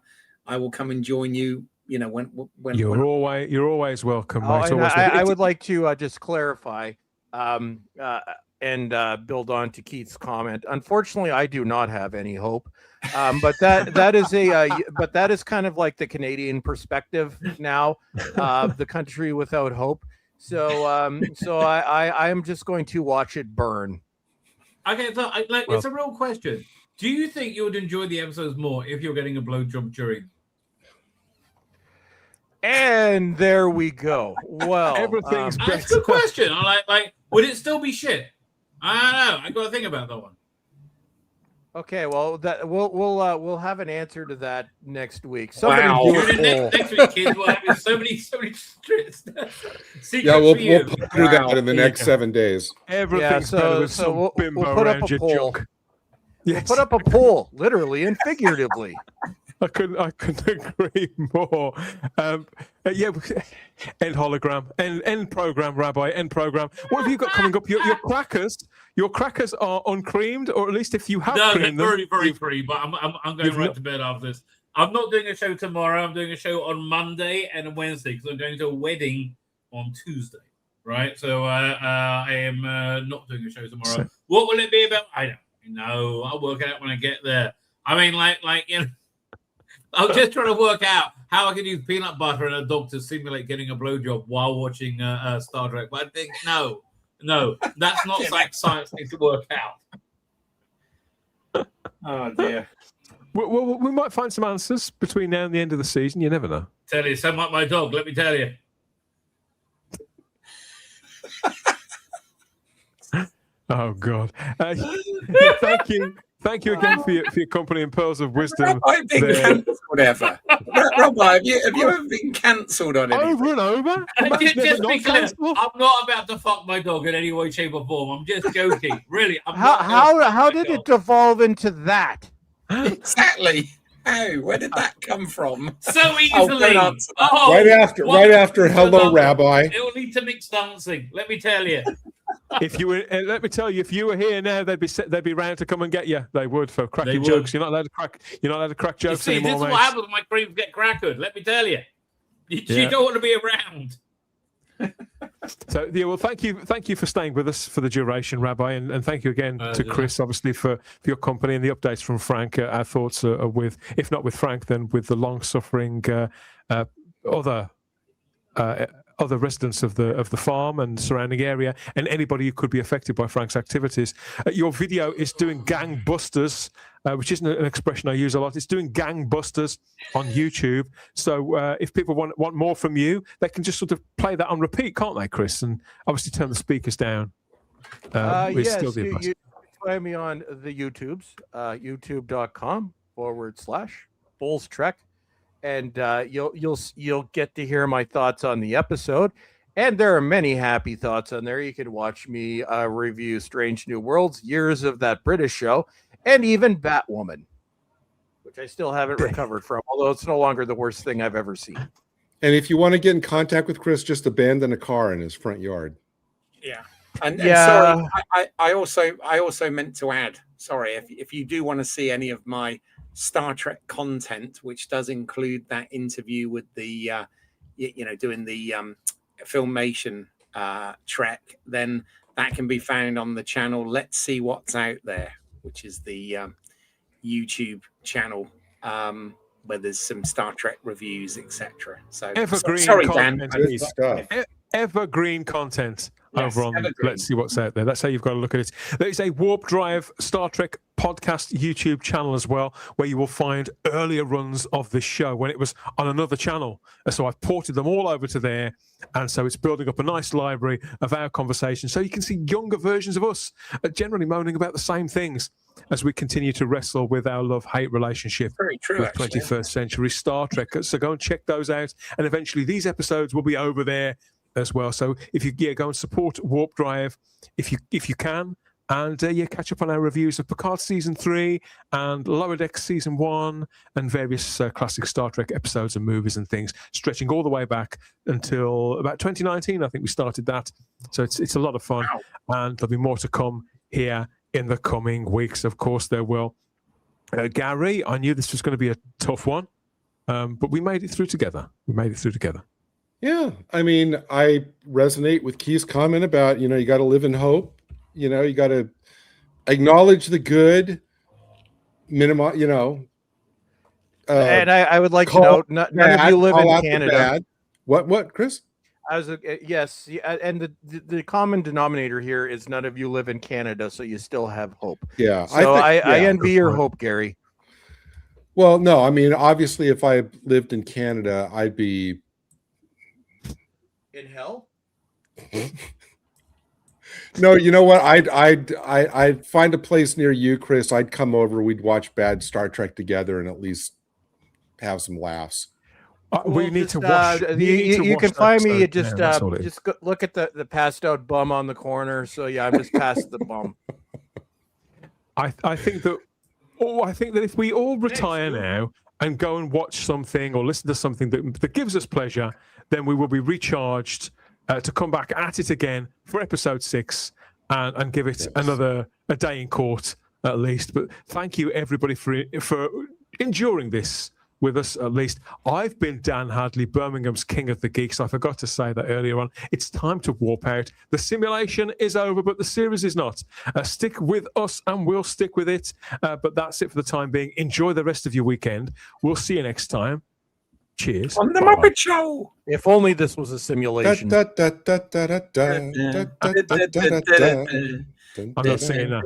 come and join you. When You're always welcome. Mate. I would like to just clarify and build on to Keith's comment. Unfortunately, I do not have any hope. But that is kind of like the Canadian perspective now, the country without hope. So I am just going to watch it burn. Okay, so it's a real question. Do you think you would enjoy the episodes more if you're getting a blowjob during? And there we go. Well, everything's better. That's a good question. I'm like, would it still be shit? I don't know. I got to think about that one. Okay, well, that we'll have an answer to that next week. Wow. Next week, kids. We'll have so many secrets. We'll ponder that in the next 7 days. Everything's better with some we'll bimbo put up around a your poll. junk. We'll put up a poll, literally and figuratively. I couldn't agree more. End hologram, end program, Rabbi, end program. What have you got coming up? Your crackers are uncreamed, or at least if you have creamed them. Very, very free. But I'm going right to bed after this. I'm not doing a show tomorrow. I'm doing a show on Monday and on Wednesday because I'm going to a wedding on Tuesday. Right, so I am not doing a show tomorrow. What will it be about? I don't know. I'll work it out when I get there. I mean, I'm just trying to work out how I can use peanut butter and a dog to simulate getting a blowjob while watching Star Trek. But I think no, that's not like science needs to work out. Oh dear. Well, we might find some answers between now and the end of the season. You never know. Tell you, so much my dog. Let me tell you. Oh God! Thank you. thank you again for your company and pearls of wisdom. I've been cancelled ever. Rabbi, have you ever been cancelled on anything? Over and over? Just be clear, I'm not about to fuck my dog in any way, shape, or form. I'm just joking. Really. How did it devolve into that? Exactly. How? Where did that come from? So easily. Right after hello, Rabbi. It'll lead to mixed dancing. Let me tell you. If you were, let me tell you, if you were here now, they'd be round to come and get you. They would for cracking jokes. You're not allowed to crack jokes anymore. This is mate. what happens when my creams get crackered. Let me tell you. You don't want to be around. So yeah, well, thank you for staying with us for the duration, Rabbi, and thank you again to Chris, obviously for your company and the updates from Frank. Our thoughts are with, if not with Frank, then with the long-suffering other residents of the farm and surrounding area, and anybody who could be affected by Frank's activities. Your video is doing gangbusters, which isn't an expression I use a lot. It's doing gangbusters on YouTube. So if people want more from you, they can just sort of play that on repeat, can't they, Chris? And obviously turn the speakers down. Yes, you can find me on the YouTubes, youtube.com/Bowlestrek. And you'll get to hear my thoughts on the episode, and there are many happy thoughts on there. You can watch me review Strange New Worlds, years of that British show, and even Batwoman, which I still haven't recovered from, although it's no longer the worst thing I've ever seen. And if you want to get in contact with Chris, just abandon a car in his front yard. Yeah. And sorry, I also meant to add, sorry, if you do want to see any of my Star Trek content, which does include that interview with the doing the Filmation Trek, then that can be found on the channel Let's See What's Out There, which is the YouTube channel where there's some Star Trek reviews, etc. So sorry, Dan. Evergreen content over on Let's See What's Out There. That's how you've got to look at it. There is a Warp Drive Star Trek podcast YouTube channel as well, where you will find earlier runs of this show when it was on another channel. So I've ported them all over to there, and so it's building up a nice library of our conversations, so you can see younger versions of us generally moaning about the same things as we continue to wrestle with our love-hate relationship with 21st century Star Trek. So go and check those out, and eventually these episodes will be over there as well. So if you go and support Warp Drive if you can, and catch up on our reviews of Picard Season 3 and Lower Decks Season 1 and various classic Star Trek episodes and movies and things, stretching all the way back until about 2019. I think we started that. So it's a lot of fun. Wow. And there'll be more to come here in the coming weeks. Of course there will. Gary, I knew this was going to be a tough one, but we made it through together. Yeah, I mean, I resonate with Key's comment about, you got to live in hope. You got to acknowledge the good, minimize, and I would like to note, none of you live in Canada. What, Chris? Yes, and the common denominator here is none of you live in Canada, so you still have hope. Yeah. So I envy your hope, Gary. Well, no, I mean, obviously, if I lived in Canada, I'd be in hell. No, you know what? I'd find a place near you, Chris. I'd come over. We'd watch bad Star Trek together and at least have some laughs. We need to watch. You can find me. You just look at the passed out bum on the corner. So yeah, I'm just past the bum. I think that if we all retire now and go and watch something or listen to something that gives us pleasure, then we will be recharged to come back at it again for episode 6 and give it a day in court at least. But thank you everybody for enduring this with us at least. I've been Dan Hadley, Birmingham's King of the Geeks. I forgot to say that earlier on. It's time to warp out. The simulation is over, but the series is not. Stick with us and we'll stick with it. But that's it for the time being. Enjoy the rest of your weekend. We'll see you next time. Cheers. On the Muppet Show. If only this was a simulation. I'm not singing that.